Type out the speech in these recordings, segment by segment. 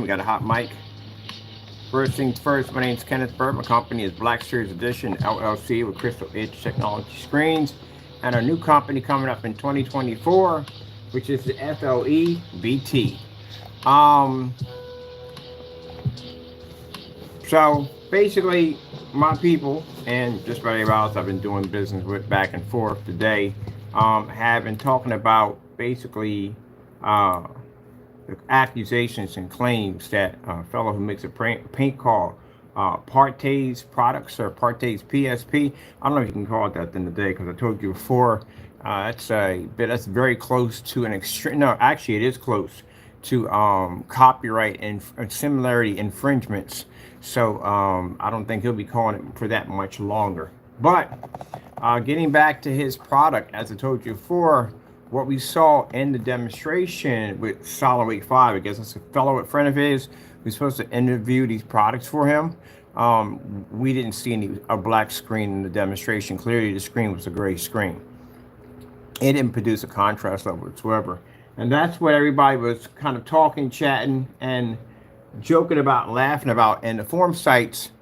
got a hot mic. First things first, my name is Kenneth Bird. My company is Black Series Edition LLC with Crystal Edge Technology Screens. And our new company coming up in 2024, which is the FLE-BT. So basically, my people and just about everybody else I've been doing business with back and forth today have been talking about basically the accusations and claims that a fellow who makes a paint called PARTAY's products or PARTAY's PSP. I don't know if you can call it that in the day, because I told you before that's very close to an extreme. No, actually, it is close to copyright and similarity infringements. So I don't think he'll be calling it for that much longer. But getting back to his product, as I told you before, what we saw in the demonstration with SINEMAX 5, I guess that's a fellow friend of his. We're supposed to interview these products for him. We didn't see a black screen in the demonstration. Clearly, the screen was a gray screen. It didn't produce a contrast level whatsoever. And that's what everybody was kind of talking, chatting, and joking about, laughing about. And the forum sites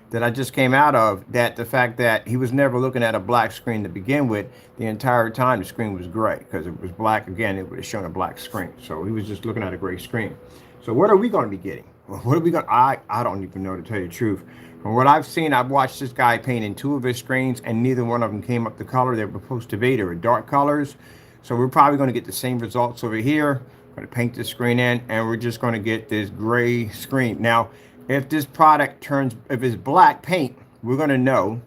that I just came out of, that the fact that he was never looking at a black screen to begin with. The entire time the screen was gray, because it was black. Again, it would have shown a black screen. So he was just looking at a gray screen. So what are we going to be getting? What are we going? I don't even know, to tell you the truth. From what I've seen, I've watched this guy paint in 2 of his screens, and neither one of them came up the color they were supposed to be. They were dark colors. So we're probably going to get the same results over here. I'm going to paint the screen in, and we're just going to get this gray screen. Now, if this product if it's black paint, we're going to know,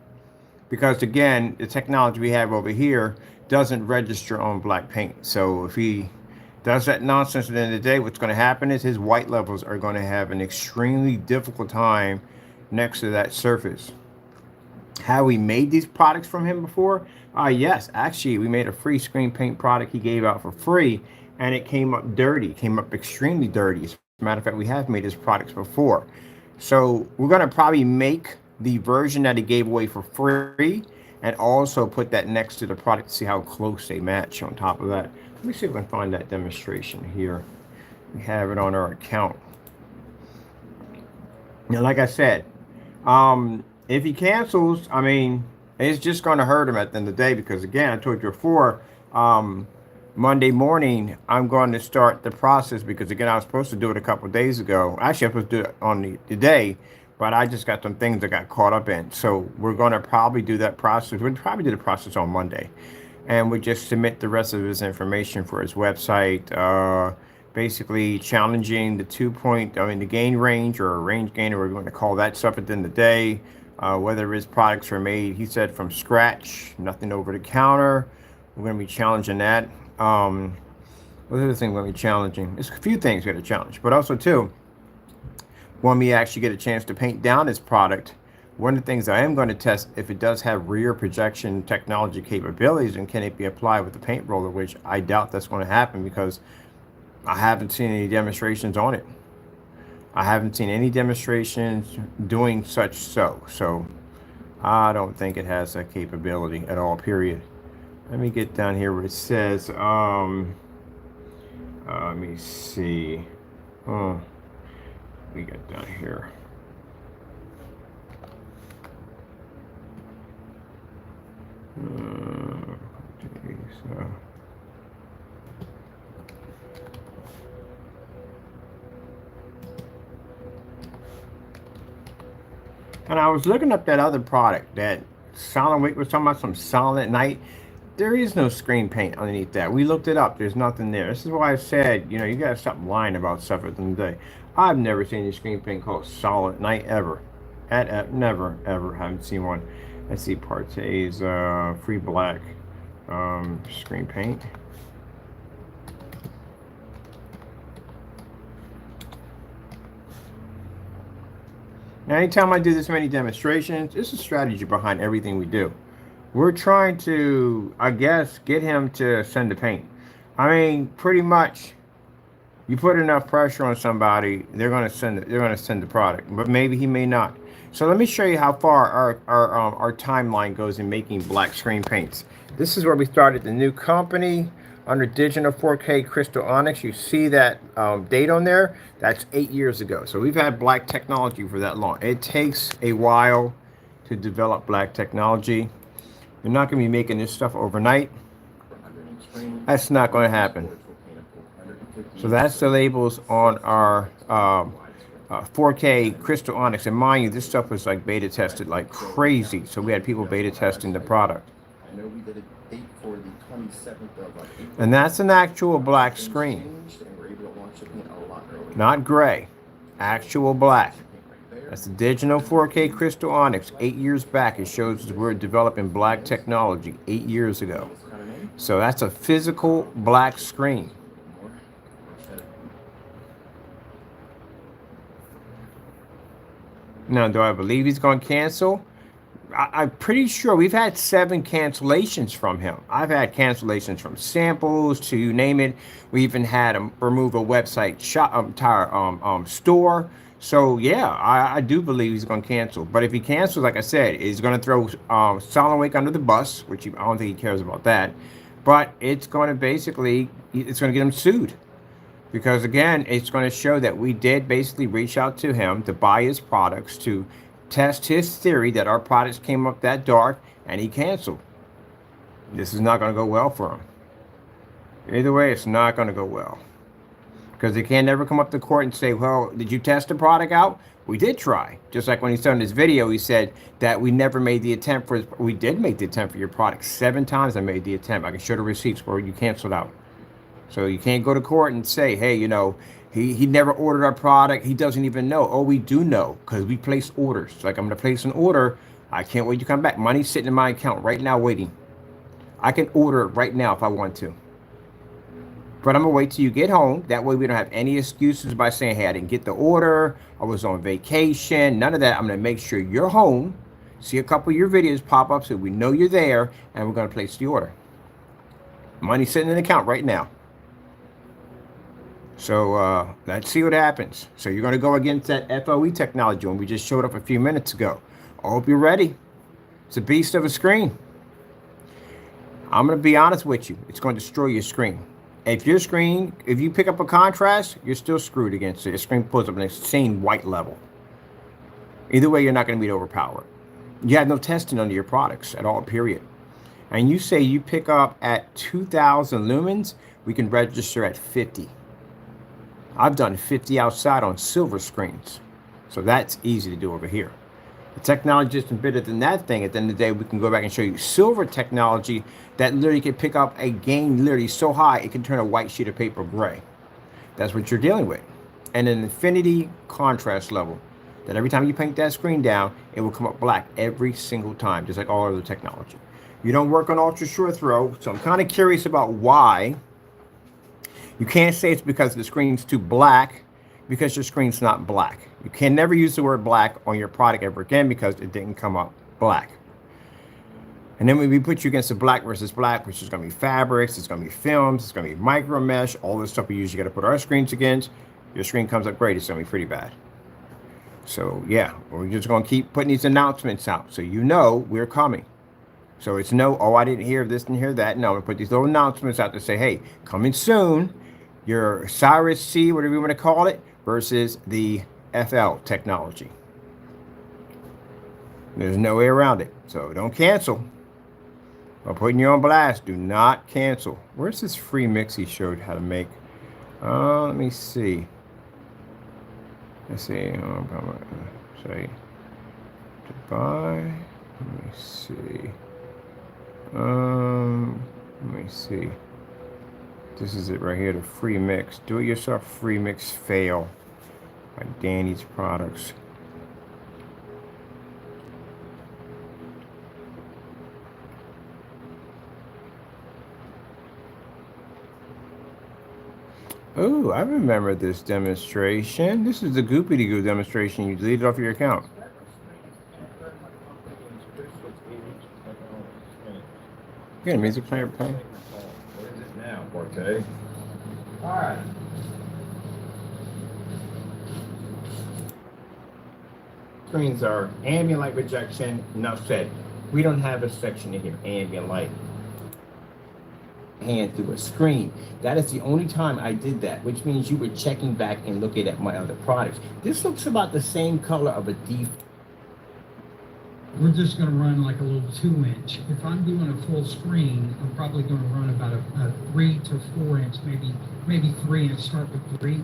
because again, the technology we have over here doesn't register on black paint. So if he does that nonsense at the end of the day, what's going to happen is his white levels are going to have an extremely difficult time next to that surface. Have we made these products from him before? Yes, actually, we made a free screen paint product he gave out for free, and it came up dirty. It came up extremely dirty. As a matter of fact, we have made his products before. So we're going to probably make the version that he gave away for free, and also put that next to the product to see how close they match on top of that. Let me see if I can find that demonstration here. We have it on our account. Now, like I said, if he cancels, I mean, it's just going to hurt him at the end of the day, because again, I told you before, Monday morning, I'm going to start the process, because again, I was supposed to do it a couple of days ago. Actually, I was supposed to do it on the day, but I just got some things that got caught up in. So we're going to probably do that process. We'll probably do the process on Monday, and we just submit the rest of his information for his website, basically challenging the gain range, or range gain, or we're going to call that stuff at the end of the day. Whether his products are made, he said, from scratch, nothing over the counter. We're going to be challenging that. What other thing we're going to be challenging? There's a few things we're going to challenge, but also too, when we actually get a chance to paint down this product, one of the things I am going to test, if it does have rear projection technology capabilities, and can it be applied with the paint roller, which I doubt that's going to happen, because I haven't seen any demonstrations on it. I haven't seen any demonstrations doing such so I don't think it has that capability at all, period. Let me get down here where it says, let me see. Oh, we got down here. So. And I was looking up that other product that SINEMAX was talking about, some Silent Night. There is no screen paint underneath that. We looked it up. There's nothing there. This is why I said, you know, you gotta stop lying about stuff at the end of the day. I've never seen a screen paint called Silent Night ever. Never, ever. Haven't seen one. Let's see, Partay's free black screen paint. Now, anytime I do this many demonstrations, there's a strategy behind everything we do. We're trying to, I guess, get him to send the paint. I mean, pretty much, you put enough pressure on somebody, they're going to send the product, but maybe he may not. So let me show you how far our timeline goes in making black screen paints. This is where we started the new company. under digital 4K crystal onyx, you see that date on there. That's 8 years ago. So we've had black technology for that long. It takes a while to develop black technology. You're not going to be making this stuff overnight. That's not going to happen. So that's the labels on our 4K crystal onyx. And mind you, this stuff was like beta tested like crazy. So we had people beta testing the product. And that's an actual black screen. Not gray. Actual black. That's the digital 4K crystal onyx. 8 years back, it shows we're developing black technology 8 years ago. So that's a physical black screen. Now, do I believe he's going to cancel? I'm pretty sure we've had 7 cancellations from him. I've had cancellations from samples to you name it. We even had him remove a website store. So yeah, I do believe he's going to cancel. But if he cancels, like I said, he's going to throw Solid Wake under the bus, which I don't think he cares about that. But it's going to basically, it's going to get him sued. Because again, it's going to show that we did basically reach out to him to buy his products, to test his theory that our products came up that dark, and he canceled. This is not going to go well for him. Either way, it's not going to go well. Because they can never come up to court and say, well, did you test the product out? We did try. Just like when he started his video, he said that we never made the attempt for his, we did make the attempt for your product. 7 times I made the attempt. I can show the receipts where you canceled out. So you can't go to court and say, hey, you know, he never ordered our product. He doesn't even know. Oh, we do know because we place orders. Like I'm going to place an order. I can't wait to come back. Money's sitting in my account right now waiting. I can order it right now if I want to. But I'm going to wait till you get home. That way we don't have any excuses by saying, hey, I didn't get the order. I was on vacation. None of that. I'm going to make sure you're home. See a couple of your videos pop up so we know you're there. And we're going to place the order. Money's sitting in the account right now. So let's see what happens. So you're going to go against that FLE technology when we just showed up a few minutes ago. I hope you're ready. It's a beast of a screen. I'm going to be honest with you. It's going to destroy your screen. If your screen, if you pick up a contrast, you're still screwed against it. Your screen pulls up an insane white level. Either way, you're not going to be overpowered. You have no testing under your products at all, period. And you say you pick up at 2,000 lumens, we can register at 50. I've done 50 outside on silver screens. So that's easy to do over here. The technology is better than that thing. At the end of the day, we can go back and show you silver technology that literally can pick up a gain literally so high, it can turn a white sheet of paper gray. That's what you're dealing with. And an infinity contrast level that every time you paint that screen down, it will come up black every single time, just like all other technology. You don't work on ultra short throw, so I'm kind of curious about why. You can't say it's because the screen's too black, because your screen's not black. You can never use the word black on your product ever again because it didn't come up black. And then when we put you against the black versus black, which is going to be fabrics, it's going to be films, it's going to be micro mesh, all this stuff we usually got to put our screens against, your screen comes up great. It's going to be pretty bad. So yeah, we're just going to keep putting these announcements out so you know we're coming. So it's no, oh, I didn't hear this and hear that. No, we put these little announcements out to say, hey, coming soon. Your SIRIUS C, whatever you want to call it, versus the FL technology. There's no way around it. So don't cancel. I'm putting you on blast. Do not cancel. Where's this free mix he showed how to make? Let me see. Let's see. Say to buy. Let me see. Let me see. This is it right here, the free mix. Do it yourself free mix fail by Danny's Products. Oh, I remember this demonstration. This is the Goopy Goo demonstration. You deleted off your account. You got a music player playing? What is it now, PARTAY? All right. Screens are ambient light rejection. Enough said. We don't have a section in here, ambient light. hand through a screen. That is the only time I did that, which means you were checking back and looking at my other products. This looks about the same color of a D. We're just going to run like a little 2-inch. If I'm doing a full screen, I'm probably going to run about a 3 to 4 inch, maybe 3, and start with 3.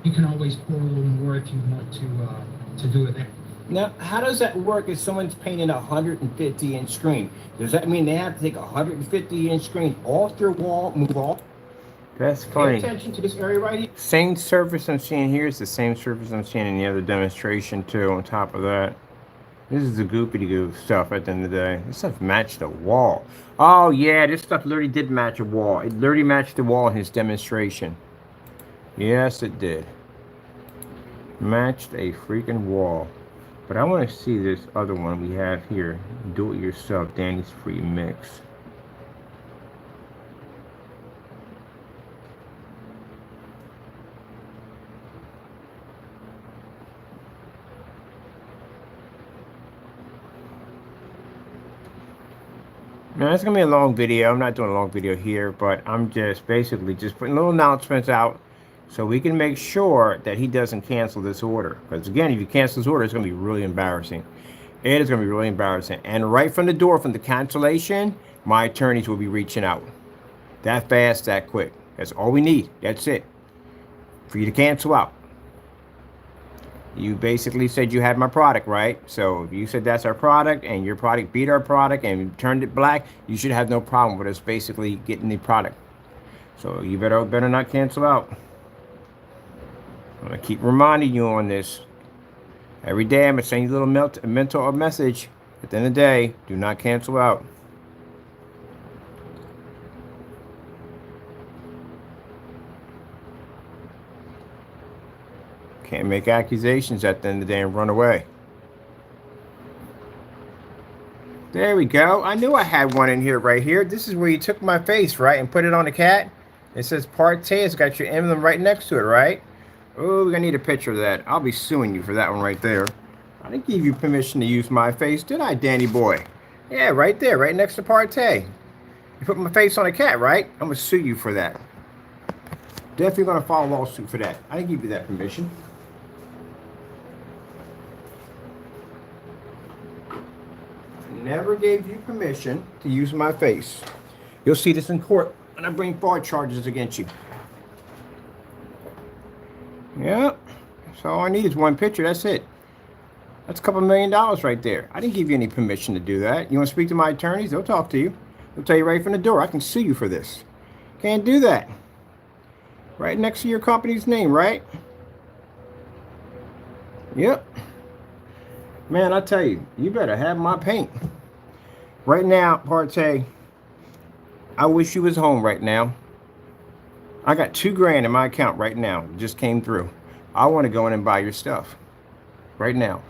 You can always pour a little more if you want to do it. Now, how does that work if someone's painting a 150-inch screen? Does that mean they have to take a 150-inch screen off their wall, move off? That's funny. Pay attention to this area right here. Same surface I'm seeing here is the same surface I'm seeing in the other demonstration too, on top of that. This is the goopity-goo stuff at the end of the day. This stuff matched the wall. Oh, yeah, this stuff literally did match a wall. It literally matched the wall in his demonstration. Yes, it did. Matched a freaking wall. But I want to see this other one we have here. Do it yourself, Danny's Free Mix. Now, it's going to be a long video. I'm not doing a long video here, but I'm just basically just putting little announcements out so we can make sure that he doesn't cancel this order. Because, again, if you cancel this order, it's going to be really embarrassing. It is going to be really embarrassing. And right from the door, from the cancellation, my attorneys will be reaching out. That fast, that quick. That's all we need. That's it. For you to cancel out. You basically said you had my product, right? So if you said that's our product and your product beat our product and turned it black, you should have no problem with us basically getting the product. So you better not cancel out. I'm going to keep reminding you on this. Every day I'm going to send you a little mental message. At the end of the day, do not cancel out. Can't make accusations at the end of the day and run away. There we go. I knew I had one in here right here. This is where you took my face, right, and put it on the cat. It says PARTAY. It's got your emblem right next to it, right? Oh, we're going to need a picture of that. I'll be suing you for that one right there. I didn't give you permission to use my face, did I, Danny boy? Yeah, right there, right next to PARTAY. You put my face on a cat, right? I'm going to sue you for that. Definitely going to file a lawsuit for that. I didn't give you that permission. Never gave you permission to use my face. You'll see this in court when I bring forward charges against you. Yeah, so all I need is one picture. That's it. That's a couple $1 million right there. I didn't give you any permission to do that. You want to speak to my attorneys? They'll talk to you. They'll tell you right from the door. I can sue you for this. Can't do that. Right next to your company's name, right? Yep. Man, I tell you, you better have my paint. Right now, PARTAY, I wish you was home right now. I got $2 grand in my account right now. It just came through. I want to go in and buy your stuff. Right now.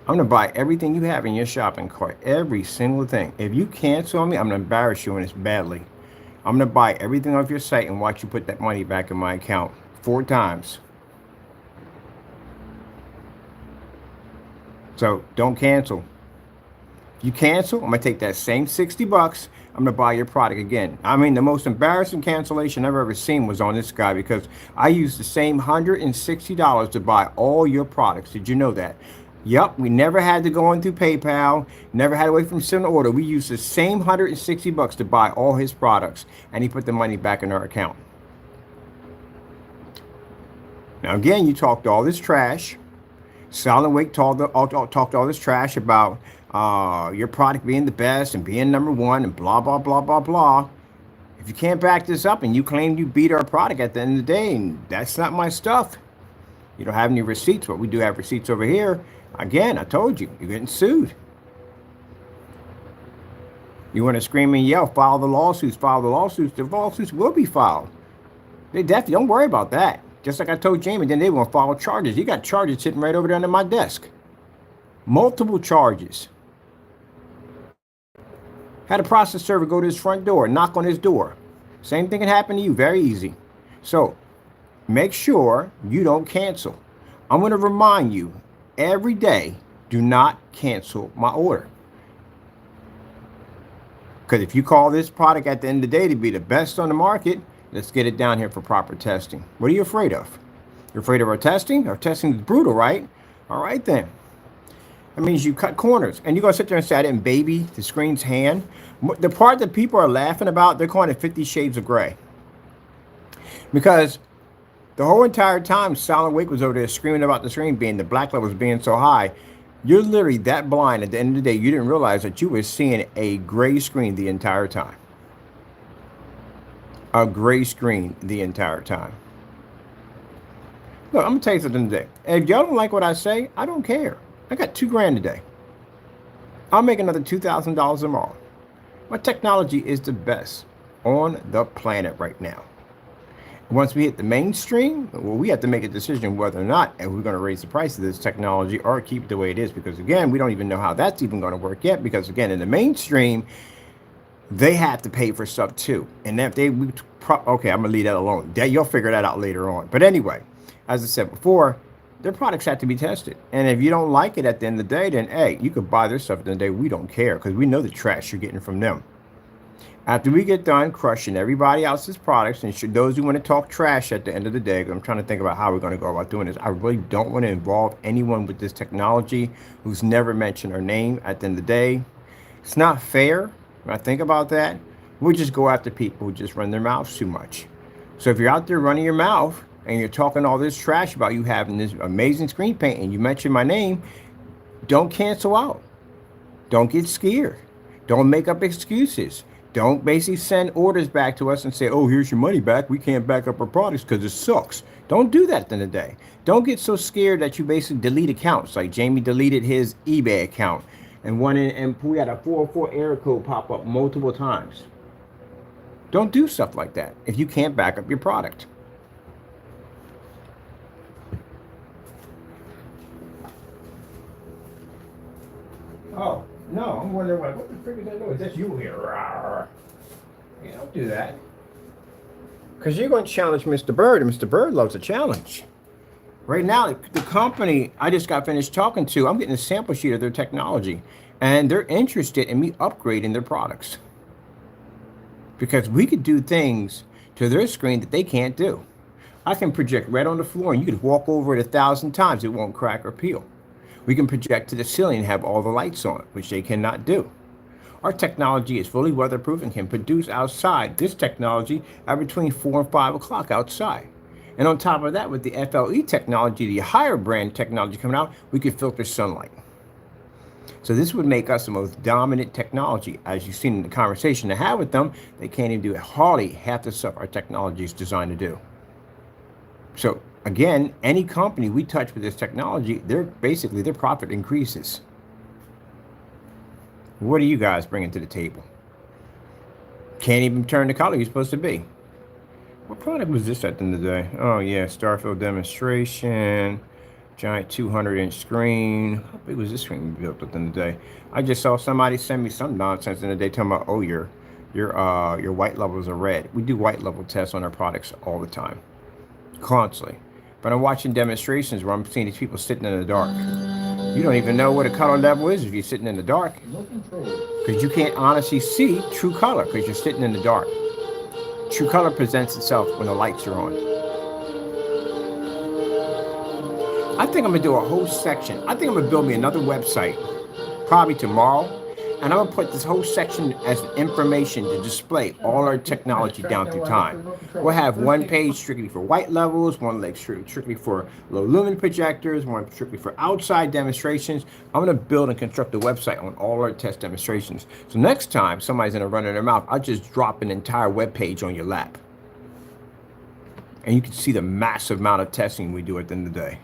I'm going to buy everything you have in your shopping cart. Every single thing. If you cancel on me, I'm going to embarrass you, and it's badly. I'm going to buy everything off your site and watch you put that money back in my account 4 times. So don't cancel. If you cancel, I'm going to take that same $60. I'm going to buy your product again. I mean, the most embarrassing cancellation I've ever seen was on this guy because I used the same $160 to buy all your products. Did you know that? Yep, we never had to go in through PayPal, never had to wait from send an order. We used the same $160 to buy all his products, and he put the money back in our account. Now, again, you talked all this trash. Silent Wake talked all this trash about your product being the best and being #1 and blah, blah, blah, blah, blah. If you can't back this up and you claim you beat our product at the end of the day, and that's not my stuff. You don't have any receipts, but we do have receipts over here. Again, I told you, you're getting sued. You want to scream and yell, file the lawsuits, file the lawsuits. The lawsuits will be filed. They definitely, don't worry about that. Just like I told Jamie, then they won't file charges. You got charges sitting right over there under my desk. Multiple charges. Had a process server go to his front door, knock on his door. Same thing can happen to you, very easy. So make sure you don't cancel. I'm going to remind you every day, do not cancel my order. Because if you call this product at the end of the day to be the best on the market, let's get it down here for proper testing. What are you afraid of? You're afraid of our testing? Our testing is brutal, right? All right, then. That means you cut corners. And you're going to sit there and say, I didn't baby the screen's hand. The part that people are laughing about, they're calling it 50 Shades of Gray. Because the whole entire time, Silent Wake was over there screaming about the screen being, the black levels being so high. You're literally that blind at the end of the day, you didn't realize that you were seeing a gray screen the entire time. A gray screen the entire time. Look, I'm going to tell you something today. If y'all don't like what I say, I don't care. I got $2 grand today. I'll make another $2,000 tomorrow. My technology is the best on the planet right now. Once we hit the mainstream, well, we have to make a decision whether or not and we're going to raise the price of this technology or keep it the way it is. Because again, we don't even know how that's even going to work yet. Because again, in the mainstream, they have to pay for stuff too. And if they, okay, I'm going to leave that alone. You'll figure that out later on. But anyway, as I said before, their products have to be tested. And if you don't like it at the end of the day, then hey, you could buy their stuff at the end of the day. We don't care because we know the trash you're getting from them. After we get done crushing everybody else's products, and should those who want to talk trash at the end of the day, I'm trying to think about how we're going to go about doing this. I really don't want to involve anyone with this technology who's never mentioned our name at the end of the day. It's not fair when I think about that. We just go after people who just run their mouths too much. So if you're out there running your mouth and you're talking all this trash about you having this amazing screen paint and you mention my name, don't cancel out. Don't get scared. Don't make up excuses. Don't basically send orders back to us and say, oh, here's your money back. We can't back up our products because it sucks. Don't do that at the end of the day. Don't get so scared that you basically delete accounts. Like Jamie deleted his eBay account and we had a 404 error code pop up multiple times. Don't do stuff like that if you can't back up your product. Oh, no, I'm wondering what the frick is that noise? That's you here. Yeah, don't do that. Because you're going to challenge Mr. Bird, and Mr. Bird loves a challenge. Right now, the company I just got finished talking to, I'm getting a sample sheet of their technology, and they're interested in me upgrading their products. Because we could do things to their screen that they can't do. I can project right on the floor, and you could walk over it 1,000 times. It won't crack or peel. We can project to the ceiling and have all the lights on, which they cannot do. Our technology is fully weatherproof and can produce outside this technology at between 4 and 5 o'clock outside. And on top of that, with the FLE technology, the higher brand technology coming out, we could filter sunlight. So this would make us the most dominant technology. As you've seen in the conversation I had with them, they can't even do hardly half the stuff our technology is designed to do. So again, any company we touch with this technology, their profit increases. What are you guys bringing to the table? Can't even turn the color you're supposed to be. What product was this at the end of the day? Oh yeah, Starfield demonstration, giant 200-inch screen. How big was this screen built at the end of the day? I just saw somebody send me some nonsense in the day talking about, oh, your white levels are red. We do white level tests on our products all the time, constantly. But I'm watching demonstrations where I'm seeing these people sitting in the dark. You don't even know what a color level is if you're sitting in the dark. Because you can't honestly see true color because you're sitting in the dark. True color presents itself when the lights are on. I think I'm going to do a whole section. I think I'm going to build me another website, probably tomorrow. And I'm going to put this whole section as information to display all our technology down through time. We'll have one page strictly for white levels, one leg strictly for low lumen projectors, one strictly for outside demonstrations. I'm going to build and construct a website on all our test demonstrations. So next time somebody's going to run in their mouth, I'll just drop an entire web page on your lap. And you can see the massive amount of testing we do at the end of the day.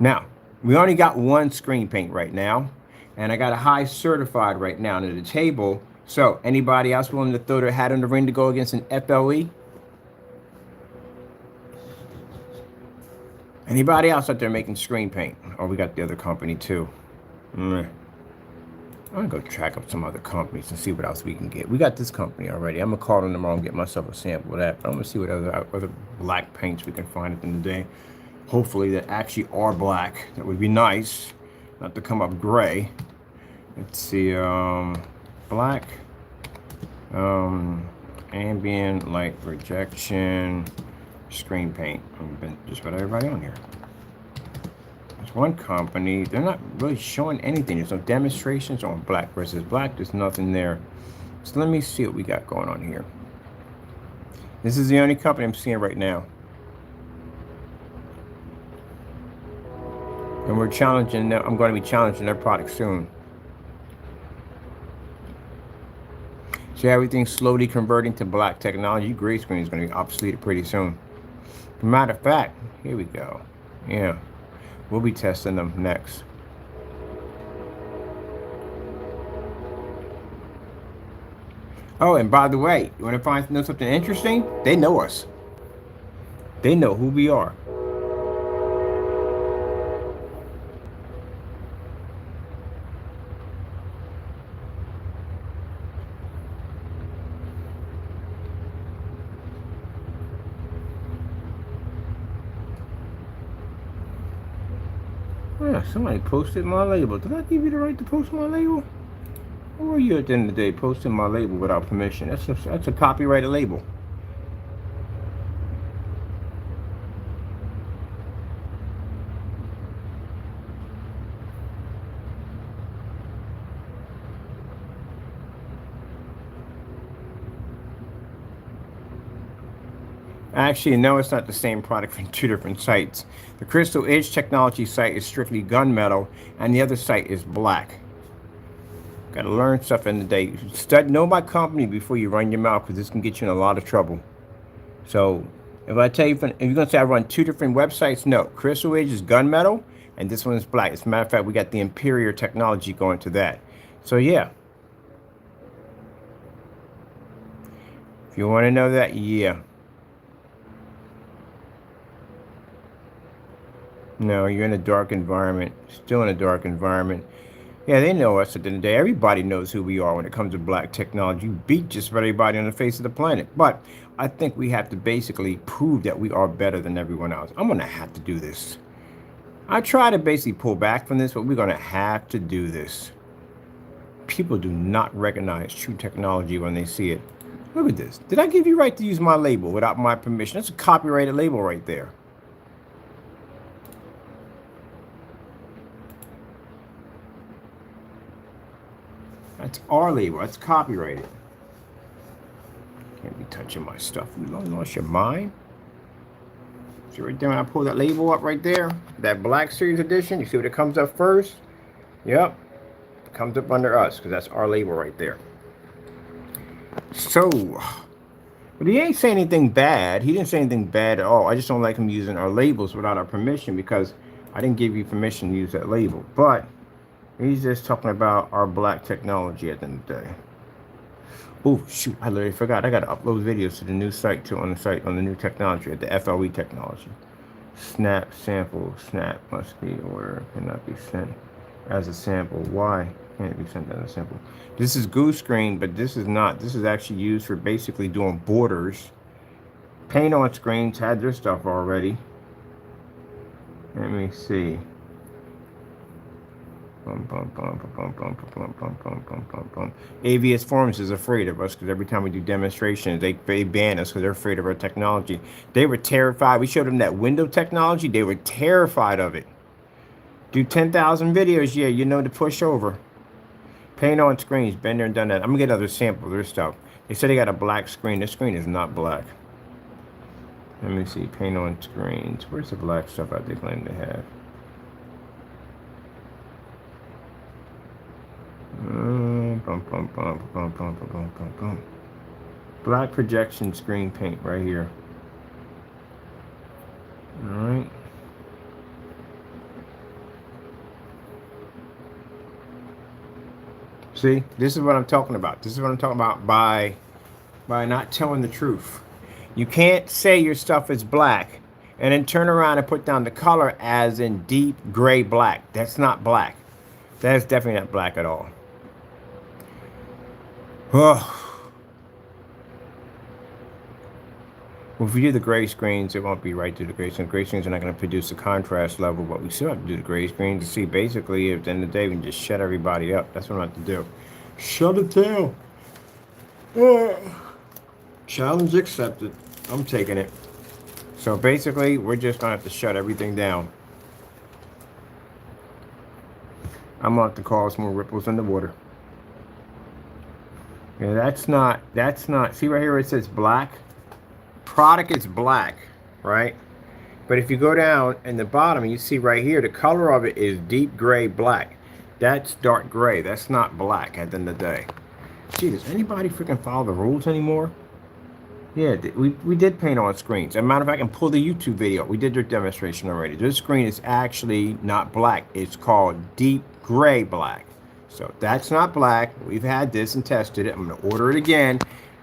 Now, we only got one screen paint right now. And I got a high certified right now under the table. So anybody else willing to throw their hat in the ring to go against an FLE? Anybody else out there making screen paint? Oh, we got the other company too. I'm gonna go track up some other companies and see what else we can get. We got this company already. I'm gonna call them tomorrow and get myself a sample of that. But I'm gonna see what other black paints we can find at the end of the day. Hopefully that actually are black. That would be nice. Not to come up gray. Let's see, black. Ambient light projection, screen paint. I've been just about everybody on here. There's one company, they're not really showing anything. There's no demonstrations on black versus black. There's nothing there. So let me see what we got going on here. This is the only company I'm seeing right now. And we're challenging them. I'm going to be challenging their product soon. So everything's slowly converting to black technology. Gray screen is going to be obsolete pretty soon. Matter of fact, here we go. Yeah, we'll be testing them next. Oh, and by the way, you want to know something interesting? They know us. They know who we are. Yeah, somebody posted my label. Did I give you the right to post my label? Who are you at the end of the day posting my label without permission? That's a copyrighted label. Actually, no, it's not the same product from two different sites. The Crystal Edge Technology site is strictly gunmetal, and the other site is black. Got to learn stuff in the day. Know my company before you run your mouth, because this can get you in a lot of trouble. So, if I tell you, if you're going to say I run two different websites, no. Crystal Edge is gunmetal, and this one is black. As a matter of fact, we got the Imperial technology going to that. So, yeah. If you want to know that, yeah. No, you're in a dark environment. Still in a dark environment. Yeah, they know us at the end of the day. Everybody knows who we are when it comes to black technology. We beat just about everybody on the face of the planet. But I think we have to basically prove that we are better than everyone else. I'm going to have to do this. I try to basically pull back from this, but we're going to have to do this. People do not recognize true technology when they see it. Look at this. Did I give you right to use my label without my permission? That's a copyrighted label right there. That's our label. That's copyrighted. Can't be touching my stuff. You lost your mind? See right there when I pull that label up right there? That Black Series edition. You see what it comes up first? Yep. It comes up under us because that's our label right there. So, but he ain't saying anything bad. He didn't say anything bad at all. I just don't like him using our labels without our permission because I didn't give you permission to use that label. But he's just talking about our black technology at the end of the day. Oh, shoot, I literally forgot. I got to upload videos to the new site, too, on the new technology, at the FLE technology. Snap, sample, snap must be order, cannot be sent as a sample. Why can't it be sent as a sample? This is Goose Screen, but this is not. This is actually used for basically doing borders. Paint on Screens had their stuff already. Let me see. AVS Forms is afraid of us because every time we do demonstrations, they ban us because they're afraid of our technology. They were terrified. We showed them that window technology. They were terrified of it. Do 10,000 videos, yeah, you know to push over. Paint on Screens, been there and done that. I'm gonna get another sample of their stuff. They said they got a black screen. This screen is not black. Let me see. Paint on Screens. Where's the black stuff that they claim to have? Black projection screen paint right here. All right. See, this is what I'm talking about. This is what I'm talking about by not telling the truth. You can't say your stuff is black and then turn around and put down the color as in deep gray black. That's not black. That is definitely not black at all. Oh. Well, if we do the gray screens, it won't be right through the gray screens. Gray screens are not going to produce a contrast level, but we still have to do the gray screens to see basically at the end of the day we can just shut everybody up. That's what I'm going to have to do. Shut it down. Challenge accepted. I'm taking it. So basically, we're just gonna have to shut everything down. I'm gonna have to cause more ripples in the water. Yeah, that's not, see right here where it says black? Product is black, right? But if you go down in the bottom, you see right here, the color of it is deep gray black. That's dark gray. That's not black at the end of the day. Gee, does anybody freaking follow the rules anymore? Yeah, we did paint on screens. As a matter of fact, I can pull the YouTube video. We did their demonstration already. This screen is actually not black. It's called deep gray black. So that's not black. We've had this and tested it. I'm going to order it again.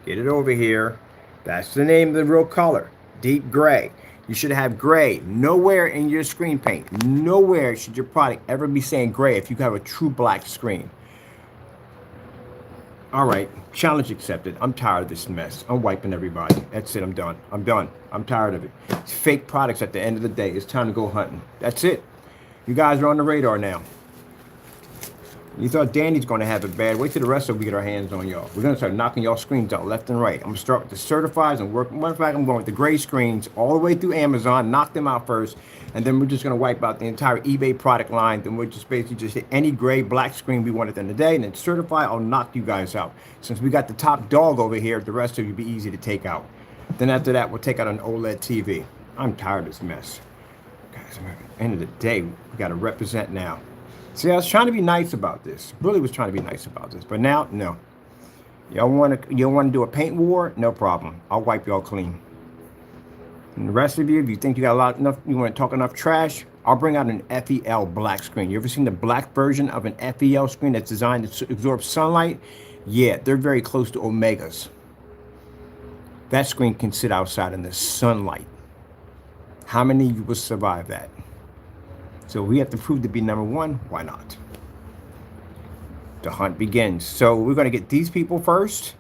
Get it over here. That's the name of the real color. Deep gray. You should have gray. Nowhere in your screen paint. Nowhere should your product ever be saying gray if you have a true black screen. All right, challenge accepted. I'm tired of this mess. I'm wiping everybody. That's it, I'm done. I'm done. I'm tired of it. It's fake products at the end of the day. It's time to go hunting. That's it. You guys are on the radar now. You thought Danny's going to have it bad. Wait till the rest of us get our hands on y'all. We're going to start knocking y'all screens out left and right. I'm going to start with the certifieds and work. Matter of fact, I'm going with the gray screens all the way through Amazon, knock them out first, and then we're just going to wipe out the entire eBay product line. Then we'll just basically just hit any gray, black screen we want at the end of the day, and then certify, I'll knock you guys out. Since we got the top dog over here, the rest of you be easy to take out. Then after that, we'll take out an OLED TV. I'm tired of this mess. Guys, at the end of the day, we got to represent now. See, I was trying to be nice about this. Really was trying to be nice about this. But now, no. Y'all want to do a paint war? No problem. I'll wipe y'all clean. And the rest of you, if you think you got enough, you want to talk enough trash, I'll bring out an FEL black screen. You ever seen the black version of an FEL screen that's designed to absorb sunlight? Yeah, they're very close to Omegas. That screen can sit outside in the sunlight. How many of you will survive that? So we have to prove to be number one. Why not? The hunt begins. So we're going to get these people first.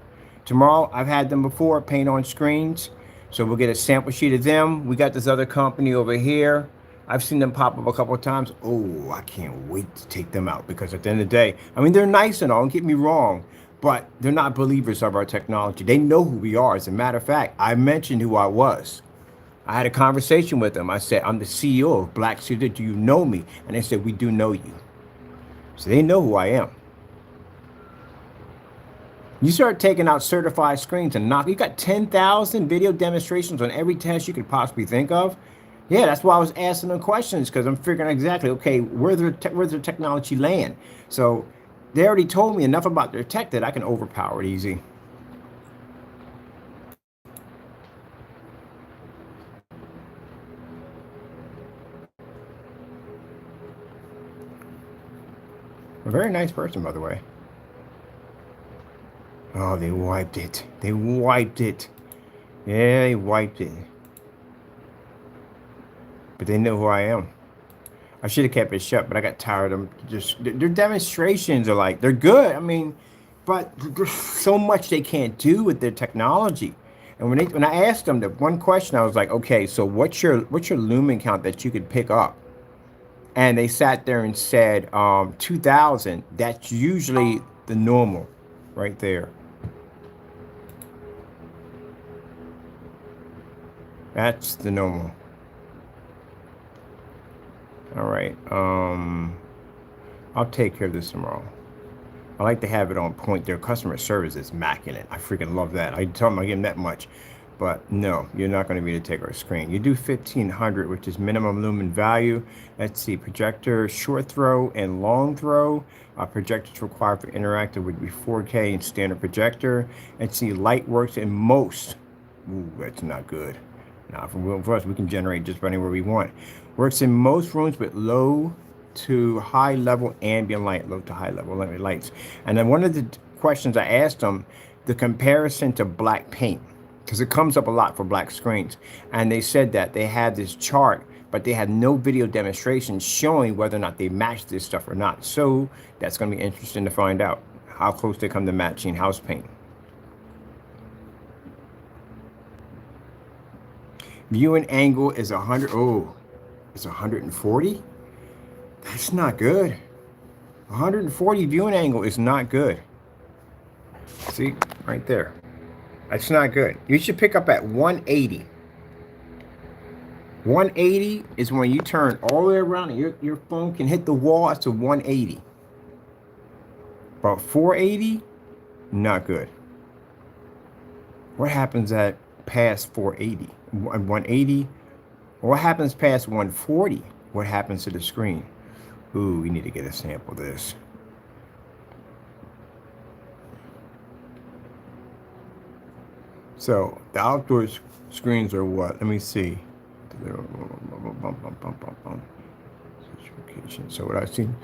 Tomorrow, I've had them before, paint on screens. So we'll get a sample sheet of them. We got this other company over here. I've seen them pop up a couple of times. Oh, I can't wait to take them out because at the end of the day, I mean, they're nice and all, don't get me wrong, but they're not believers of our technology. They know who we are. As a matter of fact, I mentioned who I was. I had a conversation with them. I said, I'm the CEO of Black Cedar. Do you know me? And they said, we do know you. So they know who I am. You start taking out certified screens and you got 10,000 video demonstrations on every test you could possibly think of. Yeah, that's why I was asking them questions, because I'm figuring exactly, okay, where's their technology land? So they already told me enough about their tech that I can overpower it easy. A very nice person, by the way. Oh, they wiped it. They wiped it. Yeah, they wiped it. But they know who I am. I should have kept it shut, but I got tired of them. Just their demonstrations are like, they're good. I mean, but there's so much they can't do with their technology. And when I asked them the one question, I was like, okay, so what's your lumen count that you could pick up? And they sat there and said 2,000. That's usually the normal right there. That's the normal. All right. I'll take care of this tomorrow. I like to have it on point. Their customer service is immaculate. I freaking love that. I tell them I give them that much. But no, you're not going to be able to take our screen. You do 1,500, which is minimum lumen value. Let's see, projector, short throw and long throw. Projectors required for interactive would be 4K and standard projector. Let's see, light works in most. Ooh, that's not good. Now, for us, we can generate just about anywhere we want. Works in most rooms with low to high level ambient light, low to high level lights. And then one of the questions I asked them, the comparison to black paint, because it comes up a lot for black screens. And they said that they had this chart, but they had no video demonstration showing whether or not they matched this stuff or not. So that's going to be interesting to find out how close they come to matching house paint. Viewing angle is 100. Oh, it's 140. That's not good. 140 viewing angle is not good. See, right there. That's not good. You should pick up at 180. 180 is when you turn all the way around and your phone can hit the wall. That's a 180. But 480, not good. What happens at past 480? 180? What happens past 140? What happens to the screen? Ooh, we need to get a sample of this. So the outdoor screens are what? Let me see. So what I've seen,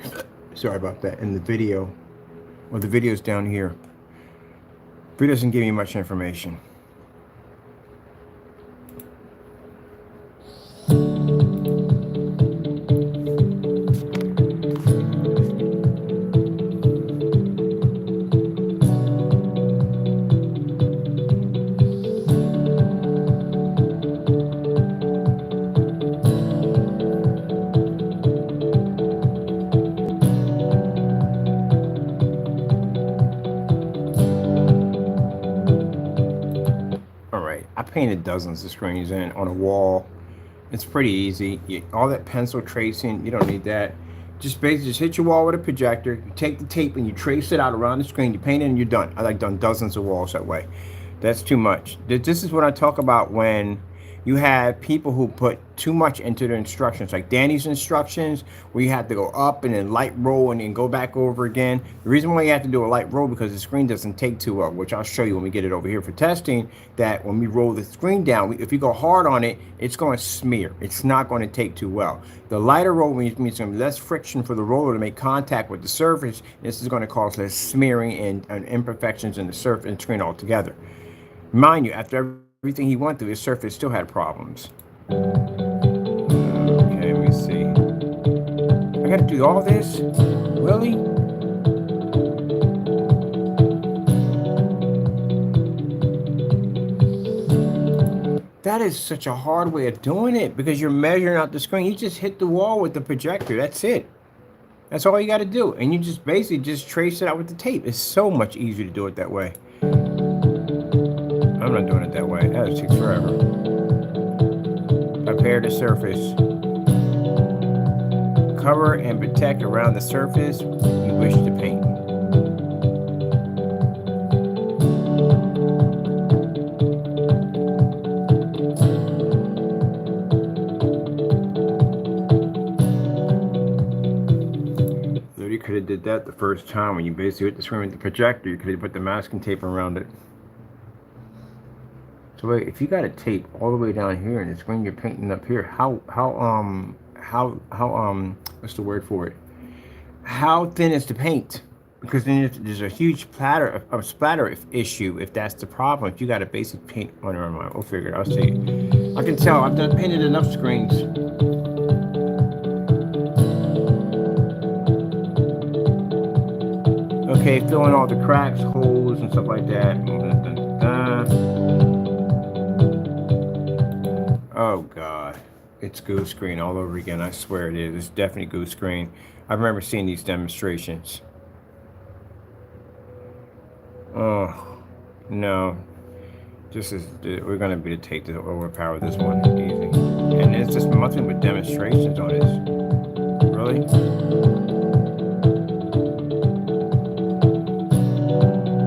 sorry about that, in the video, well, the video's down here. Video doesn't give me much information. Painted dozens of screens in on a wall. It's pretty easy. All that pencil tracing, you don't need that. Just basically just hit your wall with a projector. You take the tape and you trace it out around the screen. You paint it and you're done. I've done dozens of walls that way. That's too much. This is what I talk about when you have people who put too much into their instructions, like Danny's instructions, where you have to go up and then light roll and then go back over again. The reason why you have to do a light roll because the screen doesn't take too well, which I'll show you when we get it over here for testing, that when we roll the screen down, if you go hard on it, it's going to smear. It's not going to take too well. The lighter roll means going to be less friction for the roller to make contact with the surface. This is going to cause less smearing and imperfections in the surface and screen altogether. Mind you, after everything he went through, his surface still had problems. Okay, let me see. I gotta do all this? Really? That is such a hard way of doing it because you're measuring out the screen. You just hit the wall with the projector. That's it. That's all you got to do. And you just basically just trace it out with the tape. It's so much easier to do it that way. I'm not doing it that way. That takes forever. Prepare the surface. Cover and protect around the surface you wish to paint. So you could have did that the first time when you basically hit the screen with the projector. You could have put the masking tape around it. So wait, if you got a tape all the way down here and the screen you're painting up here, how what's the word for it? How thin is the paint? Because then there's a huge splatter issue if that's the problem. If you got a basic paint, oh never mind, we'll figure it out. I'll see. I can tell I've done painted enough screens. Okay, filling all the cracks, holes, and stuff like that. Oh God, it's goose screen all over again. I swear it is. It's definitely goose screen. I remember seeing these demonstrations. Oh no, we're gonna be to take to overpower this one easy. And it's just nothing but demonstrations on this. Really?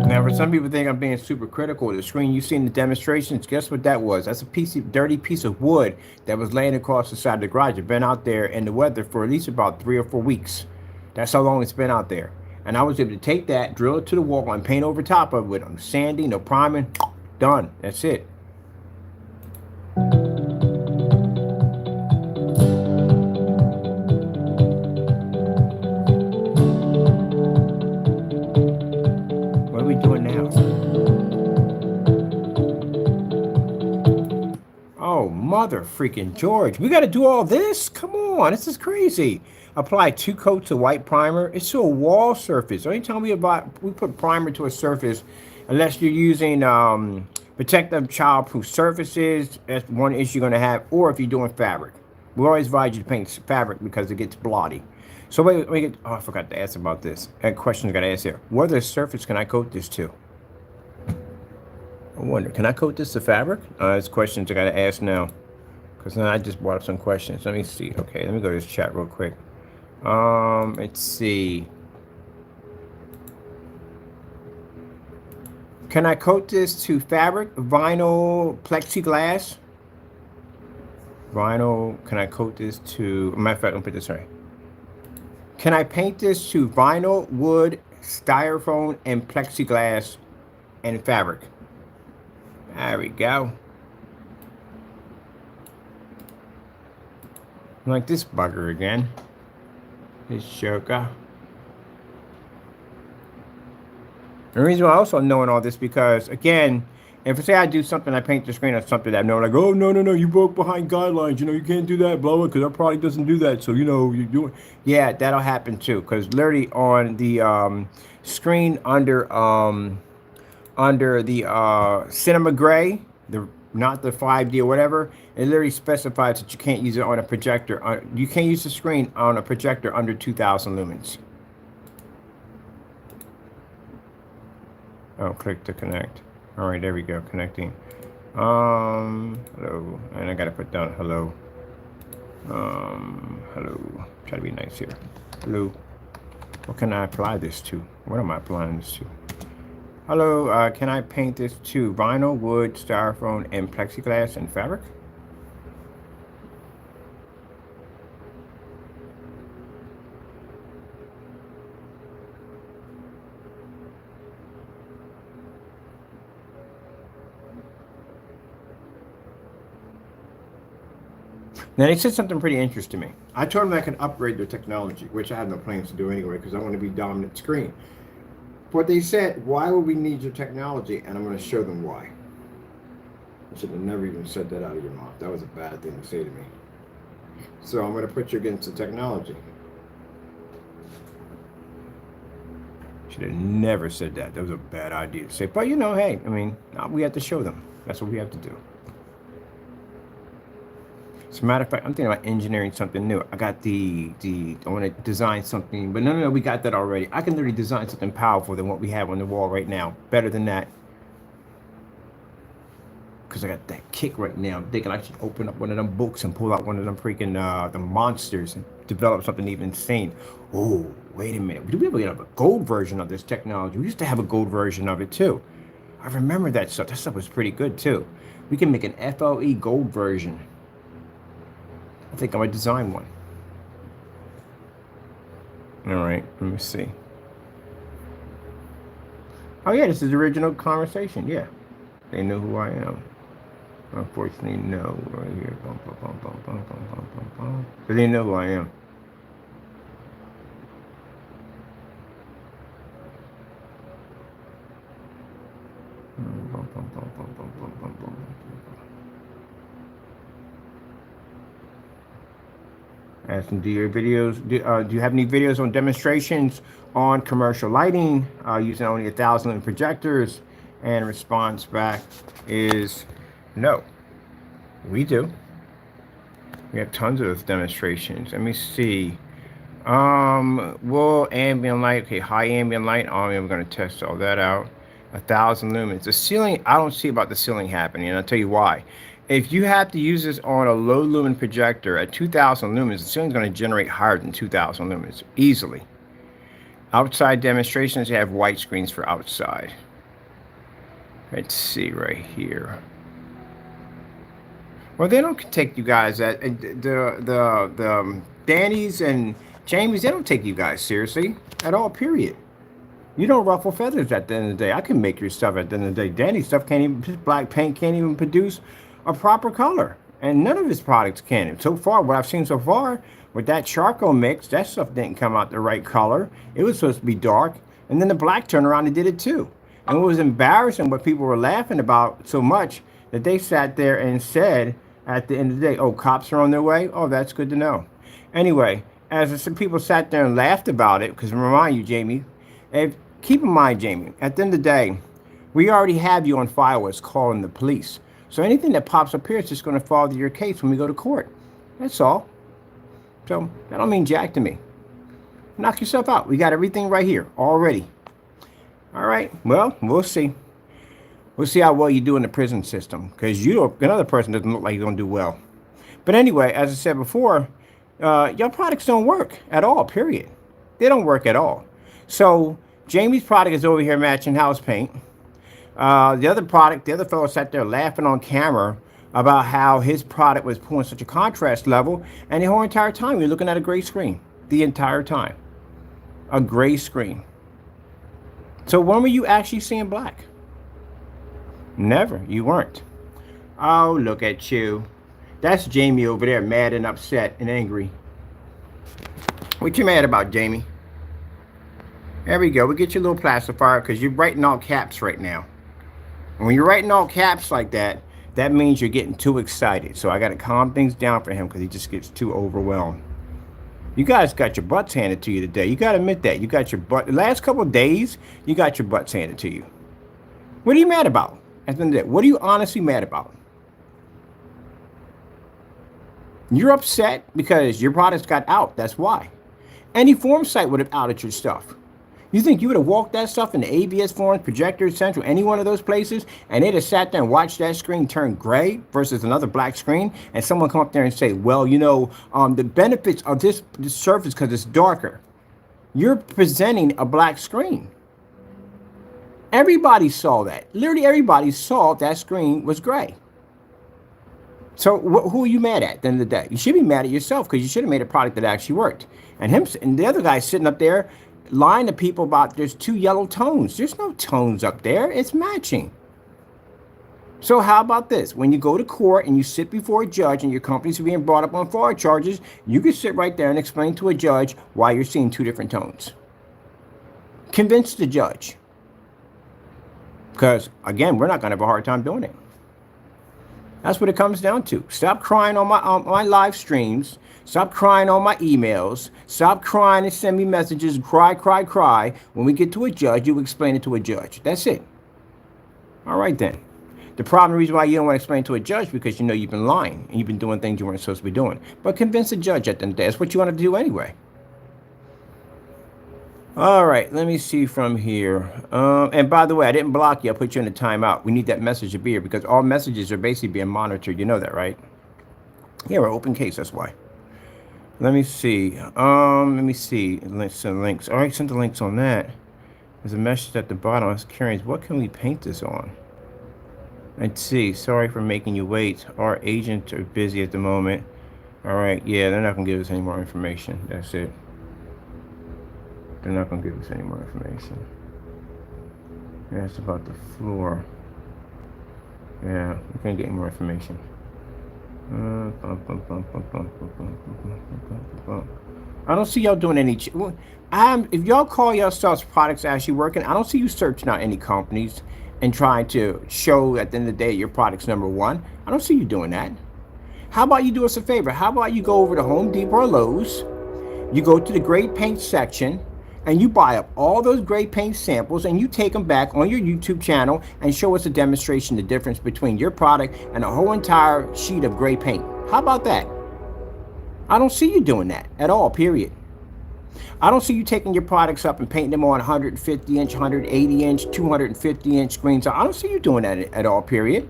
Now, for some people think I'm being super critical of the screen. You've seen the demonstrations. Guess what that was? That's a dirty piece of wood that was laying across the side of the garage. It's been out there in the weather for at least about 3 or 4 weeks. That's how long it's been out there. And I was able to take that, drill it to the wall, and paint over top of it with sanding, no priming. Done. That's it. What are we doing now? Oh, mother freaking George. We got to do all this? Come on. This is crazy. Apply 2 coats of white primer. It's to a wall surface. Don't you tell me about we put primer to a surface unless you're using protective childproof surfaces. That's one issue you're going to have. Or if you're doing fabric. We always advise you to paint fabric because it gets blotty. So wait, oh, I forgot to ask about this. I had questions I got to ask here. What other surface can I coat this to? I wonder, can I coat this to fabric? It's questions I gotta ask now. Because now I just brought up some questions. Let me see. Okay, let me go to this chat real quick. Let's see. Can I coat this to fabric, vinyl, plexiglass? Vinyl, can I coat this to, matter of fact, let me put this right. Can I paint this to vinyl, wood, styrofoam, and plexiglass and fabric? There we go. Like this bugger again. This joker. The reason why I also knowing all this because, again, if say I do something, I paint the screen or something that I know, like, oh, no, you broke behind guidelines, you can't do that, blah, blah, because our product doesn't do that, so, you're doing, yeah, that'll happen too, because literally on the screen under the cinema gray, not the 5D or whatever, it literally specifies that you can't use it on a projector. You can't use the screen on a projector under 2,000 lumens. Oh, click to connect. All right, there we go, connecting. Hello, and I gotta put down hello. Hello, try to be nice here. Hello, what can I apply this to? What am I applying this to? Hello, can I paint this to vinyl, wood, styrofoam, and plexiglass and fabric? Now, they said something pretty interesting to me. I told them I can upgrade their technology, which I have no plans to do anyway, because I want to be dominant screen. But they said, why would we need your technology? And I'm going to show them why. I should have never even said that out of your mouth. That was a bad thing to say to me. So I'm going to put you against the technology. Should have never said that. That was a bad idea to say. But, hey, I mean, we have to show them. That's what we have to do. As a matter of fact, I'm thinking about engineering something new. I got I want to design something, but no, we got that already. I can literally design something powerful than what we have on the wall right now. Better than that. Because I got that kick right now. They can actually open up one of them books and pull out one of them freaking, the monsters and develop something even insane. Oh, wait a minute. Do we ever get a gold version of this technology? We used to have a gold version of it too. I remember that stuff. That stuff was pretty good too. We can make an FLE gold version. I think I might design one. All right, let me see. Oh yeah, this is the original conversation. Yeah, they know who I am. Unfortunately, no. Right here, but they know who I am. Asking, do your videos, do you have any videos on demonstrations on commercial lighting using only 1,000 lumen projectors? And response back is no. We do. We have tons of those demonstrations. Let me see. Well, ambient light, okay, high ambient light. I'm going to test all that out. 1,000 lumens. The ceiling, I don't see about the ceiling happening, and I'll tell you why. If you have to use this on a low lumen projector at 2,000 lumens, the ceiling's going to generate higher than 2,000 lumens easily. Outside demonstrations, you have white screens for outside. Let's see right here. Well, they don't take you guys at the Danny's and Jamie's. They don't take you guys seriously at all. Period. You don't ruffle feathers at the end of the day. I can make your stuff at the end of the day. Danny's stuff can't even, his black paint can't even produce a proper color, and none of his products can. And so far, what I've seen so far with that charcoal mix, that stuff didn't come out the right color. It was supposed to be dark, and then the black turned around and did it too. And what was embarrassing, what people were laughing about so much, that they sat there and said at the end of the day, oh, cops are on their way. Oh, that's good to know. Anyway, as some people sat there and laughed about it, because remind you, Jamie, keep in mind, Jamie, at the end of the day, we already have you on file as calling the police. So anything that pops up here is just going to fall to your case when we go to court. That's all. So that don't mean jack to me. Knock yourself out. We got everything right here already. All right. Well, we'll see. We'll see how well you do in the prison system, because another person doesn't look like you're going to do well. But anyway, as I said before, your products don't work at all, period. They don't work at all. So Jamie's product is over here matching house paint. The other fellow sat there laughing on camera about how his product was pulling such a contrast level, and the whole entire time you're looking at a gray screen. The entire time. A gray screen. So when were you actually seeing black? Never. You weren't. Oh, look at you. That's Jamie over there, mad and upset and angry. What you mad about, Jamie? There we go. We get your little plastifier because you're writing all caps right now. And when you're writing all caps like that, that means you're getting too excited. So I got to calm things down for him because he just gets too overwhelmed. You guys got your butts handed to you today. You got to admit that. You got your butt. The last couple of days, you got your butts handed to you. What are you mad about? At the end of the day, what are you honestly mad about? You're upset because your products got out. That's why. Any form site would have outed your stuff. You think you would have walked that stuff in the ABS forums, Projector, Central, any one of those places, and they'd have sat there and watched that screen turn gray versus another black screen, and someone come up there and say, well, you know, the benefits of this surface because it's darker. You're presenting a black screen. Everybody saw that. Literally everybody saw that screen was gray. So who are you mad at at the end of the day? You should be mad at yourself because you should have made a product that actually worked. And him and the other guy sitting up there lying to people about there's 2 yellow tones. There's no tones up there. It's matching. So how about this? When you go to court and you sit before a judge and your company's being brought up on fraud charges, you can sit right there and explain to a judge why you're seeing 2 different tones. Convince the judge. Because, again, we're not going to have a hard time doing it. That's what it comes down to. Stop crying on my live streams. Stop crying on my emails. Stop crying and send me messages. Cry, cry, cry. When we get to a judge, you explain it to a judge. That's it. All right, then. The problem, the reason why you don't want to explain to a judge, because you know you've been lying and you've been doing things you weren't supposed to be doing. But convince a judge at the end of the day. That's what you want to do anyway. All right, let me see from here. And by the way, I didn't block you. I put you in a timeout. We need that message to be here because all messages are basically being monitored. You know that, right? Yeah, we're open case. That's why. Let me see. Links and links. All right, send the links on that. There's a message at the bottom. I was curious, what can we paint this on? Let's see. Sorry for making you wait. Our agents are busy at the moment. All right. Yeah, they're not going to give us any more information. That's it. They're not going to give us any more information. Yeah, it's about the floor. Yeah, we can't get any more information. I don't see y'all doing any. If y'all call yourselves products actually working, I don't see you searching out any companies and trying to show at the end of the day your product's #1. I don't see you doing that. How about you do us a favor? How about you go over to Home Depot or Lowe's, you go to the gray paint section, and you buy up all those gray paint samples and you take them back on your YouTube channel and show us a demonstration, the difference between your product and a whole entire sheet of gray paint. How about that? I don't see you doing that at all, period. I don't see you taking your products up and painting them on 150-inch, 180-inch, 250-inch screens. I don't see you doing that at all, period.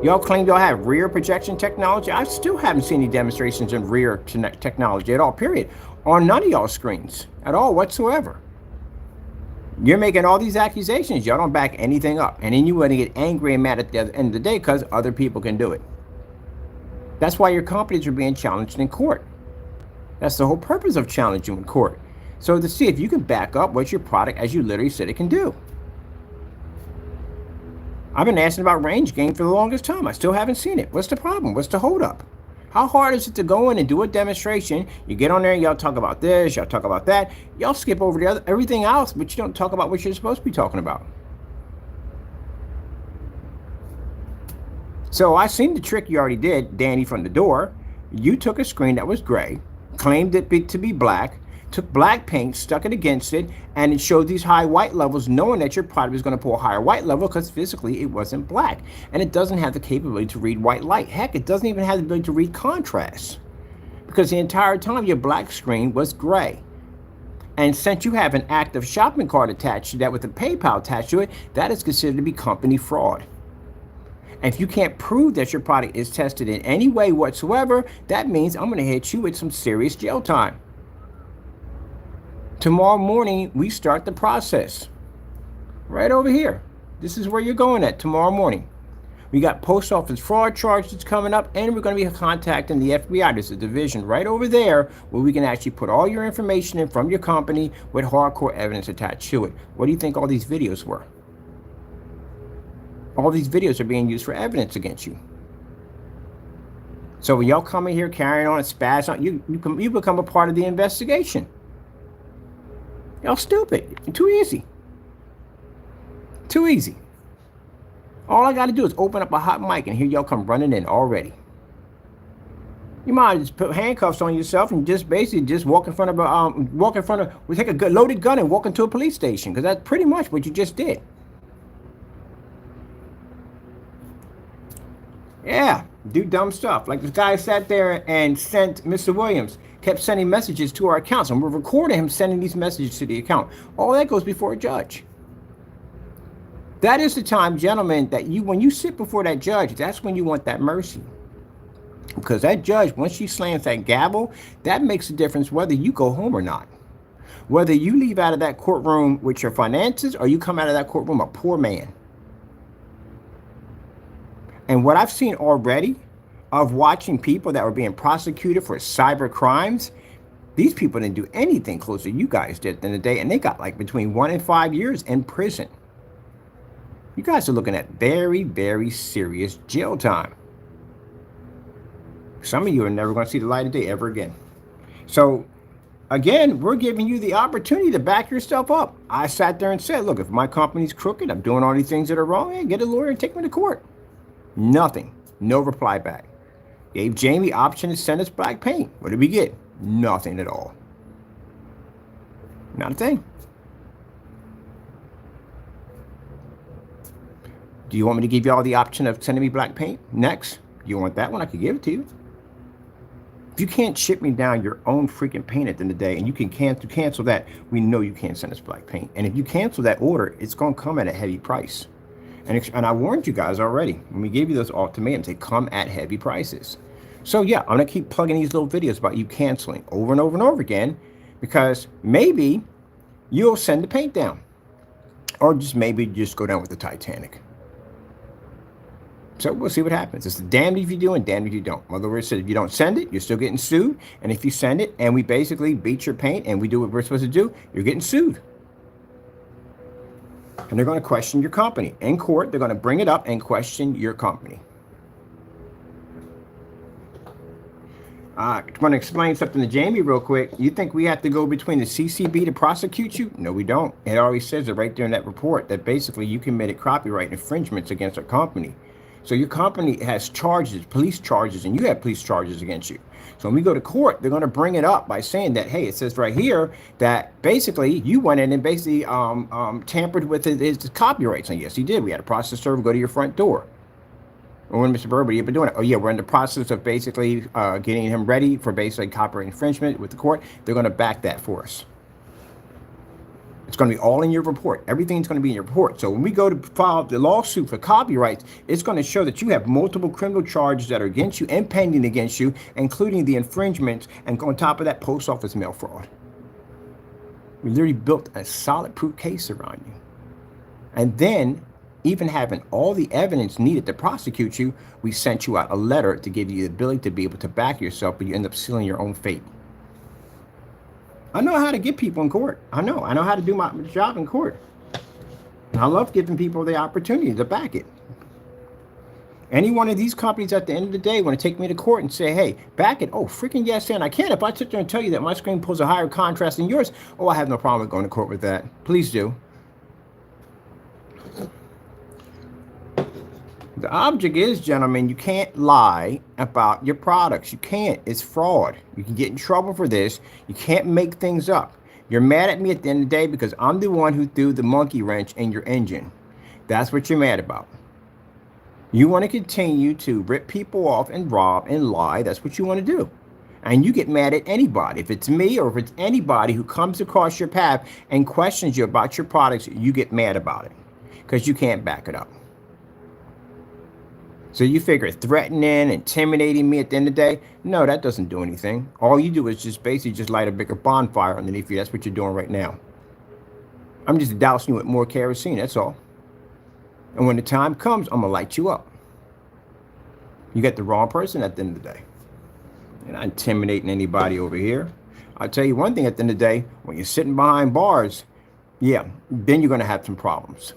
Y'all claim y'all have rear projection technology. I still haven't seen any demonstrations of rear technology at all, period. On none of y'all screens at all whatsoever. You're making all these accusations. Y'all don't back anything up. And then you want to get angry and mad at the end of the day because other people can do it. That's why your companies are being challenged in court. That's the whole purpose of challenging in court. So to see if you can back up what your product, as you literally said it can do. I've been asking about range gain for the longest time. I still haven't seen it. What's the problem? What's the holdup? How hard is it to go in and do a demonstration? You get on there, y'all talk about this, y'all talk about that. Y'all skip over everything else, but you don't talk about what you're supposed to be talking about. So I seen the trick you already did, Danny, from the door. You took a screen that was gray, claimed it to be black, took black paint, stuck it against it, and it showed these high white levels, knowing that your product was going to pull a higher white level because physically it wasn't black. And it doesn't have the capability to read white light. Heck, it doesn't even have the ability to read contrast because the entire time your black screen was gray. And since you have an active shopping cart attached to that with a PayPal attached to it, that is considered to be company fraud. And if you can't prove that your product is tested in any way whatsoever, that means I'm going to hit you with some serious jail time. Tomorrow morning, we start the process. Right over here. This is where you're going at tomorrow morning. We got post office fraud charges coming up, and we're going to be contacting the FBI. There's a division right over there where we can actually put all your information in from your company with hardcore evidence attached to it. What do you think all these videos were? All these videos are being used for evidence against you. So when y'all come in here carrying on and spaz on, you become a part of the investigation. Y'all stupid. Too easy. Too easy. All I got to do is open up a hot mic and here y'all come running in already. You might just put handcuffs on yourself and just basically just walk in front of we take a good loaded gun and walk into a police station, because that's pretty much what you just did. Yeah, do dumb stuff. Like this guy sat there and sent Mr. Williams, kept sending messages to our accounts, and we're recording him sending these messages to the account. All that goes before a judge. That is the time, gentlemen, that when you sit before that judge, that's when you want that mercy. Because that judge, once she slams that gavel, that makes a difference whether you go home or not. Whether you leave out of that courtroom with your finances or you come out of that courtroom a poor man. And what I've seen already of watching people that were being prosecuted for cyber crimes, these people didn't do anything close to you guys did at the end of the day, and they got like between 1 and 5 years in prison. You guys are looking at very, very serious jail time. Some of you are never going to see the light of day ever again. So, again, we're giving you the opportunity to back yourself up. I sat there and said, look, if my company's crooked, I'm doing all these things that are wrong, hey, get a lawyer and take me to court. Nothing. No reply back. Gave Jamie option to send us black paint. What did we get? Nothing at all. Not a thing. Do you want me to give you all the option of sending me black paint next? You want that one? I could give it to you. If you can't ship me down your own freaking paint at the end of the day, and you can cancel that, we know you can't send us black paint. And if you cancel that order, it's going to come at a heavy price. And I warned you guys already when we gave you those ultimatums, they come at heavy prices. So yeah, I'm going to keep plugging these little videos about you canceling over and over and over again, because maybe you'll send the paint down, or maybe just go down with the Titanic. So we'll see what happens. It's damned if you do and damned if you don't. In other words, if you don't send it, you're still getting sued. And if you send it and we basically beat your paint and we do what we're supposed to do, you're getting sued. And they're going to question your company. In court, they're going to bring it up and question your company. I'm going to explain something to Jamie real quick. You think we have to go between the CCB to prosecute you? No, we don't. It already says it right there in that report that basically you committed copyright infringements against our company. So your company has charges, police charges, and you have police charges against you. So when we go to court, they're going to bring it up by saying that, hey, it says right here that basically you went in and basically tampered with his copyrights. And yes, he did. We had a process server go to your front door. Or when Mr. Berber, you've been doing it. Oh yeah, we're in the process of basically getting him ready for basically copyright infringement with the court. They're going to back that for us. It's going to be all in your report. Everything's going to be in your report. So when we go to file the lawsuit for copyrights, it's going to show that you have multiple criminal charges that are against you and pending against you, including the infringements, and on top of that, post office mail fraud. We literally built a solid proof case around you. And then, even having all the evidence needed to prosecute you, we sent you out a letter to give you the ability to be able to back yourself, but you end up sealing your own fate. I know how to get people in court. I know how to do my job in court. And I love giving people the opportunity to back it. Any one of these companies at the end of the day want to take me to court and say, hey, back it. Oh, freaking yes, and I can. If I sit there and tell you that my screen pulls a higher contrast than yours, oh, I have no problem with going to court with that. Please do. The object is, gentlemen, you can't lie about your products. You can't. It's fraud. You can get in trouble for this. You can't make things up. You're mad at me at the end of the day because I'm the one who threw the monkey wrench in your engine. That's what you're mad about. You want to continue to rip people off and rob and lie. That's what you want to do. And you get mad at anybody. If it's me or if it's anybody who comes across your path and questions you about your products, you get mad about it because you can't back it up. So you figure threatening, intimidating me at the end of the day, no, that doesn't do anything. All you do is just basically just light a bigger bonfire underneath you. That's what you're doing right now. I'm just dousing you with more kerosene, that's all. And when the time comes, I'm gonna light you up. You got the wrong person at the end of the day. You're not intimidating anybody over here. I'll tell you one thing at the end of the day, when you're sitting behind bars, yeah, then you're gonna have some problems.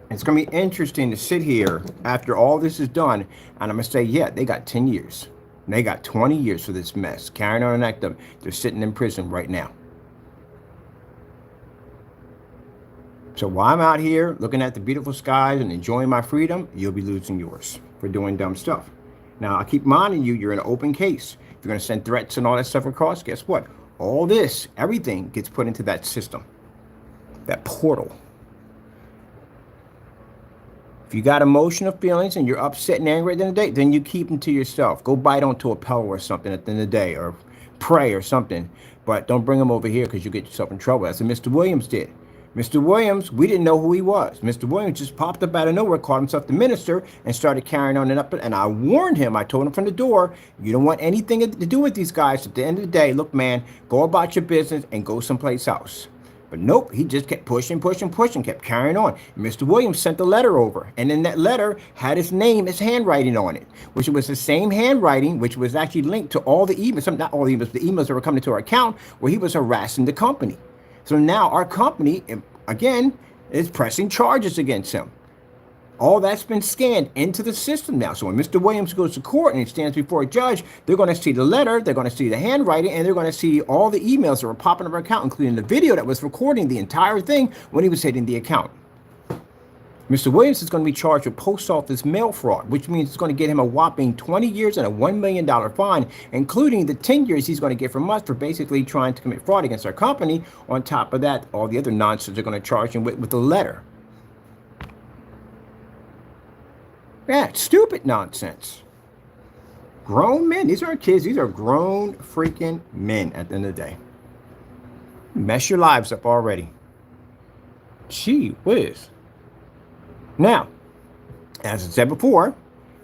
It's going to be interesting to sit here after all this is done, and I'm going to say, yeah, they got 10 years. They got 20 years for this mess. Carrying on an act of, they're sitting in prison right now. So while I'm out here looking at the beautiful skies and enjoying my freedom, you'll be losing yours for doing dumb stuff. Now, I keep reminding you, you're in an open case. If you're going to send threats and all that stuff across, guess what? All this, everything gets put into that system, that portal. If you got emotional feelings and you're upset and angry at the end of the day, then you keep them to yourself. Go bite onto a pillow or something at the end of the day, or pray or something. But don't bring them over here because you get yourself in trouble. That's what Mr. Williams did. Mr. Williams, we didn't know who he was. Mr. Williams just popped up out of nowhere, called himself the minister, and started carrying on and up. And I warned him, I told him from the door, you don't want anything to do with these guys. At the end of the day, look, man, go about your business and go someplace else. But nope, he just kept pushing, kept carrying on. Mr. Williams sent the letter over, and in that letter had his name, his handwriting on it, which was the same handwriting, which was actually linked to all the emails, not all the emails, the emails that were coming to our account where he was harassing the company. So now our company, again, is pressing charges against him. All that's been scanned into the system now. So when Mr. Williams goes to court and he stands before a judge, they're going to see the letter, they're going to see the handwriting, and they're going to see all the emails that were popping up our account, including the video that was recording the entire thing when he was hitting the account. Mr. Williams is going to be charged with post office mail fraud, which means it's going to get him a whopping 20 years and a $1 million fine, including the 10 years he's going to get from us for basically trying to commit fraud against our company. On top of that, all the other nonsense they're going to charge him with the letter. Yeah, stupid nonsense. Grown men. These aren't kids. These are grown freaking men at the end of the day. Mess your lives up already. Gee whiz. Now, as I said before,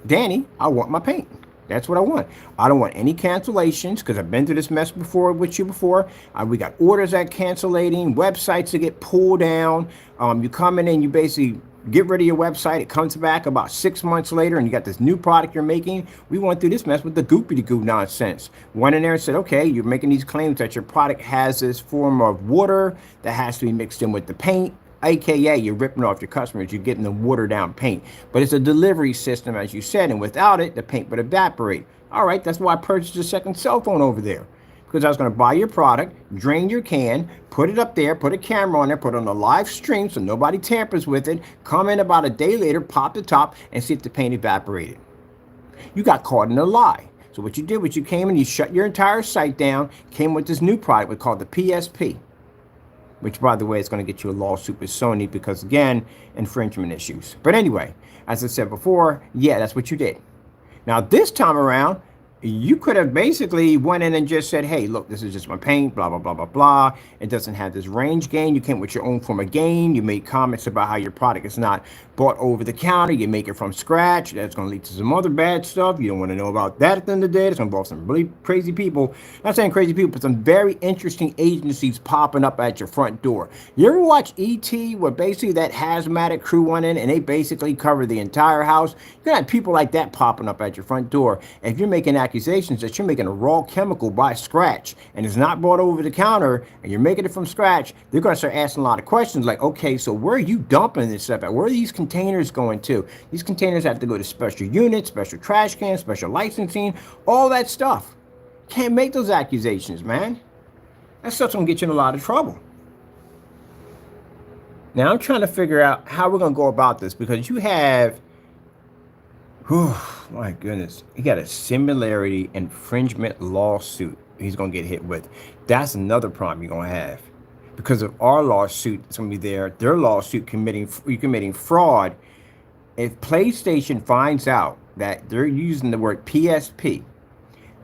Danny, I want my paint. That's what I want. I don't want any cancellations because I've been through this mess before with you before. We got orders that cancellating, websites that get pulled down. You come in and you basically get rid of your website. It comes back about 6 months later and you got this new product you're making. We went through this mess with the goopy-goo nonsense. Went in there and said, okay, you're making these claims that your product has this form of water that has to be mixed in with the paint. AKA, you're ripping off your customers. You're getting them watered down paint. But it's a delivery system, as you said, and without it, the paint would evaporate. All right, that's why I purchased a second cell phone over there. Because I was going to buy your product, drain your can, put it up there, put a camera on there, put it on a live stream so nobody tampers with it, come in about a day later, pop the top, and see if the paint evaporated. You got caught in a lie. So what you did was you came and you shut your entire site down, came with this new product we called the PSP, which, by the way, is going to get you a lawsuit with Sony because, again, infringement issues. But anyway, as I said before, yeah, that's what you did. Now, this time around, you could have basically went in and just said, hey, look, this is just my paint, blah, blah, blah, blah, blah. It doesn't have this range gain. You came with your own form of gain. You made comments about how your product is not bought over the counter. You make it from scratch. That's going to lead to some other bad stuff. You don't want to know about that at the end of the day. It's going to involve some really crazy people. Not saying crazy people, but some very interesting agencies popping up at your front door. You ever watch E.T. where basically that hazmat crew went in and they basically covered the entire house? You're going to have people like that popping up at your front door. If you're making accusations that you're making a raw chemical by scratch and it's not brought over the counter and you're making it from scratch, they're going to start asking a lot of questions like, okay, so where are you dumping this stuff at? Where are these containers going to? These containers have to go to special units, special trash cans, special licensing, all that stuff. Can't make those accusations, man. That stuff's going to get you in a lot of trouble. Now I'm trying to figure out how we're going to go about this because you have, oh my goodness, he got a similarity infringement lawsuit he's going to get hit with. That's another problem you're going to have. Because of our lawsuit, it's going to be their lawsuit committing fraud if PlayStation finds out that they're using the word PSP,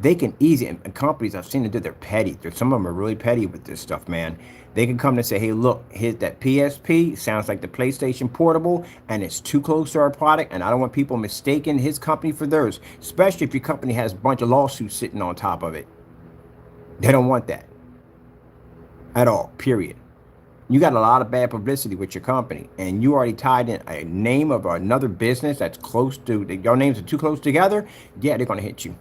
they can easily, and companies I've seen them do, they're petty. Some of them are really petty with this stuff, man. They can come and say, hey, look, here's that PSP. Sounds like the PlayStation Portable, and it's too close to our product, and I don't want people mistaking his company for theirs, especially if your company has a bunch of lawsuits sitting on top of it. They don't want that at all, period. You got a lot of bad publicity with your company, and you already tied in a name of another business that's close to, your names are too close together, yeah, they're going to hit you.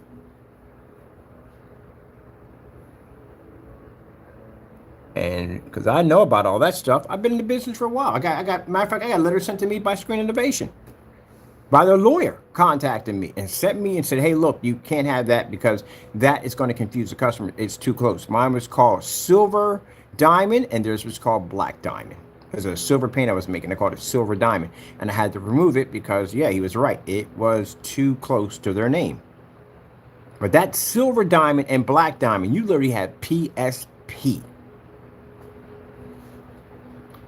And because I know about all that stuff, I've been in the business for a while. Matter of fact, I got letters sent to me by Screen Innovation, by their lawyer contacted me and sent me and said, hey, look, you can't have that because that is going to confuse the customer. It's too close. Mine was called Silver Diamond, and theirs was called Black Diamond. There's a silver paint I was making. I called it Silver Diamond, and I had to remove it because, yeah, he was right. It was too close to their name. But that Silver Diamond and Black Diamond, you literally had PSP.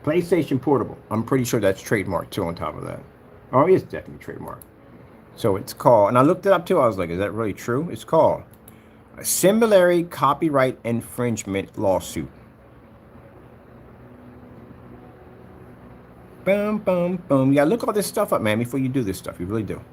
PlayStation Portable. I'm pretty sure that's trademark too on top of that. Oh, it is definitely trademark. So it's called, and I looked it up too. I was like, is that really true? It's called a similarity copyright infringement lawsuit. Boom, boom, boom. Yeah, look all this stuff up, man, before you do this stuff. You really do.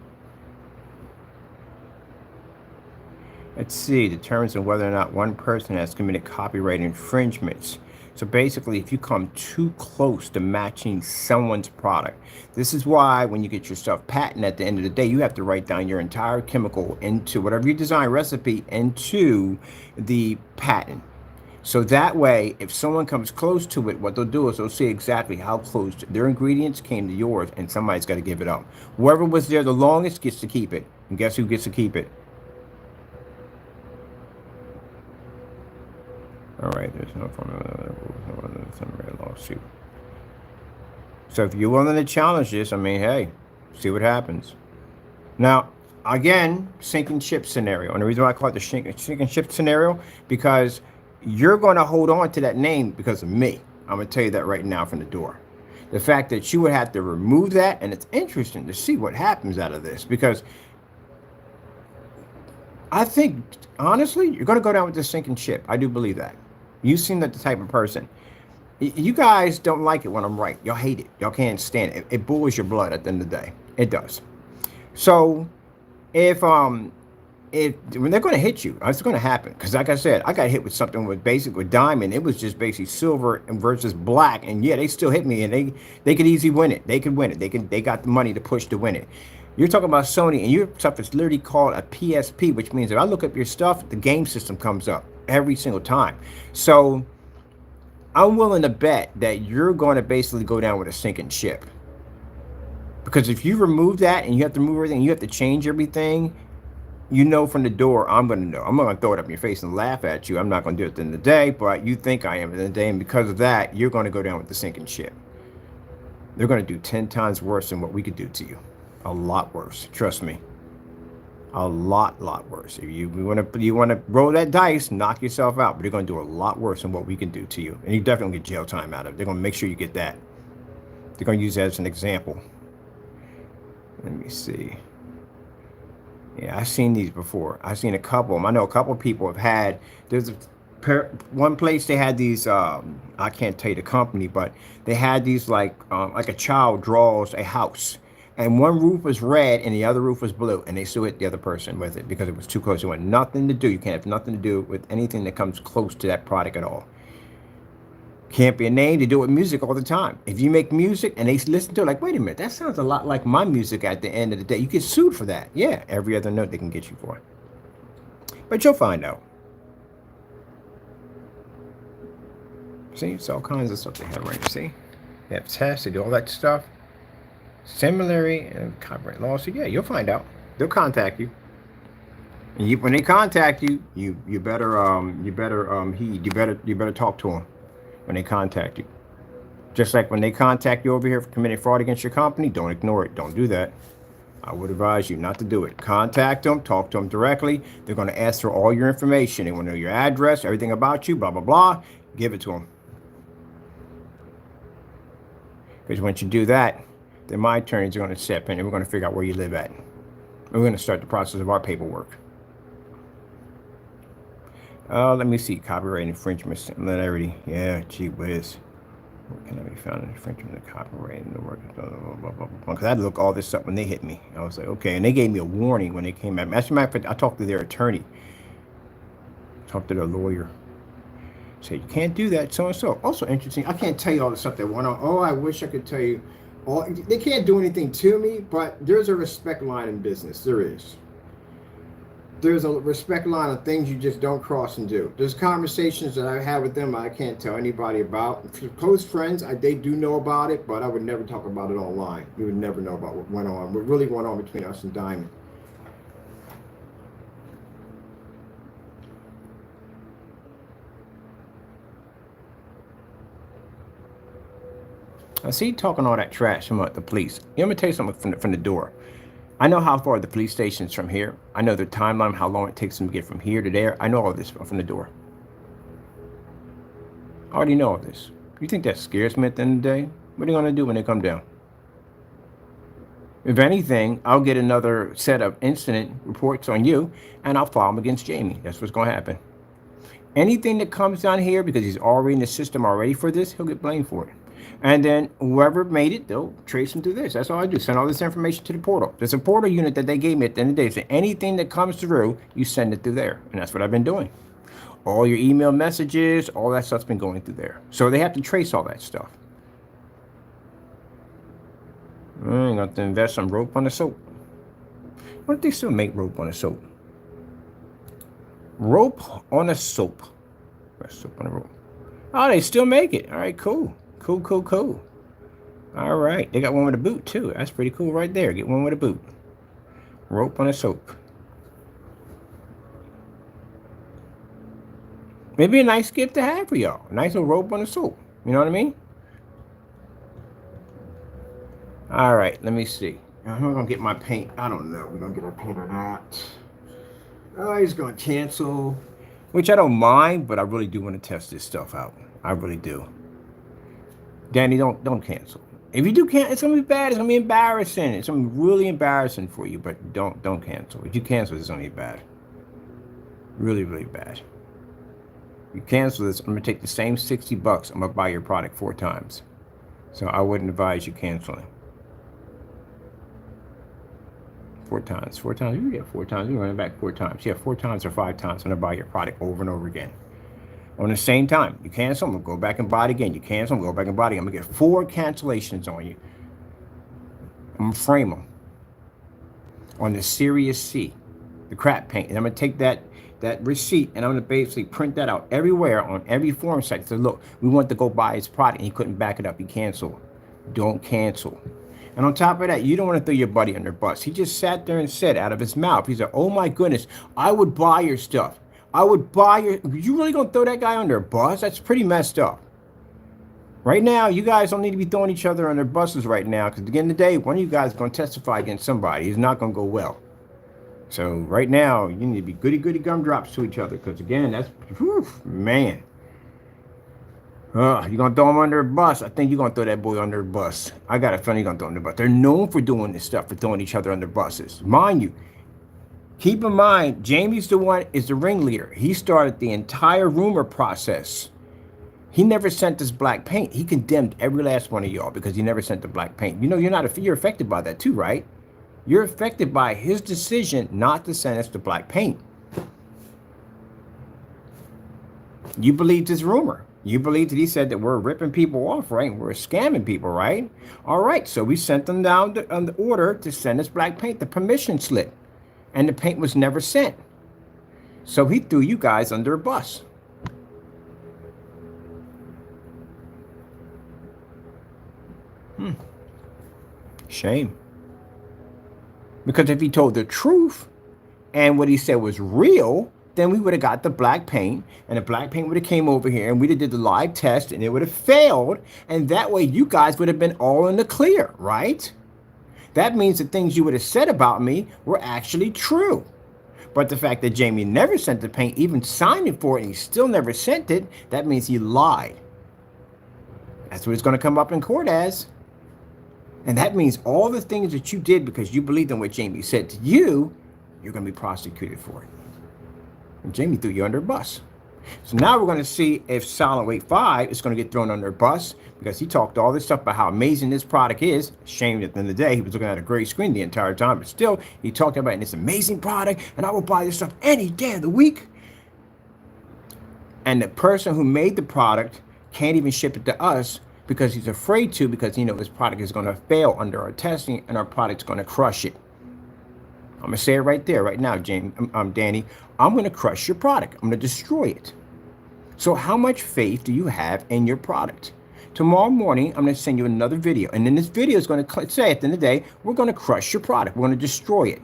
Let's see, determines on whether or not one person has committed copyright infringements. So basically, if you come too close to matching someone's product, this is why when you get your stuff patented at the end of the day, you have to write down your entire chemical into whatever you design recipe into the patent. So that way, if someone comes close to it, what they'll do is they'll see exactly how close their ingredients came to yours, and somebody's got to give it up. Whoever was there the longest gets to keep it. And guess who gets to keep it? All right, there's no formula, lawsuit. So if you're willing to challenge this, I mean, hey, see what happens. Now, again, sinking ship scenario. And the reason why I call it the sinking ship scenario, because you're going to hold on to that name because of me. I'm going to tell you that right now from the door. The fact that you would have to remove that, and it's interesting to see what happens out of this, because I think, honestly, you're going to go down with this sinking ship. I do believe that. You seem like the type of person. You guys don't like it when I'm right. Y'all hate it. Y'all can't stand it. It boils your blood at the end of the day. It does. So if when they're going to hit you, it's going to happen. Because like I said, I got hit with something with diamond. It was just basically silver versus black. And yeah, they still hit me, and they could easily win it. They could win it. They got the money to push to win it. You're talking about Sony, and your stuff is literally called a PSP, which means if I look up your stuff, the game system comes up every single time. So I'm willing to bet that you're going to basically go down with a sinking ship. Because if you remove that, and you have to remove everything, you have to change everything, you know from the door, I'm going to know. I'm not going to throw it up in your face and laugh at you. I'm not going to do it at the end of the day, but you think I am at the end of the day, and because of that, you're going to go down with the sinking ship. They're going to do 10 times worse than what we could do to you. A lot worse, trust me. A lot worse. If you want to roll that dice, knock yourself out, but they're going to do a lot worse than what we can do to you, and you definitely get jail time out of it. They're going to make sure you get that. They're going to use that as an example. Let me see. Yeah, I've seen these before. I've seen a couple of them. I know a couple of people have had. There's one place they had these. I can't tell you the company, but they had these like a child draws a house. And one roof was red and the other roof was blue, and they still hit the other person with it because it was too close. It went nothing to do. You can't have nothing to do with anything that comes close to that product at all. Can't be a name. They do it with music all the time. If you make music and they listen to it, like, wait a minute, that sounds a lot like my music at the end of the day. You get sued for that. Yeah, every other note they can get you for. But you'll find out. See, it's all kinds of stuff they have right here. See? They have tests, they do all that stuff. Similarly, and copyright lawsuit. Yeah, you'll find out. They'll contact you. And when they contact you, you better heed. You better talk to them when they contact you. Just like when they contact you over here for committing fraud against your company, don't ignore it. Don't do that. I would advise you not to do it. Contact them, talk to them directly. They're going to ask for all your information. They want to know your address, everything about you, blah blah blah. Give it to them. Because once you do that, then my attorneys are going to step in and we're going to figure out where you live at. And we're going to start the process of our paperwork. Let me see. Copyright infringement. Let everything. Yeah, gee whiz. Where can I be found in infringement of copyright in the work? Because I had to look all this up when they hit me. I was like, okay. And they gave me a warning when they came at me. As a matter of fact, I talked to their attorney. Talked to their lawyer. Said, you can't do that, so and so. Also interesting. I can't tell you all the stuff that went on. Oh, I wish I could tell you. They can't do anything to me, but there's a respect line in business. There is. There's a respect line of things you just don't cross and do. There's conversations that I have with them I can't tell anybody about. For close friends, they do know about it, but I would never talk about it online. You would never know about what went on, what really went on between us and Diamond. I see you talking all that trash about the police. Let me tell you something from the door. I know how far the police station is from here. I know the timeline, how long it takes them to get from here to there. I know all this from the door. I already know all this. You think that scares me at the end of the day? What are you going to do when they come down? If anything, I'll get another set of incident reports on you, and I'll file them against Jamie. That's what's going to happen. Anything that comes down here, because he's already in the system already for this, he'll get blamed for it. And then whoever made it, they'll trace them through this. That's all I do. Send all this information to the portal. There's a portal unit that they gave me at the end of the day. So anything that comes through, you send it through there. And that's what I've been doing. All your email messages, all that stuff's been going through there. So they have to trace all that stuff. I got to invest some rope on the soap. Why don't they still make rope on a soap? Rope on a soap. Soap on a rope. Oh, they still make it. All right, cool. Cool. All right. They got one with a boot, too. That's pretty cool right there. Get one with a boot. Rope on a soap. Maybe a nice gift to have for y'all. A nice little rope on a soap. You know what I mean? All right. Let me see. I'm going to get my paint. I don't know. We're going to get our paint or not. Oh, he's going to cancel. Which I don't mind, but I really do want to test this stuff out. I really do. Danny, don't cancel. If you do cancel, it's gonna be bad. It's gonna be embarrassing. It's gonna be really embarrassing for you. But don't cancel. If you cancel, it's gonna be bad. Really bad. If you cancel this, I'm gonna take the same $60. I'm gonna buy your product 4 times. So I wouldn't advise you canceling. 4 times. 4 times. You get 4 times. You run it back 4 times. Yeah, 4 times or 5 times. I'm gonna buy your product over and over again. On the same time, you cancel, I'm going to go back and buy it again. You cancel, I'm going to go back and buy it again. I'm going to get 4 cancellations on you. I'm going to frame them on the Sirius C, the crap paint. And I'm going to take that receipt and I'm going to basically print that out everywhere on every forum site. So look, we want to go buy his product and he couldn't back it up. He canceled. Don't cancel. And on top of that, you don't want to throw your buddy under the bus. He just sat there and said out of his mouth, he said, oh my goodness, I would buy your stuff. I would buy your... You really gonna throw that guy under a bus? That's pretty messed up. Right now, you guys don't need to be throwing each other under buses right now, because at the end of the day, one of you guys is going to testify against somebody. It's not going to go well. So right now, you need to be goody gumdrops to each other, because again, that's... Whew, man. You're going to throw him under a bus. I think you're going to throw that boy under a bus. I got a feeling you're going to throw him under a bus. They're known for doing this stuff, for throwing each other under buses. Mind you, keep in mind, Jamie's the one is the ringleader. He started the entire rumor process. He never sent us black paint. He condemned every last one of y'all because he never sent the black paint. You know, you're affected by that too, right? You're affected by his decision not to send us the black paint. You believed his rumor. You believed that he said that we're ripping people off, right? We're scamming people, right? All right, so we sent them down on the order to send us black paint, the permission slip. And the paint was never sent. So he threw you guys under a bus. Shame. Because if he told the truth and what he said was real, then we would have got the black paint and the black paint would have came over here and we'd have did the live test and it would have failed. And that way you guys would have been all in the clear, right? That means the things you would have said about me were actually true. But the fact that Jamie never sent the paint, even signed it for it, and he still never sent it, that means he lied. That's what it's going to come up in court as. And that means all the things that you did because you believed in what Jamie said to you, you're going to be prosecuted for it. And Jamie threw you under a bus. So now we're going to see if Silent Wait 5 is going to get thrown under a bus because he talked all this stuff about how amazing this product is. Shame that at the end of the day, he was looking at a gray screen the entire time, but still, he talked about this amazing product, and I will buy this stuff any day of the week. And the person who made the product can't even ship it to us because he's afraid to, because he knows this product is going to fail under our testing and our product's going to crush it. I'm going to say it right there, right now, Danny. I'm going to crush your product. I'm going to destroy it. So how much faith do you have in your product? Tomorrow morning, I'm going to send you another video. And then this video is going to say at the end of the day, we're going to crush your product. We're going to destroy it.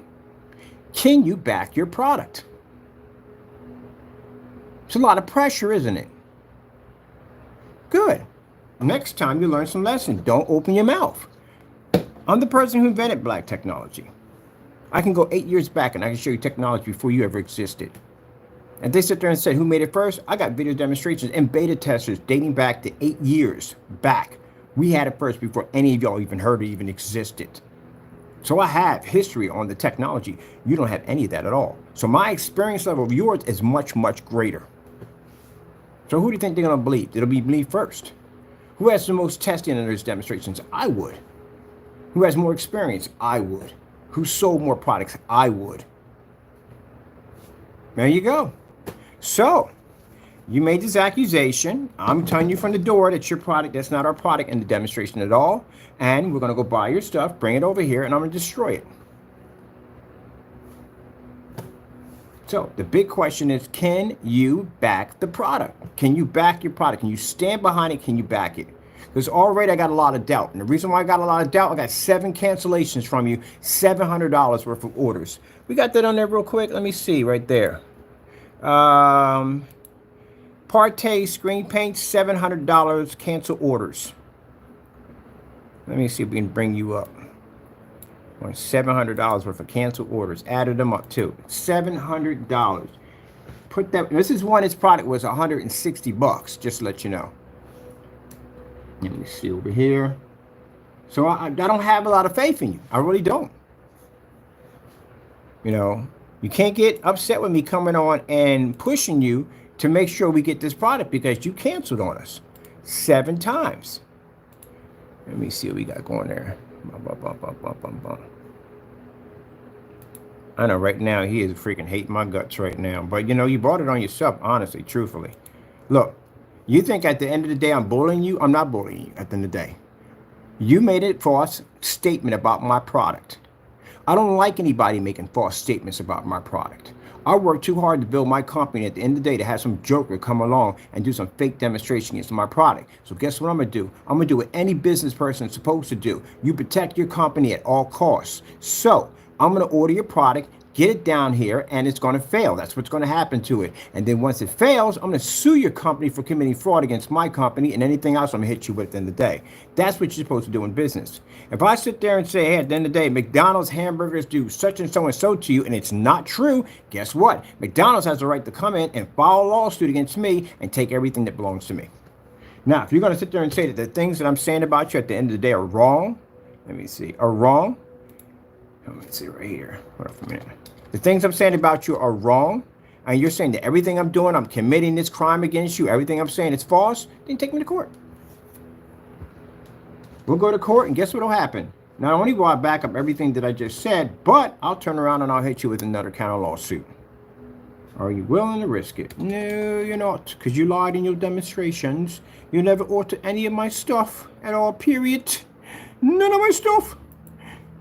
Can you back your product? It's a lot of pressure, isn't it? Good. Next time you learn some lessons, don't open your mouth. I'm the person who invented black technology. I can go 8 years back and I can show you technology before you ever existed. And they sit there and say, who made it first? I got video demonstrations and beta testers dating back to 8 years back. We had it first before any of y'all even heard it even existed. So I have history on the technology. You don't have any of that at all. So my experience level of yours is much, much greater. So who do you think they're going to believe? It'll be me first. Who has the most testing in those demonstrations? I would. Who has more experience? I would. Who sold more products? I would. There you go. So, you made this accusation. I'm telling you from the door that your product, that's not our product in the demonstration at all. And we're going to go buy your stuff, bring it over here, and I'm going to destroy it. So, the big question is, can you back the product? Can you back your product? Can you stand behind it? Can you back it? Because already I got a lot of doubt. And the reason why I got a lot of doubt, I got 7 cancellations from you, $700 worth of orders. We got that on there real quick. Let me see right there. PARTAY screen paint, $700 cancel orders. Let me see if we can bring you up. $700 worth of cancel orders. Added them up too. $700. Put that. This is one. Its product was $160. Just to let you know. Let me see over here. So I don't have a lot of faith in you. I really don't. You know, you can't get upset with me coming on and pushing you to make sure we get this product because you canceled on us 7 times. Let me see what we got going there. I know right now he is freaking hating my guts right now. But, you know, you brought it on yourself, honestly, truthfully. Look, you think at the end of the day I'm bullying you? I'm not bullying you at the end of the day. You made a false statement about my product. I don't like anybody making false statements about my product. I work too hard to build my company at the end of the day to have some joker come along and do some fake demonstration against my product. So guess what I'm going to do? I'm going to do what any business person is supposed to do. You protect your company at all costs. So I'm going to order your product, get it down here, and it's going to fail. That's what's going to happen to it. And then once it fails, I'm going to sue your company for committing fraud against my company, and anything else I'm going to hit you with at the end of the day. That's what you're supposed to do in business. If I sit there and say, hey, at the end of the day, McDonald's hamburgers do such and so to you, and it's not true, guess what? McDonald's has the right to come in and file a lawsuit against me and take everything that belongs to me. Now, if you're going to sit there and say that the things that I'm saying about you at the end of the day are wrong, let me see, are wrong. Let me see right here. Hold on for a minute. The things I'm saying about you are wrong, and you're saying that everything I'm doing, I'm committing this crime against you, everything I'm saying is false, then take me to court. We'll go to court, and guess what will happen? Not only will I back up everything that I just said, but I'll turn around and I'll hit you with another counter lawsuit. Are you willing to risk it? No, you're not, because you lied in your demonstrations. You never ordered any of my stuff at all, period. None of my stuff.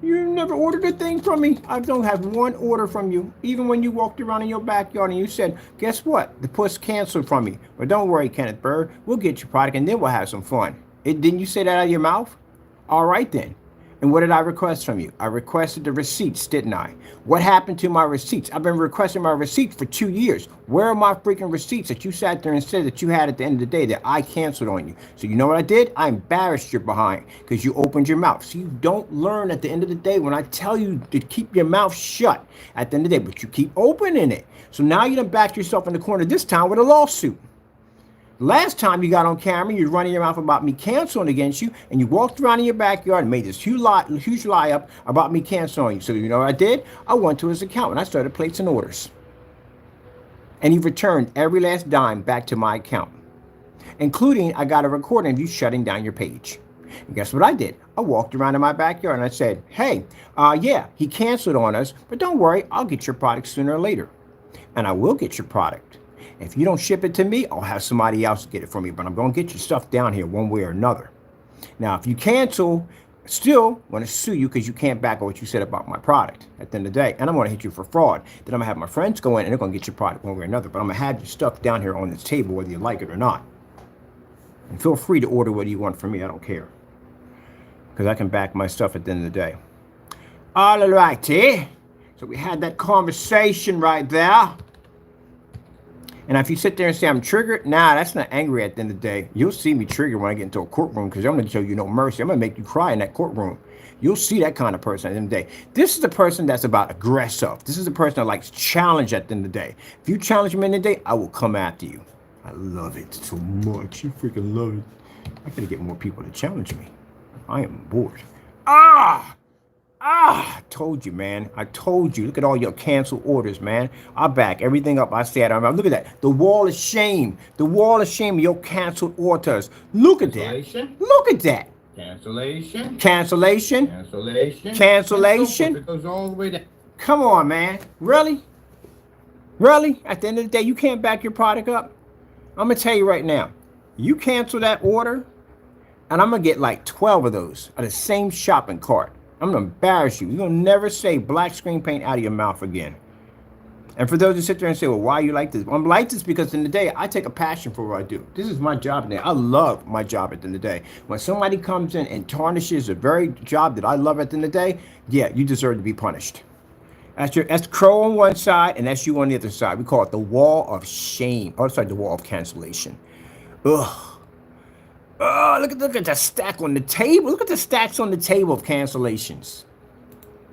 You never ordered a thing from me. I don't have one order from you. Even when you walked around in your backyard and you said, guess what? The puss canceled from me. But don't worry, Kenneth Bird. We'll get your product and then we'll have some fun. Didn't you say that out of your mouth? All right then. And what did I request from you? I requested the receipts, didn't I? What happened to my receipts? I've been requesting my receipts for 2 years. Where are my freaking receipts that you sat there and said that you had at the end of the day that I canceled on you? So you know what I did? I embarrassed your behind because you opened your mouth. So you don't learn at the end of the day when I tell you to keep your mouth shut at the end of the day, but you keep opening it. So now you done backed yourself in the corner this time with a lawsuit. Last time you got on camera, you were running your mouth about me canceling against you, and you walked around in your backyard and made this huge lie up about me canceling you. So you know what I did? I went to his account and I started placing orders. And he returned every last dime back to my account, including I got a recording of you shutting down your page. And guess what I did? I walked around in my backyard and I said, hey, yeah, he canceled on us, but don't worry, I'll get your product sooner or later. And I will get your product. If you don't ship it to me, I'll have somebody else get it for me, but I'm going to get your stuff down here one way or another. Now, if you cancel, still want to sue you because you can't back up what you said about my product at the end of the day. And I'm going to hit you for fraud. Then I'm going to have my friends go in and they're going to get your product one way or another. But I'm going to have your stuff down here on this table, whether you like it or not. And feel free to order what you want from me. I don't care. Because I can back my stuff at the end of the day. All righty. So we had that conversation right there. And if you sit there and say I'm triggered, nah, that's not angry at the end of the day. You'll see me trigger when I get into a courtroom because I'm going to show you no mercy. I'm going to make you cry in that courtroom. You'll see that kind of person at the end of the day. This is the person that's about aggressive. This is the person that likes challenge at the end of the day. If you challenge me in the day, I will come after you. I love it so much. You freaking love it. I gotta get more people to challenge me. I am bored. I told you, man. I told you. Look at all your canceled orders, man. I back everything up. I said, look at that. The wall of shame. The wall of shame of your canceled orders. Look at that. Look at that. Cancellation. Cancellation. Cancellation. Cancellation. It goes all the way down. Come on, man. Really? Really? At the end of the day, you can't back your product up? I'm going to tell you right now. You cancel that order, and I'm going to get like 12 of those at the same shopping cart. I'm going to embarrass you. You're going to never say black screen paint out of your mouth again. And for those who sit there and say, well, why you like this? Well, I'm like this because in the day, I take a passion for what I do. This is my job today. I love my job at the end of the day. When somebody comes in and tarnishes a very job that I love at the end of the day, yeah, you deserve to be punished. That's crow on one side, and that's you on the other side. We call it the wall of shame. Oh, sorry, the wall of cancellation. Ugh. Oh, look at the stack on the table. Look at the stacks on the table of cancellations.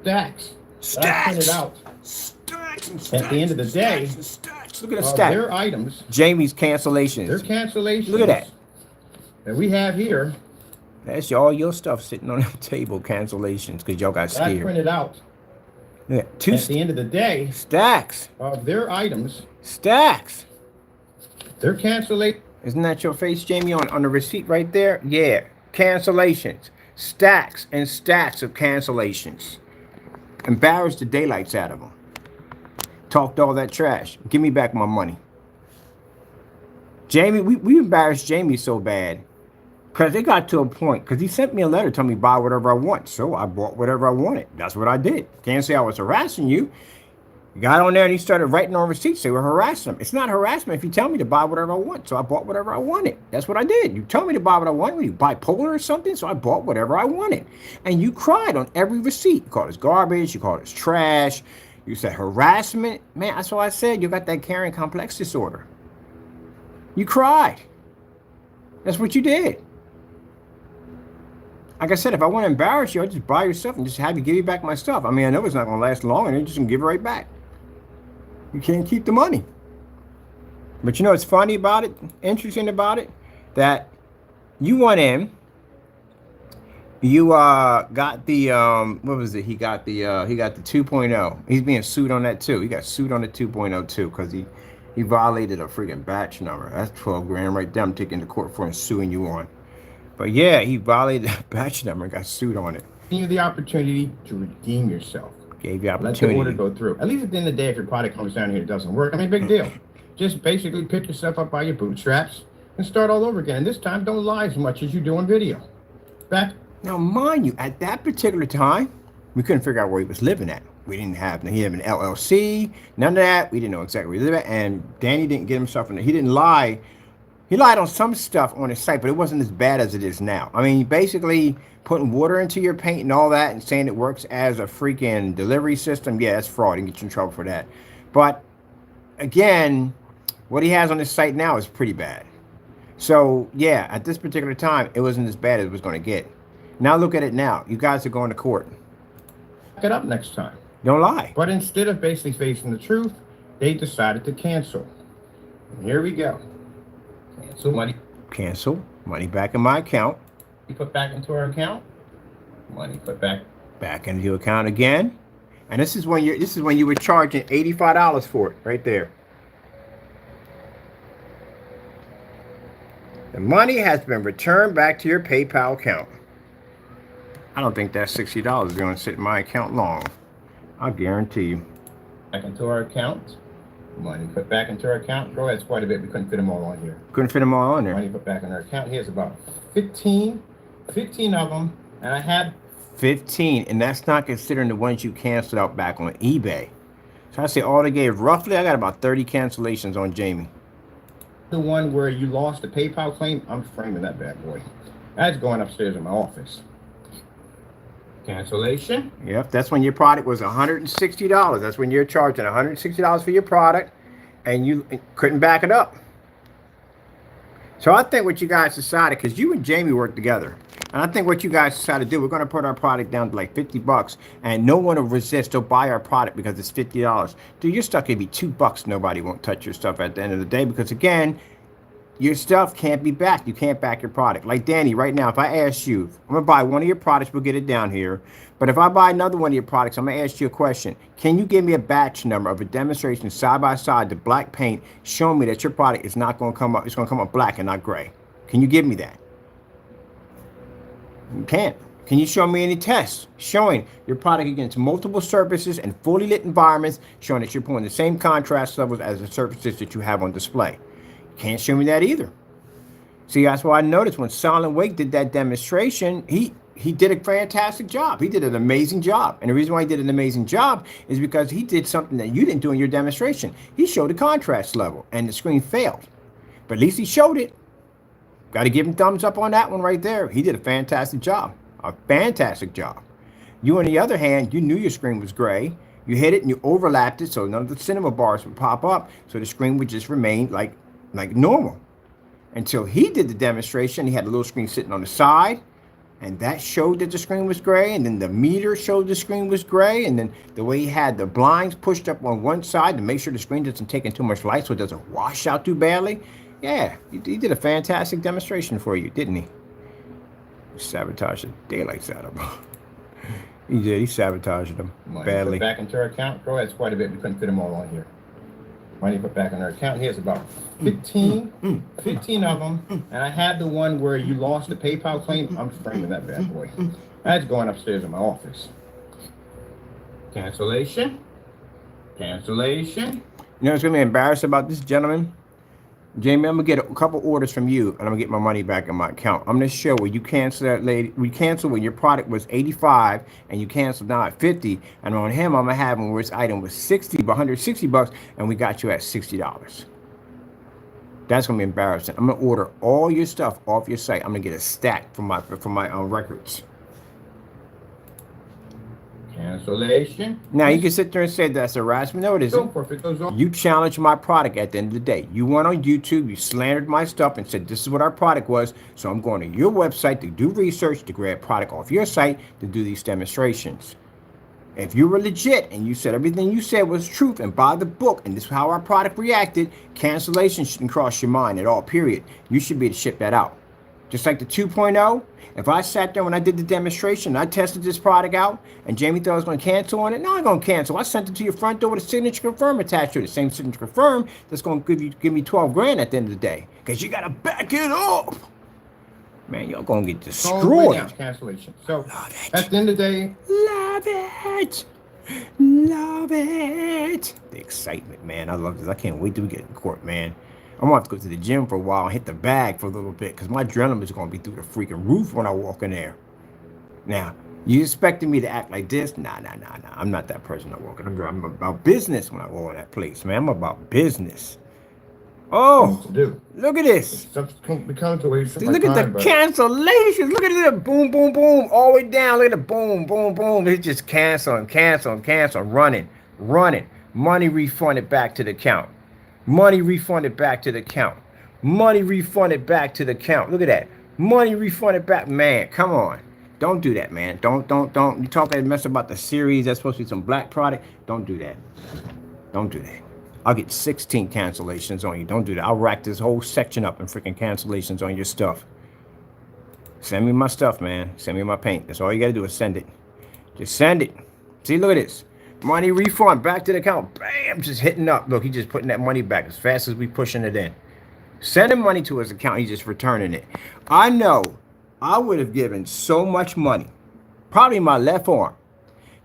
Stacks. Stacks. Out. Stacks and stacks. At the end of the day, stacks. Look at the stack. Their items. Jamie's cancellations. Their cancellations. Look at that. That we have here. That's all your stuff sitting on the table, cancellations, because y'all got scared. That's printed out. Yeah, At the end of the day, stacks of their items. Stacks. Their cancellation. Isn't that your face, Jamie, on the receipt right there? Yeah. Cancellations. Stacks and stacks of cancellations. Embarrassed the daylights out of them. Talked all that trash. Give me back my money. Jamie, we embarrassed Jamie so bad. Because it got to a point. Because he sent me a letter telling me buy whatever I want. So I bought whatever I wanted. That's what I did. Can't say I was harassing you. He got on there and he started writing on receipts. They were harassing him. It's not harassment if you tell me to buy whatever I want. So I bought whatever I wanted. That's what I did. You told me to buy what I wanted. Were you bipolar or something? So I bought whatever I wanted. And you cried on every receipt. You called us garbage. You called us trash. You said harassment. Man, that's what I said. You got that carrying complex disorder. You cried. That's what you did. Like I said, if I want to embarrass you, I'll just buy your stuff and just have you give me back my stuff. I mean, I know it's not going to last long, and you're just going to give it right back. You can't keep the money. But you know what's funny about it, interesting about it? That you went in, you got the, what was it? He got the 2.0. He's being sued on that too. He got sued on the 2.0 too because he violated a freaking batch number. That's 12 grand right there. I'm taking to court for and suing you on. But yeah, he violated a batch number and got sued on it. Give you the opportunity to redeem yourself. Gave you opportunity. Let the order go through. At least at the end of the day, if your product comes down here and it doesn't work, I mean, big deal. Just basically pick yourself up by your bootstraps and start all over again. And this time, don't lie as much as you do on video. Back. Now, mind you, at that particular time, we couldn't figure out where he was living at. We didn't have, he had an LLC, none of that. We didn't know exactly where he lived at. And Danny didn't get himself in there. He didn't lie. He lied on some stuff on his site, but it wasn't as bad as it is now. I mean, basically putting water into your paint and all that and saying it works as a freaking delivery system, yeah, that's fraud and get you in trouble for that. But again, what he has on his site now is pretty bad. So yeah, at this particular time, it wasn't as bad as it was going to get. Now look at it now. You guys are going to court. Back it up next time. Don't lie. But instead of basically facing the truth, they decided to cancel. And here we go. Cancel money. Cancel. Money back in my account. Put back into our account. Money put back into your account again. And this is when you were charging $85 for it right there. The money has been returned back to your PayPal account. I don't think that $60 is going to sit in my account long. I'll guarantee you. back into our account. Money put back into our account. Bro, that's quite a bit. We couldn't fit them all on here. Couldn't fit them all on there. Money put back in our account. Here's about 15 of them. And I had 15, and that's not considering the ones you canceled out back on eBay. So I say all they gave roughly, I got about 30 cancellations on Jamie. the one where you lost the PayPal claim. I'm framing that bad boy. That's going upstairs in my office. Cancellation. Yep, that's when your product was $160. That's when you're charging $160 for your product, and you couldn't back it up. So I think what you guys decided, because you and Jamie work together, and I think what you guys decided to do, we're going to put our product down to like $50, and no one will resist to buy our product because it's $50. Dude, your stuff can be $2. Nobody won't touch your stuff at the end of the day because, again, your stuff can't be backed. You can't back your product. Like Danny, right now, if I ask you, I'm going to buy one of your products, we'll get it down here. But if I buy another one of your products, I'm going to ask you a question. Can you give me a batch number of a demonstration side by side, the black paint, showing me that your product is not going to come up, it's going to come up black and not gray? Can you give me that? You can't. Can you show me any tests showing your product against multiple surfaces and fully lit environments, showing that you're pulling the same contrast levels as the surfaces that you have on display? Can't show me that either. See, that's why I noticed when Silent Wake did that demonstration, he did a fantastic job. He did an amazing job. And the reason why he did an amazing job is because he did something that you didn't do in your demonstration. He showed the contrast level and the screen failed. But at least he showed it. Got to give him thumbs up on that one right there. He did a fantastic job. A fantastic job. You, on the other hand, you knew your screen was gray. You hit it and you overlapped it so none of the cinema bars would pop up. So the screen would just remain like normal. Until he did the demonstration, he had a little screen sitting on the side. And that showed that the screen was gray. And then the meter showed the screen was gray. And then the way he had the blinds pushed up on one side to make sure the screen doesn't take in too much light so it doesn't wash out too badly. Yeah, he did a fantastic demonstration for you, didn't he? Sabotaged the daylights out of him. He did. He sabotaged them badly. Put back into our account. Bro, that's quite a bit. We couldn't fit them all on here. Money put back in our account. Here's about 15 of them. And I had the one where you lost the PayPal claim. I'm framing that bad boy. That's going upstairs in my office. Cancellation. Cancellation. You know what's going to be embarrassed about this gentleman? Jamie, I'm going to get a couple orders from you, and I'm going to get my money back in my account. I'm going to show where you cancel that lady. We canceled when your product was 85, and you canceled now at 50. And on him, I'm going to have him where his item was 60, but $160, and we got you at $60. That's going to be embarrassing. I'm going to order all your stuff off your site. I'm going to get a stack from my records. Cancellation. Now, you can sit there and say that's harassment. No, it isn't. You challenged my product at the end of the day. You went on YouTube, you slandered my stuff and said this is what our product was. So I'm going to your website to do research, to grab product off your site, to do these demonstrations. If you were legit and you said everything you said was truth and by the book, and this is how our product reacted, cancellation shouldn't cross your mind at all, period. You should be able to ship that out. Just like the 2.0, if I sat there when I did the demonstration, I tested this product out, and Jamie thought I was going to cancel on it, no, I'm going to cancel. I sent it to your front door with a signature confirm attached to it. The same signature confirm that's going to give me 12 grand at the end of the day. Because you got to back it up. Man, you're going to get destroyed. Cancellation. So, at the end of the day, love it. Love it. The excitement, man. I love this. I can't wait till we get in court, man. I'm going to have to go to the gym for a while and hit the bag for a little bit because my adrenaline is going to be through the freaking roof when I walk in there. Now, you expecting me to act like this? Nah. I'm not that person I walk in. I'm about business when I walk in that place, man. I'm about business. Oh, look at this. Dude, look at the cancellations. Look at it. Boom, boom, boom. All the way down. Look at the boom, boom, boom. It's just cancel. Running. Money refunded back to the account. Money refunded back to the account. Money refunded back to the account. Look at that. Money refunded back. Man, come on. Don't do that, man. Don't. You talk that mess about the series. That's supposed to be some black product. Don't do that. Don't do that. I'll get 16 cancellations on you. Don't do that. I'll rack this whole section up in freaking cancellations on your stuff. Send me my stuff, man. Send me my paint. That's all you got to do is send it. Just send it. See, look at this. Money refund back to the account. Bam, just hitting up. Look, he's just putting that money back as fast as we pushing it in. Sending money to his account. He's just returning it. I know I would have given so much money, probably my left arm,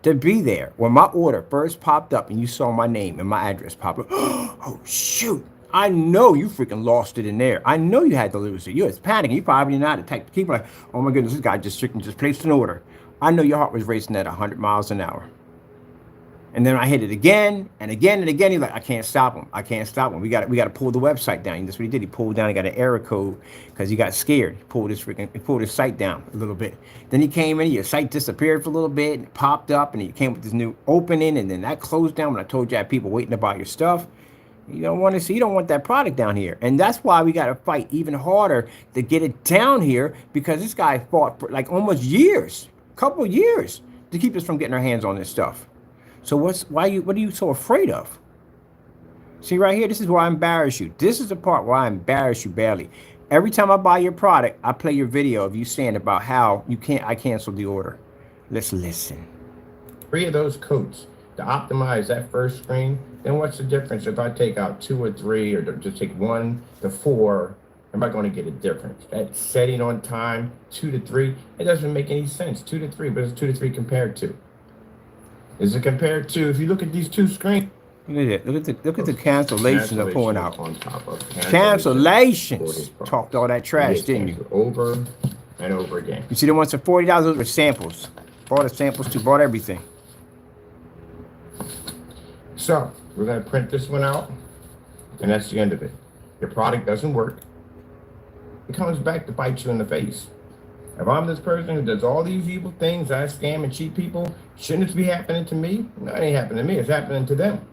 to be there when my order first popped up and you saw my name and my address pop up. Oh, shoot. I know you freaking lost it in there. I know you had to lose it. You was panicking. You probably not the type to keep like, oh my goodness, this guy just placed an order. I know your heart was racing at 100 miles an hour. And then I hit it again and again and again. He's like, I can't stop him. I can't stop him. We got to pull the website down. And that's what he did. He pulled down. He got an error code because he got scared. He pulled his site down a little bit. Then he came in. Your site disappeared for a little bit. And it popped up, and he came with this new opening. And then that closed down when I told you I had people waiting to buy your stuff. You don't want to see. You don't want that product down here. And that's why we got to fight even harder to get it down here, because this guy fought for like almost years, couple years, to keep us from getting our hands on this stuff. So what are you so afraid of? See right here, this is where I embarrass you. This is the part where I embarrass you badly. Every time I buy your product, I play your video of you saying about how I canceled the order. Let's listen. 3 of those coats to optimize that first screen. Then what's the difference if I take out 2 or 3, or just take 1 to 4? Am I going to get a difference? That setting on time, 2 to 3, it doesn't make any sense. 2 to 3, but it's 2 to 3 compared to. Is it compared to, if you look at these 2 screens? Look at that. Look at the cancellations they're pulling out. On top of Cancellations. Talked all that trash, didn't you? Over and over again. You see the ones for $40, those were samples. Bought the samples too, bought everything. So we're going to print this one out, and that's the end of it. Your product doesn't work. It comes back to bite you in the face. If I'm this person who does all these evil things, I scam and cheat people, shouldn't it be happening to me? No, it ain't happening to me. It's happening to them.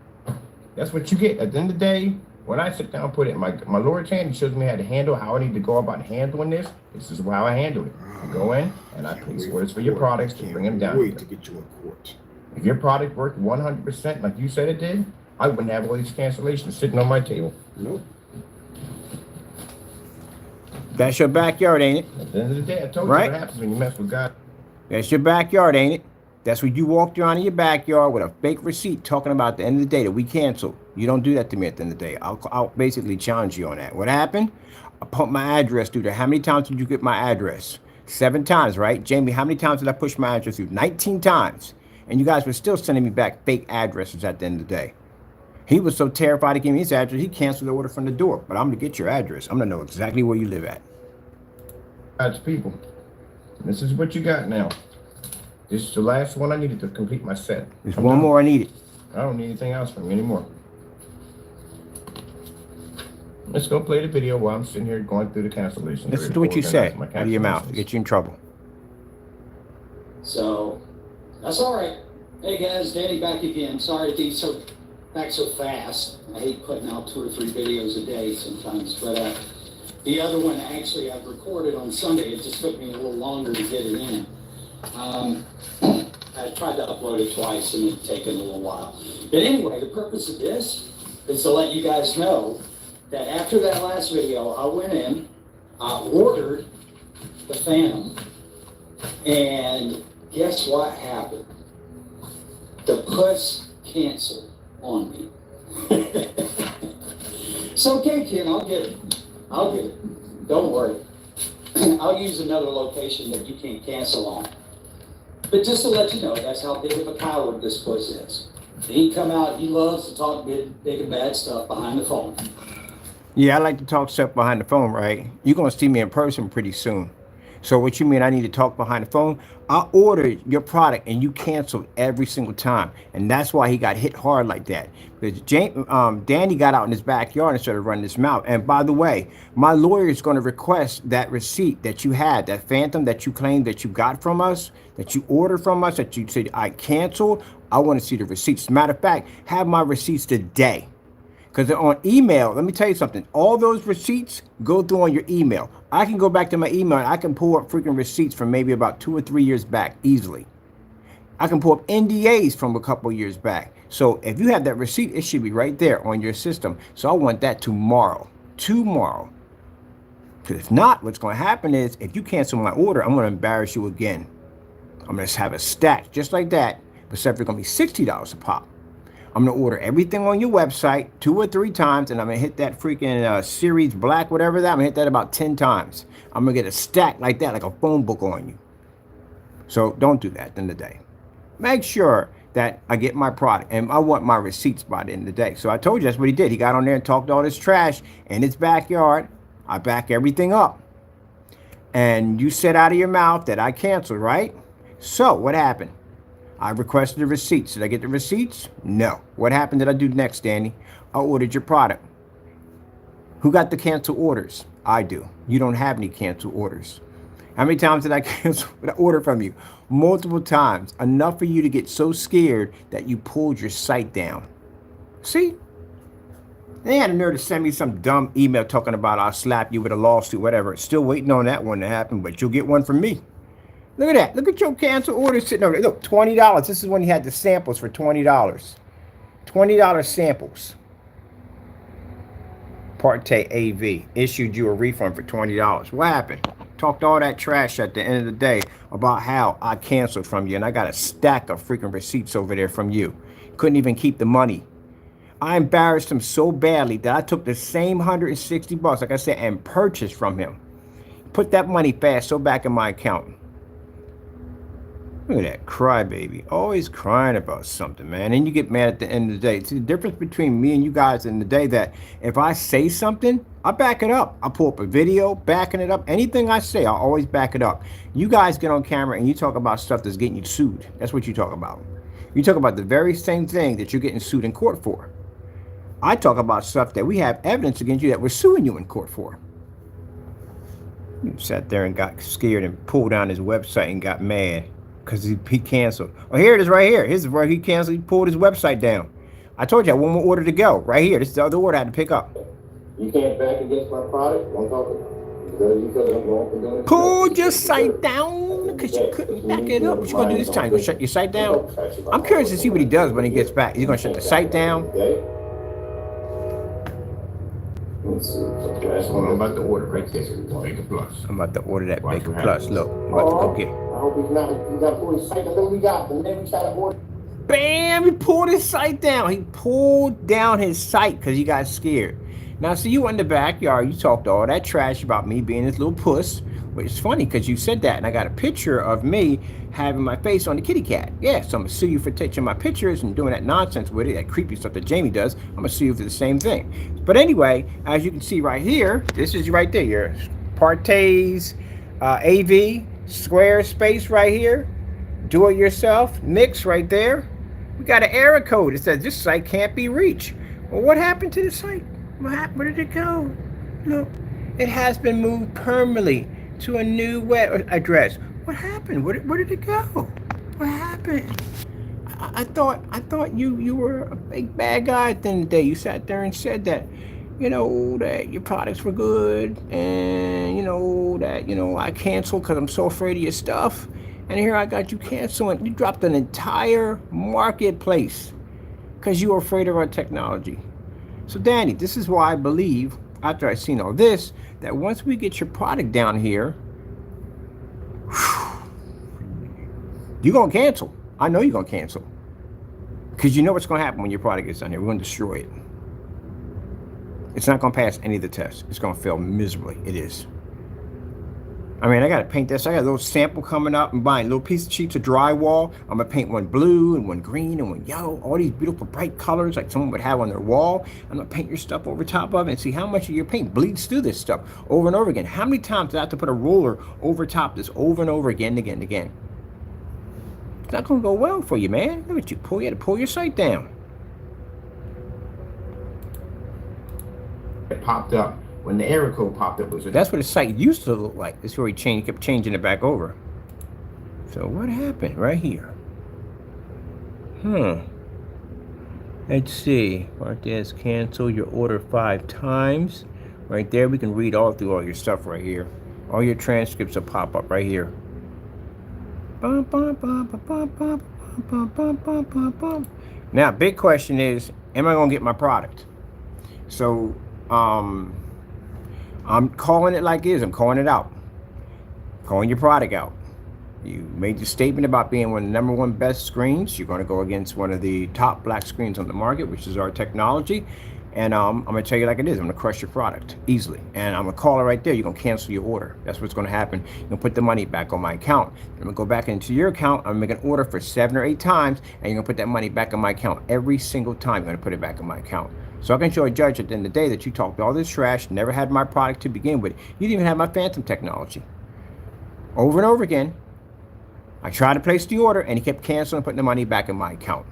That's what you get. At the end of the day, when I sit down and put it in my Lord's hand, he shows me how to handle, how I need to go about handling this. This is how I handle it. I go in and I place orders for your products to bring them down. Wait to get you in court. If your product worked 100% like you said it did, I wouldn't have all these cancellations sitting on my table. Nope. That's your backyard, ain't it? At the end of the day, I told you what happens when you mess with God. That's your backyard, ain't it? That's when you walked around in your backyard with a fake receipt talking about the end of the day that we canceled. You don't do that to me at the end of the day. I'll basically challenge you on that. What happened? I put my address through there. How many times did you get my address? 7 times, right? Jamie, how many times did I push my address through? 19 times. And you guys were still sending me back fake addresses at the end of the day. He was so terrified to give me his address, he canceled the order from the door. But I'm going to get your address. I'm going to know exactly where you live at. God's people. This is what you got now. This is the last one I needed to complete my set. There's one more I needed. I don't need anything else from you anymore. Let's go play the video while I'm sitting here going through the cancellations. Listen to what you say out of your mouth to get you in trouble. So, that's all right. Hey guys, Danny back again. Sorry to be back so fast. I hate putting out 2 or 3 videos a day sometimes, but the other one actually I've recorded on Sunday. It just took me a little longer to get it in. I tried to upload it twice and it's taken a little while. But anyway, the purpose of this is to let you guys know that after that last video, I went in, I ordered the Phantom, and guess what happened? The puss canceled on me. It's okay, kid, I'll get it. I'll get it. Don't worry. I'll use another location that you can't cancel on. But just to let you know, that's how big of a coward this puss is. He come out, he loves to talk big and bad stuff behind the phone. Yeah, I like to talk stuff behind the phone, right? You're going to see me in person pretty soon. So what you mean I need to talk behind the phone? I ordered your product and you canceled every single time. And that's why he got hit hard like that. Because Danny got out in his backyard and started running his mouth. And by the way, my lawyer is going to request that receipt that you had, that Phantom that you claimed that you got from us, that you ordered from us, that you said I canceled. I want to see the receipts. Matter of fact, have my receipts today. Because on email, let me tell you something. All those receipts go through on your email. I can go back to my email and I can pull up freaking receipts from maybe about 2 or 3 years back easily. I can pull up NDAs from a couple years back. So if you have that receipt, it should be right there on your system. So I want that tomorrow. Because if not, what's going to happen is if you cancel my order, I'm going to embarrass you again. I'm going to have a stack just like that, but except it's going to be $60 a pop. I'm going to order everything on your website 2 or 3 times, and I'm going to hit that freaking SIRIUS black, whatever that. I'm going to hit that about 10 times. I'm going to get a stack like that, like a phone book on you. So don't do that at the end of the day. Make sure that I get my product, and I want my receipts by the end of the day. So I told you that's what he did. He got on there and talked all this trash in his backyard. I back everything up. And you said out of your mouth that I canceled, right? So what happened? I requested the receipts. Did I get the receipts? No. What happened? Did I do next, Danny? I ordered your product. Who got the cancel orders? I do. You don't have any cancel orders. How many times did I cancel the order from you? Multiple times. Enough for you to get so scared that you pulled your site down. See? They had a nerve to send me some dumb email talking about I'll slap you with a lawsuit, whatever. Still waiting on that one to happen, but you'll get one from me. Look at that. Look at your cancel order sitting over there. Look, $20. This is when he had the samples for $20. $20 samples. PARTAY AV issued you a refund for $20. What happened? Talked all that trash at the end of the day about how I canceled from you, and I got a stack of freaking receipts over there from you. Couldn't even keep the money. I embarrassed him so badly that I took the same $160, like I said, and purchased from him. Put that money fast so back in my account. Look at that crybaby. Always crying about something, man. And you get mad at the end of the day. See, the difference between me and you guys in the day that if I say something, I back it up. I pull up a video, backing it up. Anything I say, I always back it up. You guys get on camera and you talk about stuff that's getting you sued. That's what you talk about. You talk about the very same thing that you're getting sued in court for. I talk about stuff that we have evidence against you that we're suing you in court for. You sat there and got scared and pulled down his website and got mad because he canceled. Oh, here it is right here. Here's where he canceled. He pulled his website down. I told you I had one more order to go. Right here. This is the other order I had to pick up. You can't back against my product? I'm talking. Pulled your site down because you couldn't back it up. What you gonna do this time? You gonna shut your site down? I'm curious to see what he does when he gets back. He's gonna shut the site down. I'm about to order right there. Baker Plus. I'm about to order that Baker Plus. Look, I'm about to go get it. I hope he's not. You got to pull his site. That's what we got. And then we try to order. Bam! He pulled his site down. He pulled down his site because he got scared. Now, see, you in the backyard, you talked all that trash about me being this little puss. Which is funny because you said that, and I got a picture of me having my face on the kitty cat. Yeah, so I'm going to sue you for taking my pictures and doing that nonsense with it, that creepy stuff that Jamie does. I'm going to sue you for the same thing. But anyway, as you can see right here, this is right there, your PARTAY's AV square space right here. Do it yourself, mix right there. We got an error code. It says this site can't be reached. Well, what happened to the site? What happened? Where did it go? Look, it has been moved permanently to a new web address. What happened? Where did it go? What happened? I thought you were a big bad guy at the end of the day. You sat there and said that, you know, that your products were good, and you know that, you know, I canceled because I'm so afraid of your stuff. And here I got you canceling. You dropped an entire marketplace because you were afraid of our technology. So Danny, this is why I believe, after I've seen all this, that once we get your product down here, you're going to cancel. I know you're going to cancel. Because you know what's going to happen when your product gets down here. We're going to destroy it. It's not going to pass any of the tests. It's going to fail miserably. It is. I mean, I got to paint this. I got a little sample coming up and buying little piece of sheets of drywall. I'm going to paint one blue and one green and one yellow. All these beautiful bright colors like someone would have on their wall. I'm going to paint your stuff over top of it and see how much of your paint bleeds through this stuff over and over again. How many times do I have to put a roller over top this over and over again and again and again? It's not going to go well for you, man. Look at you. You had to pull your site down. It popped up. When the error code popped up, that's what the site used to look like. This is where he kept changing it back over. So what happened right here? Let's see. PARTAY has canceled your order 5 times. Right there, we can read all through all your stuff right here. All your transcripts will pop up right here. Now, big question is, am I going to get my product? So, I'm calling it like it is. I'm calling it out. Calling your product out. You made the statement about being one of the #1 best screens. You're going to go against one of the top black screens on the market, which is our technology. And I'm going to tell you like it is. I'm going to crush your product easily. And I'm going to call it right there. You're going to cancel your order. That's what's going to happen. You're going to put the money back on my account. I'm going to go back into your account. I'm going to make an order for 7 or 8 times. And you're going to put that money back on my account. Every single time you're going to put it back on my account. So I can show a judge at the end of the day that you talked all this trash, never had my product to begin with. You didn't even have my phantom technology. Over and over again, I tried to place the order and he kept canceling and putting the money back in my account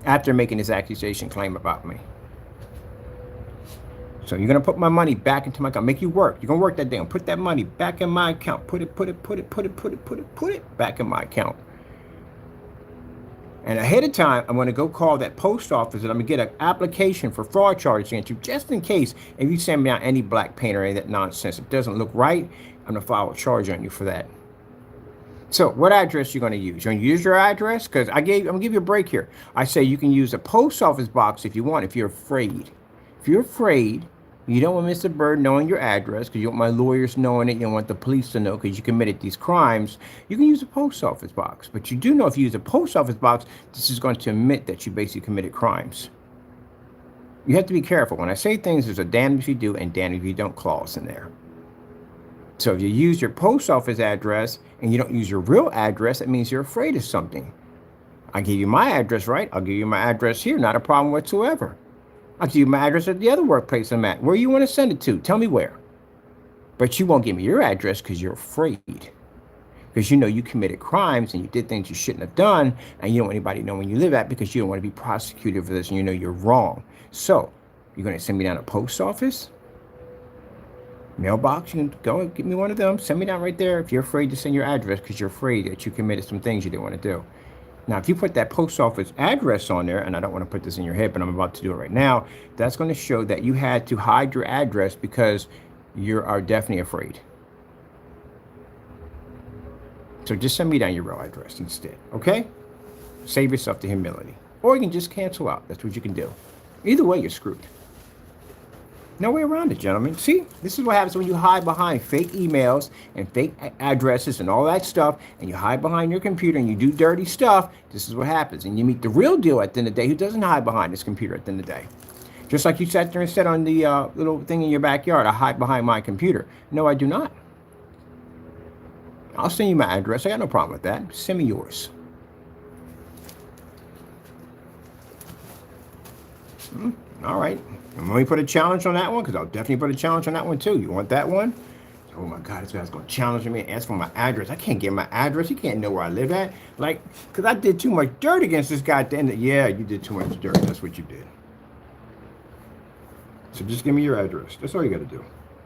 after making his accusation claim about me. So you're going to put my money back into my account. Make you work. You're going to work that day and put that money back in my account. Put it back in my account. And ahead of time, I'm going to go call that post office and I'm going to get an application for fraud charges against you just in case if you send me out any black paint or any of that nonsense. If it doesn't look right, I'm going to file a charge on you for that. So what address you're going to use? You're going to use your address? Because I'm going to give you a break here. I say you can use a post office box if you want, if you're afraid. If you're afraid, you don't want Mr. Bird knowing your address because you want my lawyers knowing it. You don't want the police to know because you committed these crimes. You can use a post office box. But you do know if you use a post office box, this is going to admit that you basically committed crimes. You have to be careful. When I say things, there's a damn if you do and damn if you don't clause in there. So if you use your post office address and you don't use your real address, that means you're afraid of something. I give you my address, right? I'll give you my address here. Not a problem whatsoever. I'll give you my address at the other workplace I'm at. Where you want to send it to? Tell me where. But you won't give me your address because you're afraid. Because you know you committed crimes and you did things you shouldn't have done. And you don't want anybody to know where you live at because you don't want to be prosecuted for this and you know you're wrong. So you're going to send me down a post office? Mailbox? You can go and get me one of them. Send me down right there if you're afraid to send your address because you're afraid that you committed some things you didn't want to do. Now, if you put that post office address on there, and I don't want to put this in your head, but I'm about to do it right now, that's going to show that you had to hide your address because you are definitely afraid. So just send me down your real address instead, okay? Save yourself the humility. Or you can just cancel out. That's what you can do. Either way, you're screwed. No way around it, gentlemen. See, this is what happens when you hide behind fake emails and fake addresses and all that stuff, and you hide behind your computer and you do dirty stuff. This is what happens. And you meet the real deal at the end of the day who doesn't hide behind his computer at the end of the day. Just like you sat there and said on the little thing in your backyard, I hide behind my computer. No, I do not. I'll send you my address. I got no problem with that. Send me yours. All right. I'm going to put a challenge on that one because I'll definitely put a challenge on that one too. You want that one? Oh my God, this guy's going to challenge me and ask for my address. I can't get my address. He can't know where I live at. Like, because I did too much dirt against this guy at the end. Yeah, you did too much dirt. That's what you did. So just give me your address. That's all you got to do.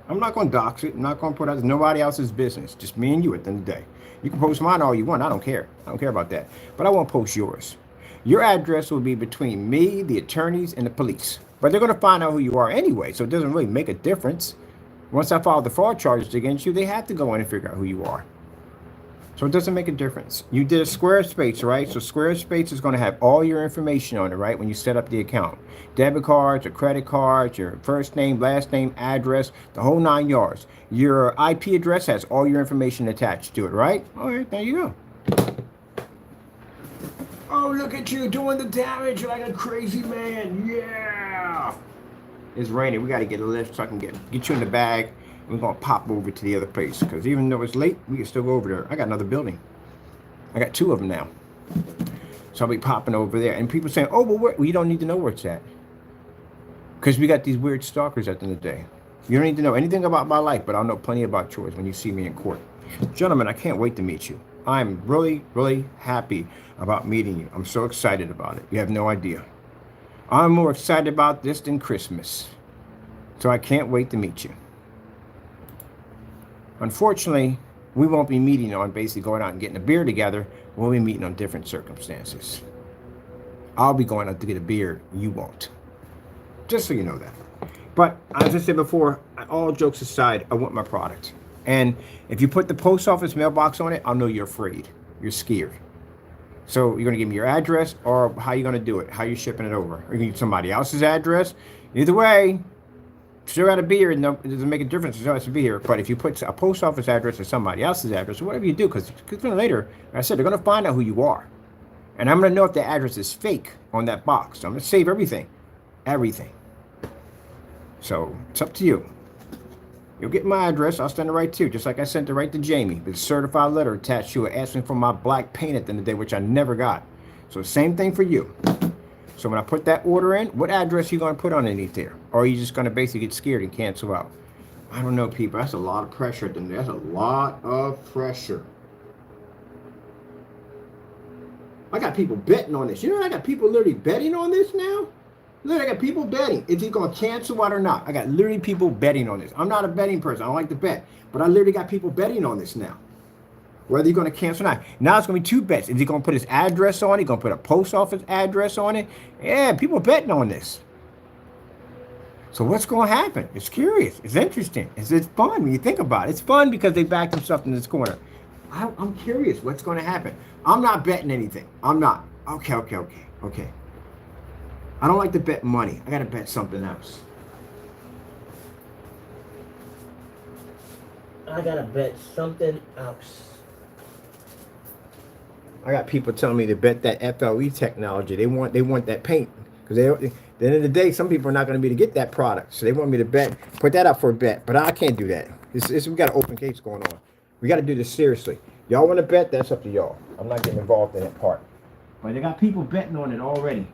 I'm not going to dox it. I'm not going to put out nobody else's business. Just me and you at the end of the day. You can post mine all you want. I don't care. I don't care about that. But I won't post yours. Your address will be between me, the attorneys, and the police. But they're going to find out who you are anyway, so it doesn't really make a difference. Once I file the fraud charges against you, they have to go in and figure out who you are. So it doesn't make a difference. You did a Squarespace, right? So Squarespace is going to have all your information on it, right, when you set up the account. Debit cards, or credit cards, your first name, last name, address, the whole 9 yards. Your IP address has all your information attached to it, right? All right, there you go. Oh, look at you doing the damage like a crazy man. Yeah. It's raining. We got to get a lift so I can get you in the bag. And we're going to pop over to the other place because even though it's late, we can still go over there. I got another building. I got 2 of them now. So I'll be popping over there. And people saying, oh, well, you don't need to know where it's at. Because we got these weird stalkers at the end of the day. You don't need to know anything about my life, but I'll know plenty about yours when you see me in court. Gentlemen, I can't wait to meet you. I'm really, really happy about meeting you. I'm so excited about it. You have no idea. I'm more excited about this than Christmas. So I can't wait to meet you. Unfortunately, we won't be meeting on basically going out and getting a beer together. We'll be meeting on different circumstances. I'll be going out to get a beer. You won't. Just so you know that. But as I said before, all jokes aside, I want my product. And if you put the post office mailbox on it, I'll know you're afraid. You're scared. So you're going to give me your address, or how you going to do it? How you shipping it over? Or you going to use somebody else's address? Either way, still got to be here. No, it doesn't make a difference. It still has to be here. But if you put a post office address or somebody else's address, or whatever you do, because later, like I said, they're going to find out who you are. And I'm going to know if the address is fake on that box. So I'm going to save everything. Everything. So it's up to you. You'll get my address. I'll send it right to you, just like I sent it right to Jamie with a certified letter attached to it asking for my black paint at the end of the day, which I never got. So same thing for you. So when I put that order in, what address are you going to put underneath there? Or are you just going to basically get scared and cancel out? I don't know, people. That's a lot of pressure. That's a lot of pressure. I got people betting on this. You know, I got people literally betting on this now. Literally, I got people betting. Is he going to cancel out or not? I got literally people betting on this. I'm not a betting person. I don't like to bet. But I literally got people betting on this now. Whether you're going to cancel or not. Now it's going to be two bets. Is he going to put his address on it? He's going to put a post office address on it? Yeah, people are betting on this. So what's going to happen? It's curious. It's interesting. It's fun when you think about it. It's fun because they backed themselves in this corner. I'm curious what's going to happen. I'm not betting anything. I'm not. Okay. I don't like to bet money. I got to bet something else. I got to bet something else. I got people telling me to bet that FLE technology. They want that paint. Because at the end of the day, some people are not going to be able to get that product. So they want me to put that up for a bet. But I can't do that. We got an open case going on. We got to do this seriously. Y'all want to bet? That's up to y'all. I'm not getting involved in that part. But they got people betting on it already.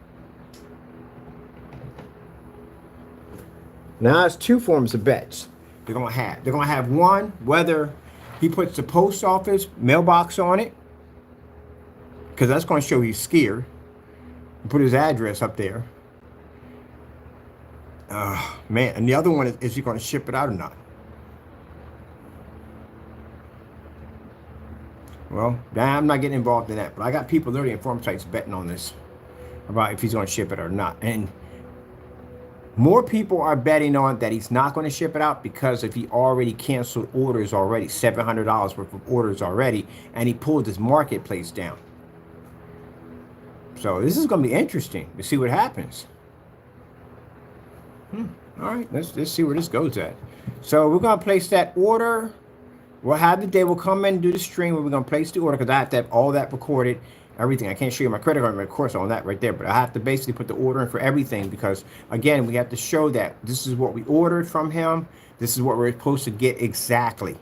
Now it's two forms of bets they're gonna have. They're gonna have one, whether he puts the post office mailbox on it, because that's gonna show he's scared, and put his address up there. Man, and the other one is he gonna ship it out or not? Well, I'm not getting involved in that, but I got people literally in forum sites betting on this about if he's gonna ship it or not. And more people are betting on that he's not going to ship it out because if he already canceled orders already, $700 worth of orders already, and he pulled his marketplace down. So this is going to be interesting to see what happens. All right, let's see where this goes at. So we're going to place that order. We'll have the day. We'll come in and do the stream where we're going to place the order because I have to have all that recorded. Everything. I can't show you my credit card, of course, on that right there, but I have to basically put the order in for everything because, again, we have to show that this is what we ordered from him. This is what we're supposed to get exactly.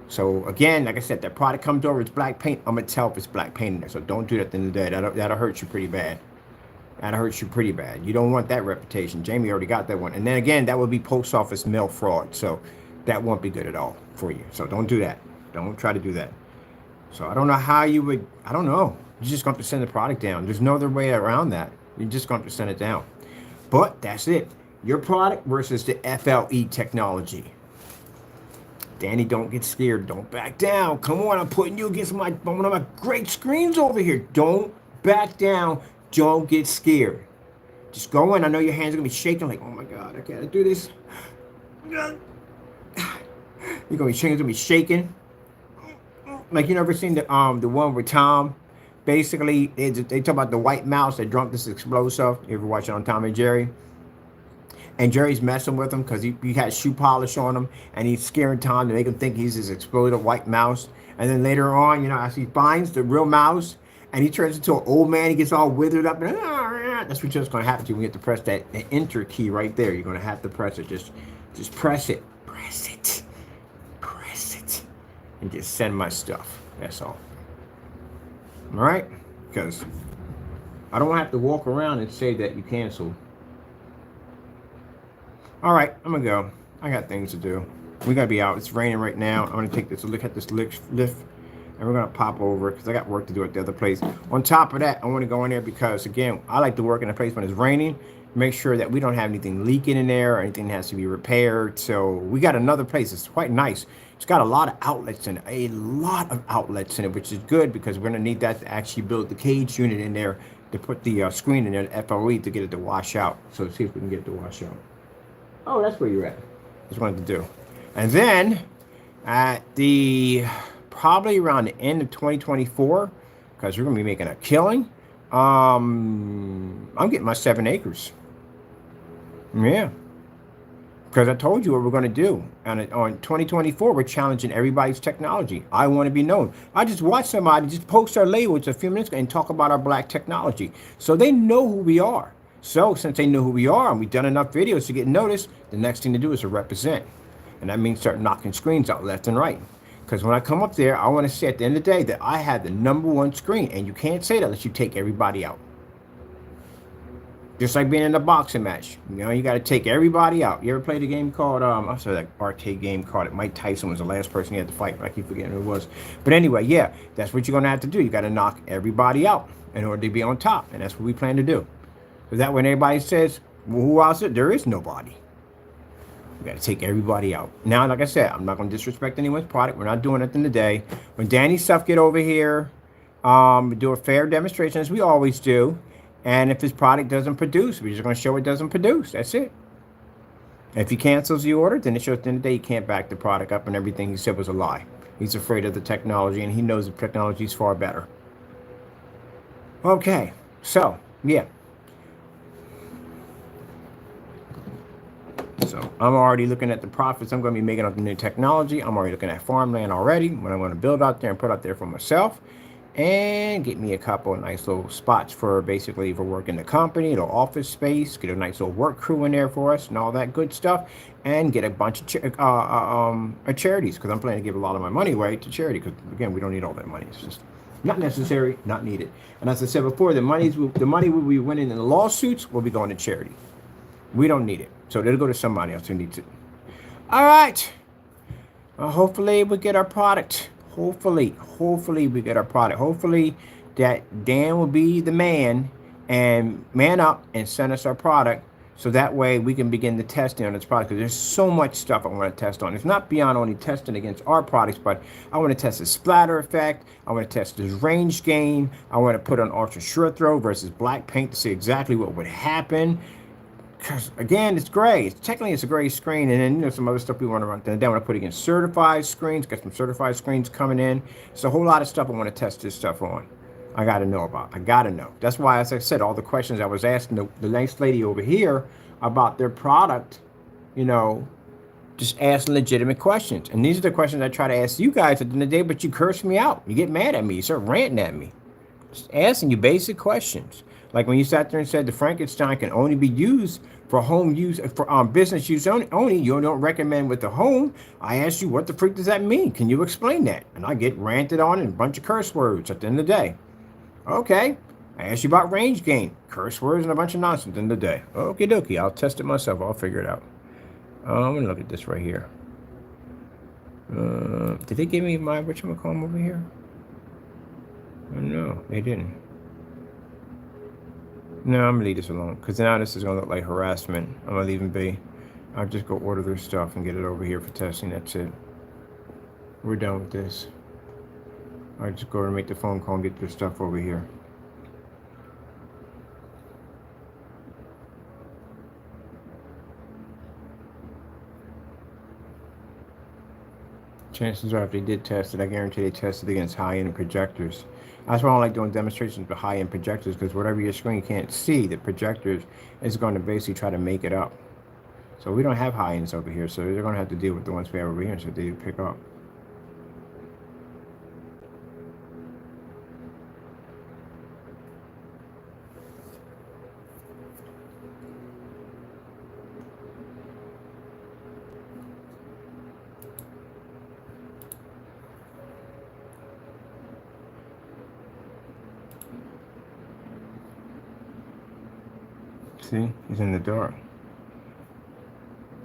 So, again, like I said, that product comes over, it's black paint. I'm going to tell if it's black paint in there, so don't do that at the end of the day. That'll hurt you pretty bad. That'll hurt you pretty bad. You don't want that reputation. Jamie already got that one. And then, again, that would be post office mail fraud, so that won't be good at all for you. So don't do that. Don't try to do that. So I don't know how you would, I don't know. You're just going to have to send the product down. There's no other way around that. You're just going to have to send it down. But that's it. Your product versus the FLE technology. Danny, don't get scared. Don't back down. Come on, I'm putting you against one of my great screens over here. Don't back down. Don't get scared. Just go in. I know your hands are going to be shaking like, oh my God, I got to do this. You're going to be shaking. It's going to be shaking. Like, you never seen the one with Tom? Basically, they talk about the white mouse that drunk this explosive. You ever watch it on Tom and Jerry? And Jerry's messing with him because he had shoe polish on him, and he's scaring Tom to make him think he's this exploded white mouse. And then later on, you know, as he finds the real mouse, and he turns into an old man, he gets all withered up. And that's what's just going to happen to you when you have to press that enter key right there. You're going to have to press it. Just press it. Press it. And just send my stuff. That's all. All right? Because I don't have to walk around and say that you canceled. All right, I'm going to go. I got things to do. We got to be out. It's raining right now. I'm going to take this look at this lift, and we're going to pop over because I got work to do at the other place. On top of that, I want to go in there because, again, I like to work in a place when it's raining. Make sure that we don't have anything leaking in there or anything has to be repaired. So we got another place. It's quite nice. It's got a lot of outlets in it, which is good because we're going to need that to actually build the cage unit in there to put the screen in there, the FLE, to get it to wash out. So let's see if we can get it to wash out. Oh, that's where you're at. Just wanted to do. And then at probably around the end of 2024, because we're going to be making a killing. I'm getting my 7 acres. Yeah. Because I told you what we're going to do. And on 2024, we're challenging everybody's technology. I want to be known. I just watched somebody just post our labels a few minutes ago and talk about our black technology. So they know who we are. So since they know who we are and we've done enough videos to get noticed, the next thing to do is to represent. And that means start knocking screens out left and right. Because when I come up there, I want to say at the end of the day that I have the #1 screen. And you can't say that unless you take everybody out. Just like being in a boxing match. You know, you got to take everybody out. You ever played a game called, I'm sorry, that PARTAY game called it. Mike Tyson was the last person he had to fight, but I keep forgetting who it was. But anyway, yeah, that's what you're going to have to do. You got to knock everybody out in order to be on top. And that's what we plan to do. Because that when everybody says, well, who else? There is nobody. We got to take everybody out. Now, like I said, I'm not going to disrespect anyone's product. We're not doing it in the day. When Danny's stuff get over here, we do a fair demonstration, as we always do. And if his product doesn't produce, we're just going to show it doesn't produce. That's it. If he cancels the order, then it shows at the end of the day he can't back the product up and everything he said was a lie. He's afraid of the technology, and he knows the technology is far better. Okay, so, yeah. So I'm already looking at the profits I'm going to be making on the new technology. I'm already looking at farmland already, what I'm going to build out there and put out there for myself. And get me a couple of nice little spots for basically for work in the company, a little office space, get a nice little work crew in there for us and all that good stuff, and get a bunch of charities, because I'm planning to give a lot of my money away to charity, because again, we don't need all that money. It's just not necessary, not needed. And as I said before, the money we'll be winning in the lawsuits will be going to charity. We don't need it, so it'll go to somebody else who needs it. All right. Hopefully we get our product. Hopefully we get our product. Hopefully that Dan will be the man and man up and send us our product, so that way we can begin the testing on this product, because there's so much stuff I want to test on. It's not beyond only testing against our products, but I want to test the splatter effect. I want to test this range gain. I want to put on ultra short throw versus black paint to see exactly what would happen. Because again, it's gray. Technically, it's a gray screen, and then you know some other stuff we want to run. Then I want to put against certified screens. Got some certified screens coming in. It's a whole lot of stuff I want to test this stuff on. I got to know about. I got to know. That's why, as I said, all the questions I was asking the nice lady over here about their product, you know, just asking legitimate questions. And these are the questions I try to ask you guys at the end of the day, but you curse me out. You get mad at me. You start ranting at me. Just asking you basic questions. Like when you sat there and said the Frankenstein can only be used for home use, for business use only, you don't recommend with the home. I asked you, what the freak does that mean? Can you explain that? And I get ranted on and a bunch of curse words at the end of the day. Okay. I asked you about range gain, curse words and a bunch of nonsense at the end of the day. Okie dokie. I'll test it myself. I'll figure it out. I'm going to look at this right here. Did they give me my whatchamacallit over here? Oh, no, they didn't. No, I'm gonna leave this alone, because now this is gonna look like harassment. I'm gonna leave them be. I'll just go order their stuff and get it over here for testing. That's it. We're done with this. I'll just go and make the phone call and get their stuff over here. Chances are, if they did test it, I guarantee they tested against high-end projectors. That's why I don't like doing demonstrations with high-end projectors, because whatever your screen can't see, the projectors is going to basically try to make it up. So we don't have high-ends over here, so they're going to have to deal with the ones we have over here, so they pick up. See, he's in the dark.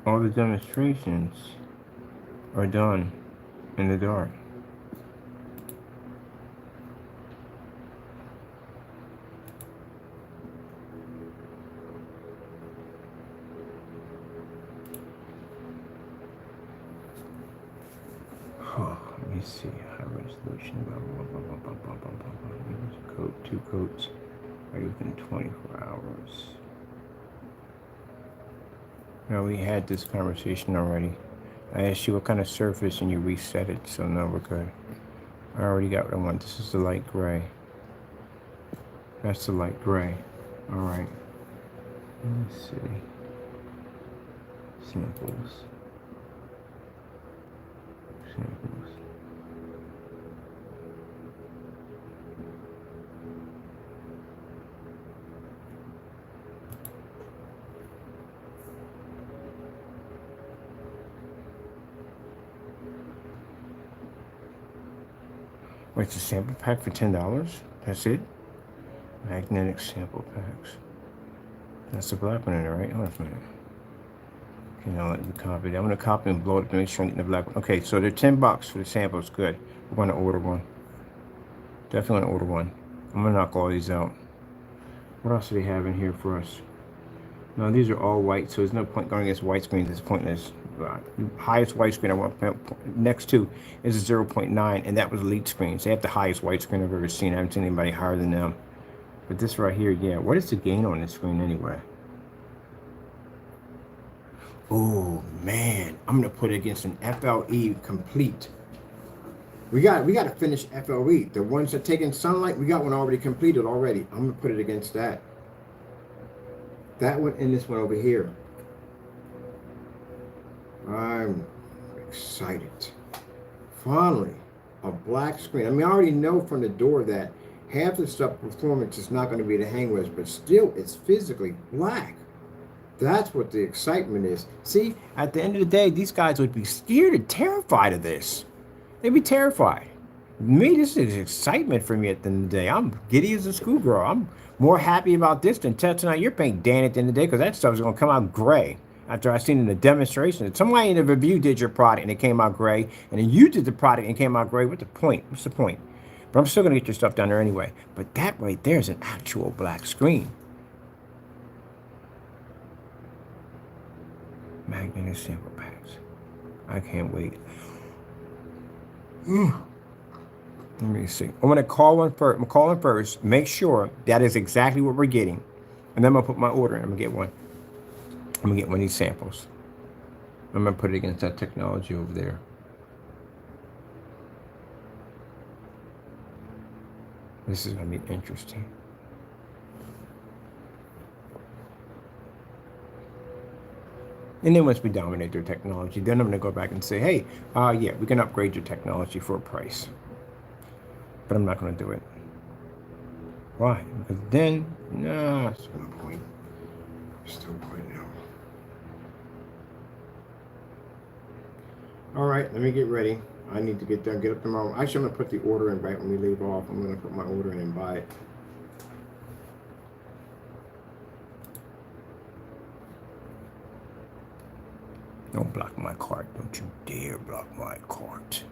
All the demonstrations are done in the dark. Oh, let me see. High resolution. Coat, 2 coats. Right within 24 hours. No, we had this conversation already. I asked you what kind of surface and you reset it, so no, we're good. I already got what I want. This is the light gray. That's the light gray. All right. Let's see. Samples. Samples. Wait, it's a sample pack for $10? That's it? Magnetic sample packs. That's the black one in there, right? Hold on a minute. Okay, now let me copy that. I'm gonna copy and blow it to make sure I get the black one. Okay, so they're $10 for the samples. Good. We're gonna order one. Definitely gonna order one. I'm gonna knock all these out. What else do they have in here for us? No, these are all white, so there's no point going against white screens. It's pointless. Highest white screen I want next to is a 0.9, and that was Elite screens. They have the highest white screen I've ever seen. I haven't seen anybody higher than them. But this right here, yeah. What is the gain on this screen anyway? Oh man, I'm gonna put it against an FLE complete. We got to finish FLE. The ones that take in sunlight, we got one already completed already. I'm gonna put it against that. That one and this one over here. I'm excited. Finally, a black screen. I mean, I already know from the door that half the stuff performance is not going to be the hang with, but still, it's physically black. That's what the excitement is. See, at the end of the day, these guys would be scared and terrified of this. They'd be terrified. Me, this is excitement for me at the end of the day. I'm giddy as a schoolgirl. I'm more happy about this than testing out your paint, Dan, at the end of the day, because that stuff is going to come out gray. After I seen in the demonstration, somebody in the review did your product and it came out gray, and then you did the product and it came out gray. What's the point? What's the point? But I'm still going to get your stuff down there anyway. But that right there is an actual black screen. Magnetic sample packs. I can't wait. Let me see. I'm going to call one first. I'm going to call one first. Make sure that is exactly what we're getting. And then I'm going to put my order in. I'm going to get one. I'm going to get one of these samples. I'm going to put it against that technology over there. This is going to be interesting. And then once we dominate their technology, then I'm going to go back and say, hey, yeah, we can upgrade your technology for a price. But I'm not going to do it. Why? Because then, nah, that's no point. Still point now. All right, let me get ready. I need to get up tomorrow. Actually, I'm going to put the order in right when we leave off. I'm going to put my order in and buy it. Don't block my cart. Don't you dare block my cart.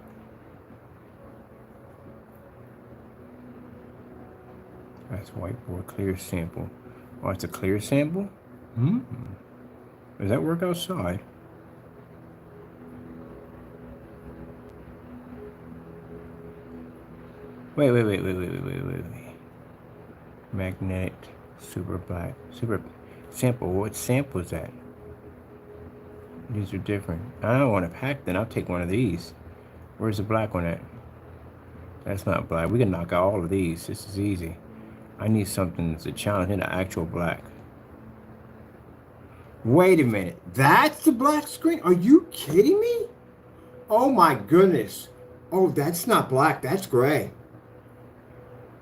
That's whiteboard clear sample. Oh, it's a clear sample? Does that work outside? Wait. Magnetic, super black, super sample. What sample is that? These are different. I don't want to pack then. I'll take one of these. Where's the black one at? That's not black. We can knock out all of these. This is easy. I need something that's a challenge in the actual black. Wait a minute. That's the black screen? Are you kidding me? Oh my goodness. Oh, that's not black. That's gray.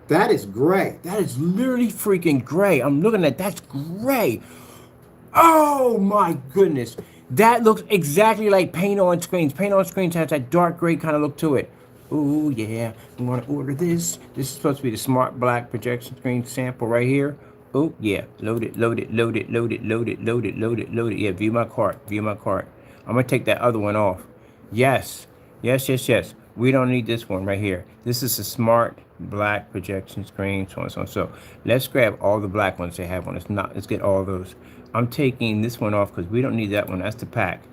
That is gray. That is literally freaking gray. I'm looking at that's gray. Oh my goodness. That looks exactly like paint on screens. Paint on screens has that dark gray kind of look to it. Ooh, yeah. I'm going to order this. This is supposed to be the smart black projection screen sample right here. Oh, yeah. Load it. Yeah, view my cart. I'm going to take that other one off. Yes. We don't need this one right here. This is a smart black projection screen, so on. So let's grab all the black ones they have on. Let's get all those. I'm taking this one off because we don't need that one. That's the pack.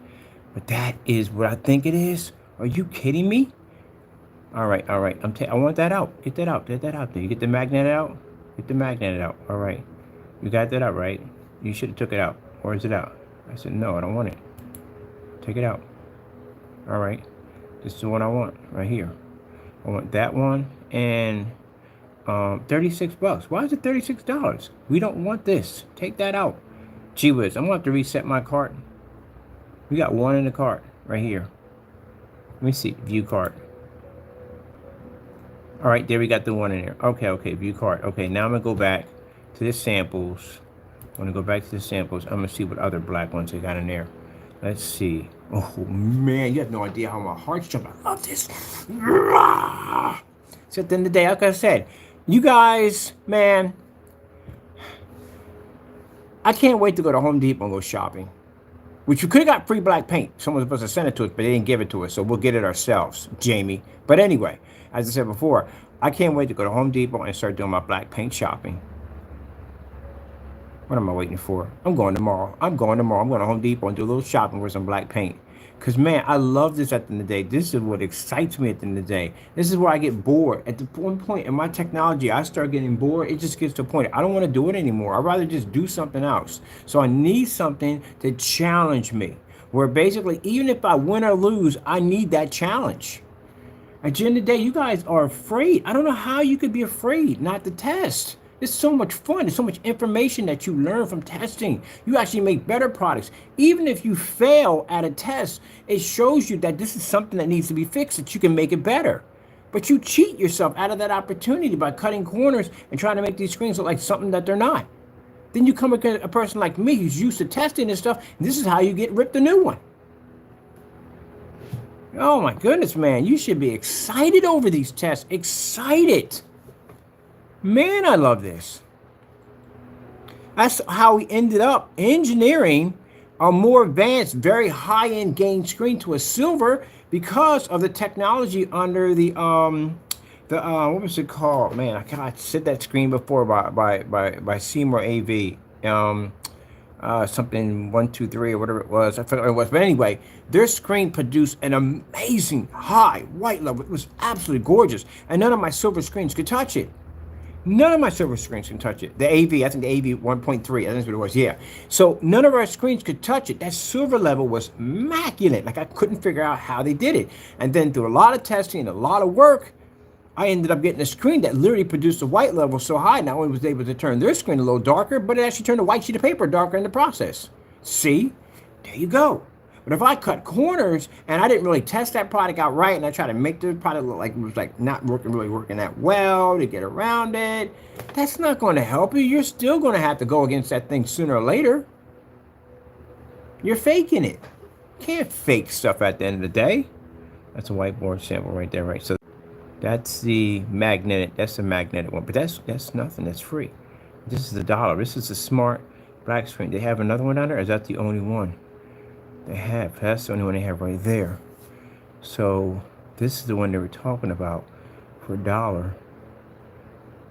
But that is what I think it is. Are you kidding me? All right. I want that out. Get that out there. You get the magnet out? Get the magnet out. All right. You got that out, right? You should have took it out. Or is it out? I said, no, I don't want it. Take it out. All right. This is the one I want right here. I want that one and $36. Why is it $36? We don't want this. Take that out. Gee whiz, I'm gonna have to reset my cart. We got one in the cart right here. Let me see, view cart. All right, there we got the one in there. Okay, view cart. Okay, now I'm gonna go back to the samples. I'm gonna go back to the samples. I'm gonna see what other black ones they got in there. Let's see. Oh man, you have no idea how my heart's jumping. I love this. So at the end of the day, like I said, you guys, man, I can't wait to go to Home Depot and go shopping. Which we could have got free black paint. Someone was supposed to send it to us, but they didn't give it to us, so we'll get it ourselves, Jamie. But anyway, as I said before, I can't wait to go to Home Depot and start doing my black paint shopping. What am I waiting for? I'm going tomorrow. I'm going to Home Depot and do a little shopping for some black paint. Because, man, I love this at the end of the day. This is what excites me at the end of the day. This is where I get bored. At the one point in my technology, I start getting bored. It just gets to a point. I don't want to do it anymore. I'd rather just do something else. So I need something to challenge me. Where basically, even if I win or lose, I need that challenge. At the end of the day, you guys are afraid. I don't know how you could be afraid not to test. It's so much fun. There's so much information that you learn from testing. You actually make better products. Even if you fail at a test, it shows you that this is something that needs to be fixed, that you can make it better. But you cheat yourself out of that opportunity by cutting corners and trying to make these screens look like something that they're not. Then you come across a person like me who's used to testing this stuff, and this is how you get ripped a new one. Oh my goodness, man. You should be excited over these tests. Excited. Man, I love this. That's how we ended up engineering a more advanced, very high-end gain screen to a silver because of the technology under the what was it called? Man, I said that screen before by Seymour AV. Something 123 or whatever it was. I forgot what it was. But anyway, their screen produced an amazing high white level. It was absolutely gorgeous. And none of my silver screens could touch it. None of my silver screens can touch it. The AV, I think the AV 1.3, I think that's what it was, yeah. So none of our screens could touch it. That silver level was immaculate. Like I couldn't figure out how they did it. And then through a lot of testing and a lot of work, I ended up getting a screen that literally produced a white level so high, not only was able to turn their screen a little darker, but it actually turned a white sheet of paper darker in the process. See? There you go. But if I cut corners and I didn't really test that product out right and I try to make the product look like it was like not really working that well to get around it, that's not going to help you. You're still going to have to go against that thing sooner or later. You're faking it. You can't fake stuff at the end of the day. That's a whiteboard sample right there, right? So that's the magnetic. That's the magnetic one, but that's nothing. That's free. This is the $1. This is the smart black screen. They have another one down there. Or is that the only one they have? That's the only one they have right there. So this is the one they were talking about for $1.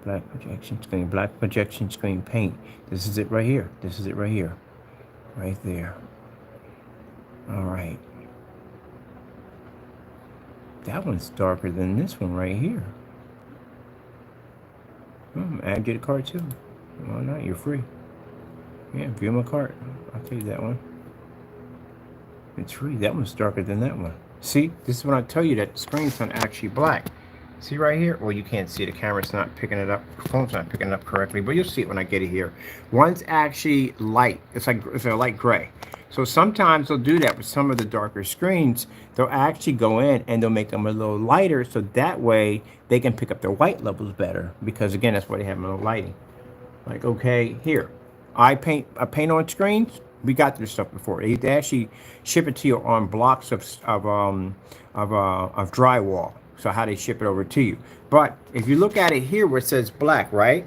Black projection screen. Black projection screen paint. This is it right here. This is it right here. Right there. All right. That one's darker than this one right here. Add you the card too. Why not? You're free. Yeah, view my card. I'll tell you that one. It's free. That one's darker than that one. See, this is when I tell you that the screen's not actually black. See right here? Well, you can't see. The camera's not picking it up. The phone's not picking it up correctly, but you'll see it when I get it here. One's actually light. It's a light gray. So sometimes they'll do that with some of the darker screens. They'll actually go in and they'll make them a little lighter so that way they can pick up their white levels better. Because again, that's why they have a little lighting. Like, okay, here. I paint on screens. We got this stuff before. They actually ship it to you on blocks of drywall. So how they ship it over to you. But if you look at it here where it says black, right?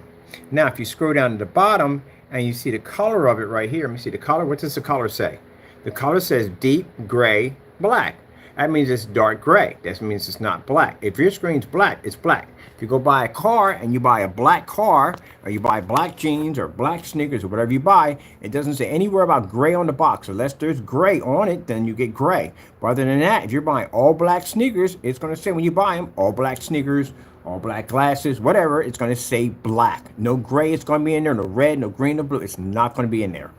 Now, if you scroll down to the bottom and you see the color of it right here. Let me see the color. What does the color say? The color says deep gray black. That means it's dark gray. That means it's not black. If your screen's black, it's black. If you go buy a car and you buy a black car, or you buy black jeans or black sneakers or whatever you buy, it doesn't say anywhere about gray on the box. Unless there's gray on it, then you get gray. But other than that, if you're buying all black sneakers, it's going to say when you buy them, all black sneakers, all black glasses, whatever, it's going to say black. No gray is going to be in there, no red, no green, no blue. It's not going to be in there.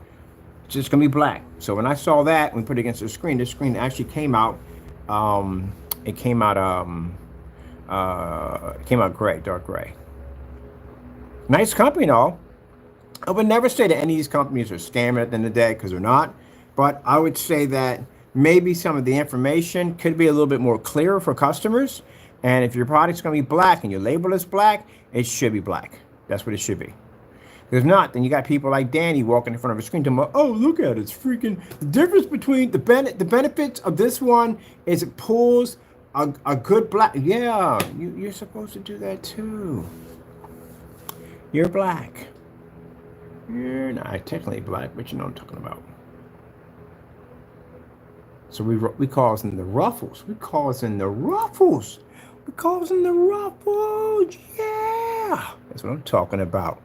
It's just going to be black. So when I saw that, when we put it against the screen actually came out, it came out gray, dark gray. Nice company and all. I would never say that any of these companies are scamming at the end of the day, because they're not. But I would say that maybe some of the information could be a little bit more clear for customers. And if your product's going to be black and your label is black, it should be black. That's what it should be. If not, then you got people like Danny walking in front of a screen talking about, oh, look at it. It's freaking... The difference between the benefits of this one is it pulls a good black... Yeah, you're supposed to do that too. You're black. You're not technically black, but you know what I'm talking about. So we causing the ruffles. We causing the ruffles. We causing the ruffles. Yeah. That's what I'm talking about.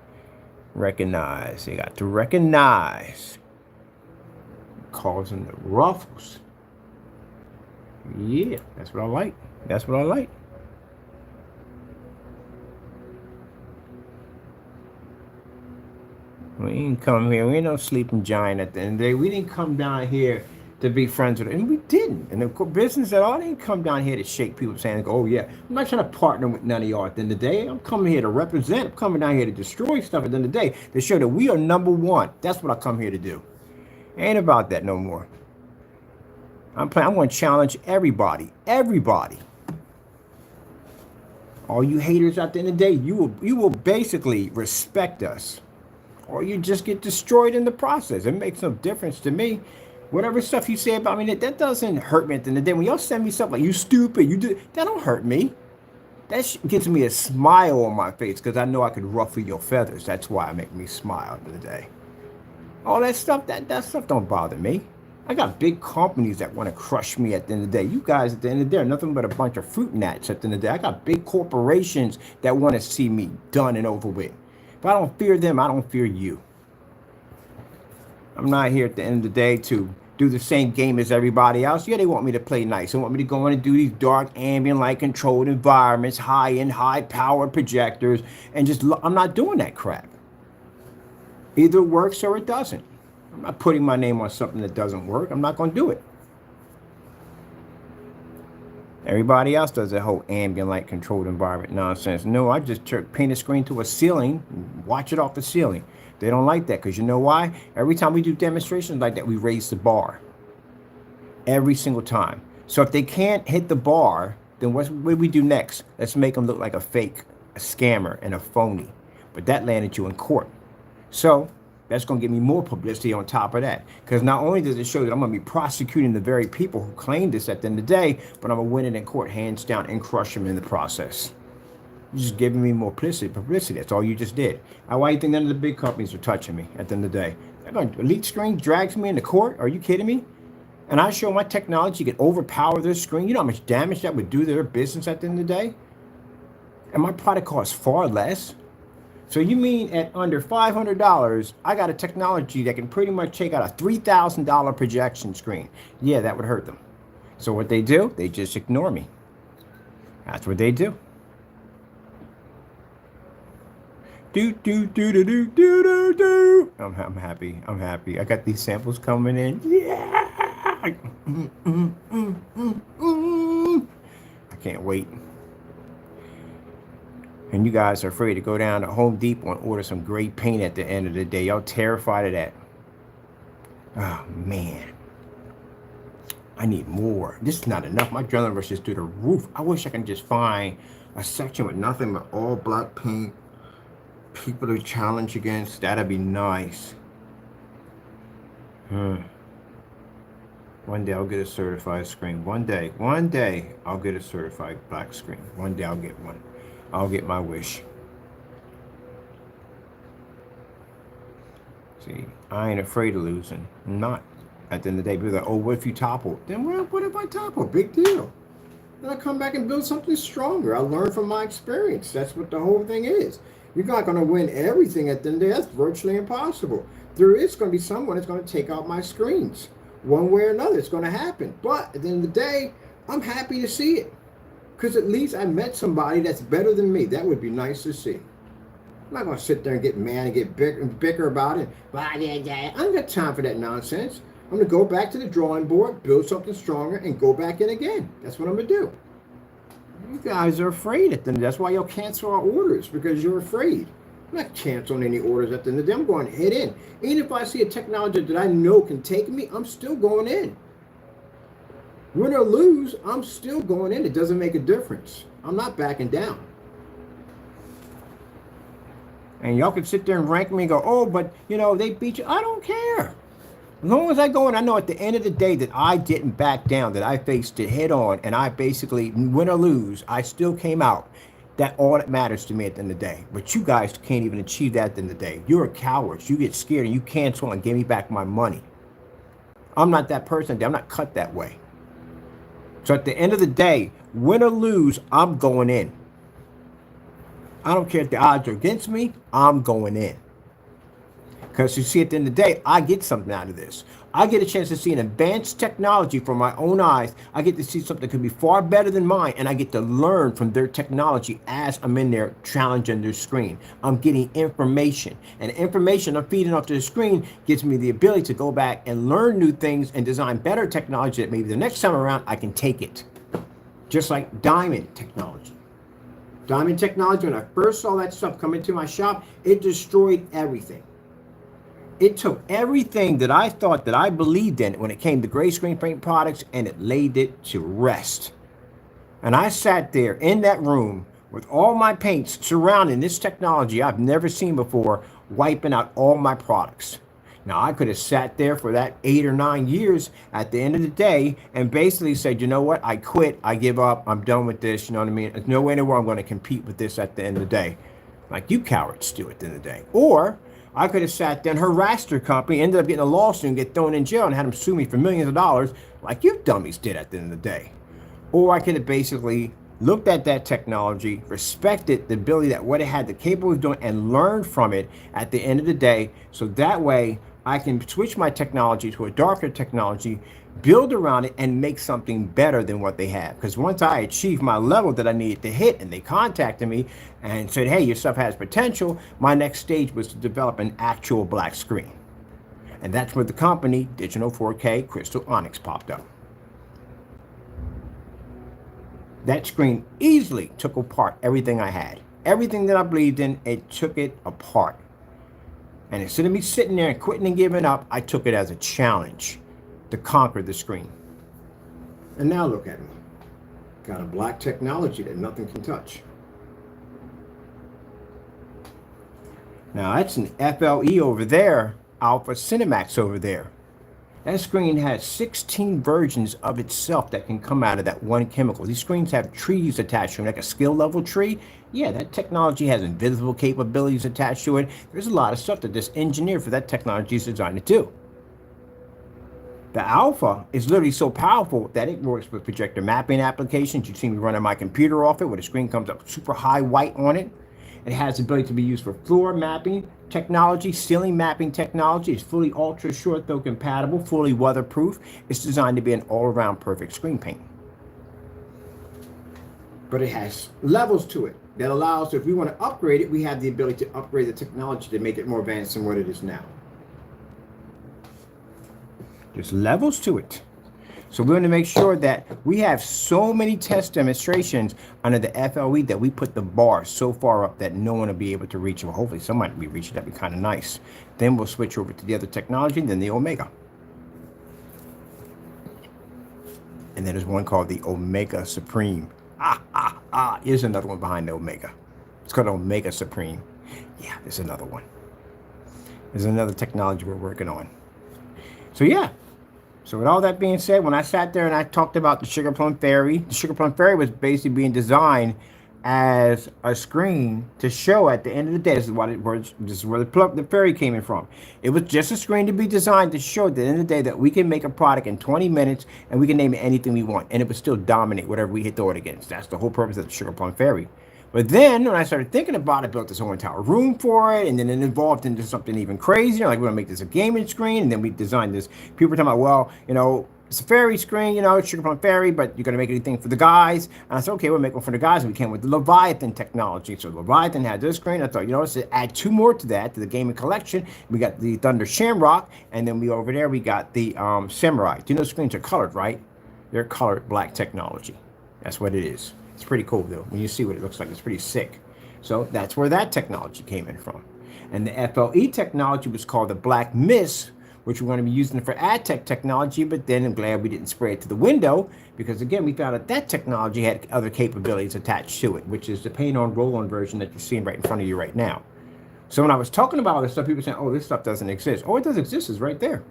Recognize. You got to recognize. Causing the ruffles. Yeah. That's what I like. That's what I like. We didn't come here. We ain't no sleeping giant at the end of the day. We didn't come down here to be friends with it. And we didn't. And the business at all didn't come down here to shake people's hands and go, oh, yeah. I'm not trying to partner with none of y'all at the end of the day. I'm coming here to represent. I'm coming down here to destroy stuff at the end of the day, to show that we are number one. That's what I come here to do. Ain't about that no more. I'm going to challenge everybody. Everybody. All you haters at the end of the day, you will basically respect us. Or you just get destroyed in the process. It makes no difference to me. Whatever stuff you say about me, that doesn't hurt me at the end of the day. When y'all send me stuff like, you stupid, you do, that don't hurt me. That gives me a smile on my face, because I know I could ruffle your feathers. That's why it makes me smile at the end of the day. All that stuff, that stuff don't bother me. I got big companies that want to crush me at the end of the day. You guys at the end of the day are nothing but a bunch of fruit gnats at the end of the day. I got big corporations that want to see me done and over with. If I don't fear them, I don't fear you. I'm not here at the end of the day to do the same game as everybody else. Yeah, they want me to play nice. They want me to go in and do these dark, ambient light controlled environments, high-end, high-powered projectors, and just, I'm not doing that crap. Either it works or it doesn't. I'm not putting my name on something that doesn't work. I'm not going to do it. Everybody else does that whole ambient light controlled environment nonsense. No, I just paint a screen to a ceiling, watch it off the ceiling. They don't like that, because you know why? Every time we do demonstrations like that, we raise the bar. Every single time. So if they can't hit the bar, then what do we do next? Let's make them look like a fake, a scammer, and a phony. But that landed you in court. So that's going to give me more publicity on top of that. Because not only does it show that I'm going to be prosecuting the very people who claimed this at the end of the day, but I'm going to win it in court hands down and crush them in the process. You're just giving me more publicity. That's all you just did. Why do you think none of the big companies are touching me at the end of the day? Elite Screen drags me into court? Are you kidding me? And I show my technology can overpower their screen. You know how much damage that would do to their business at the end of the day? And my product costs far less. So you mean at under $500, I got a technology that can pretty much take out a $3,000 projection screen. Yeah, that would hurt them. So what they do, they just ignore me. That's what they do. I'm happy. I'm happy. I got these samples coming in. Yeah. I can't wait. And you guys are afraid to go down to Home Depot and order some great paint at the end of the day. Y'all terrified of that. Oh, man. I need more. This is not enough. My adrenaline rush is through the roof. I wish I could just find a section with nothing but all black paint. People to challenge against. That'd be nice. One day I'll get a certified screen. One day I'll get a certified black screen. One day I'll get one. I'll get my wish. See, I ain't afraid of losing. I'm not. At the end of the day, people are like, oh, what if you topple? Then what if I topple? Big deal. Then I come back and build something stronger. I learn from my experience. That's what the whole thing is. You're not going to win everything at the end of the day. That's virtually impossible. There is going to be someone that's going to take out my screens. One way or another, it's going to happen. But at the end of the day, I'm happy to see it. Because at least I met somebody that's better than me. That would be nice to see. I'm not going to sit there and get mad and get bicker about it. I don't got time for that nonsense. I'm going to go back to the drawing board, build something stronger, and go back in again. That's what I'm going to do. You guys are afraid at them. That's why you'll cancel our orders, because you're afraid. I'm not canceling any orders at the end of the day. I'm going head in. Even if I see a technology that I know can take me, I'm still going in. Win or lose, I'm still going in. It doesn't make a difference. I'm not backing down. And y'all can sit there and rank me and go, oh, but, you know, they beat you. I don't care. As long as I go in, I know at the end of the day that I didn't back down, that I faced it head on, and I basically, win or lose, I still came out. That's all that matters to me at the end of the day. But you guys can't even achieve that at the end of the day. You're a coward. You get scared and you cancel and give me back my money. I'm not that person. I'm not cut that way. So at the end of the day, win or lose, I'm going in. I don't care if the odds are against me, I'm going in. Because you see, at the end of the day, I get something out of this. I get a chance to see an advanced technology from my own eyes. I get to see something that could be far better than mine, and I get to learn from their technology as I'm in there challenging their screen. I'm getting information, and the information I'm feeding off to the screen gives me the ability to go back and learn new things and design better technology that maybe the next time around I can take it. Just like diamond technology. Diamond technology, when I first saw that stuff come into my shop, it destroyed everything. It took everything that I thought that I believed in when it came to gray screen paint products, and it laid it to rest. And I sat there in that room with all my paints surrounding this technology I've never seen before, wiping out all my products. Now, I could have sat there for that 8 or 9 years at the end of the day and basically said, you know what, I quit, I give up, I'm done with this, you know what I mean? There's no way in the world I'm going to compete with this at the end of the day. Like you cowards do at the end of the day. Or I could have sat there and harassed their company, ended up getting a lawsuit and get thrown in jail and had them sue me for millions of dollars like you dummies did at the end of the day. Or I could have basically looked at that technology, respected the ability that what it had the capable of doing, and learned from it at the end of the day. So that way I can switch my technology to a darker technology, build around it, and make something better than what they have. Because once I achieved my level that I needed to hit, and they contacted me and said, hey, your stuff has potential, my next stage was to develop an actual black screen. And that's where the company, Digital 4K Crystal Onyx, popped up. That screen easily took apart everything I had. Everything that I believed in, it took it apart. And instead of me sitting there and quitting and giving up, I took it as a challenge to conquer the screen. And now look at me. Got a black technology that nothing can touch. Now that's an FLE over there, Alpha CINEMAX over there. That screen has 16 versions of itself that can come out of that one chemical. These screens have trees attached to them, like a skill level tree. Yeah, that technology has invisible capabilities attached to it. There's a lot of stuff that this engineer for that technology is designed to do. The Alpha is literally so powerful that it works with projector mapping applications. You see me running my computer off it where the screen comes up super high white on it. It has the ability to be used for floor mapping technology, ceiling mapping technology. It's fully ultra short throw compatible, fully weatherproof. It's designed to be an all-around perfect screen paint. But it has levels to it that allows, if we want to upgrade it, we have the ability to upgrade the technology to make it more advanced than what it is now. There's levels to it. So we're going to make sure that we have so many test demonstrations under the FLE that we put the bar so far up that no one will be able to reach it. Well, hopefully somebody will be reaching. That'd be kind of nice. Then we'll switch over to the other technology, and then the Omega. And then there's one called the Omega Supreme. Here's another one behind the Omega. It's called Omega Supreme. Yeah, there's another one. There's another technology we're working on. So yeah. So with all that being said, when I sat there and I talked about the Sugar Plum Fairy, the Sugar Plum Fairy was basically being designed as a screen to show at the end of the day. This is where the fairy came in from. It was just a screen to be designed to show at the end of the day that we can make a product in 20 minutes and we can name it anything we want, and it would still dominate whatever we hit throw it against. That's the whole purpose of the Sugar Plum Fairy. But then when I started thinking about it, I built this whole entire room for it, and then it evolved into something even crazier. Like, we're gonna make this a gaming screen, and then we designed this. People were talking about, well, you know, it's a fairy screen, you know, it's Sugar Plum Fairy, but you're gonna make anything for the guys. And I said, okay, we'll make one for the guys, and we came with the Leviathan technology. So Leviathan had this screen. I thought, you know, let's add 2 more to that, to the gaming collection. We got the Thunder Shamrock, and then over there we got the Samurai. You know, screens are colored, right? They're colored black technology. That's what it is. It's pretty cool though. When you see what it looks like, it's pretty sick. So that's where that technology came in from. And the FLE technology was called the black mist, which we're going to be using for ad tech technology, but then I'm glad we didn't spray it to the window, because again, we found out that technology had other capabilities attached to it, which is the paint on roll-on version that you're seeing right in front of you right now. So when I was talking about all this stuff, people were saying, oh, this stuff doesn't exist. Oh, it does exist, it's right there.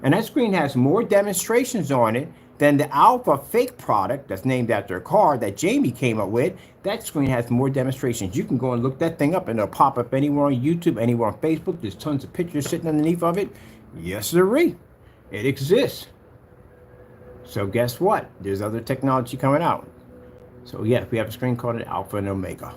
And that screen has more demonstrations on it than the Alpha fake product that's named after a car that Jamie came up with. That screen has more demonstrations. You can go and look that thing up and it'll pop up anywhere on YouTube, anywhere on Facebook. There's tons of pictures sitting underneath of it. Yes, sirree. It exists. So guess what? There's other technology coming out. So yeah, we have a screen called an Alpha and Omega.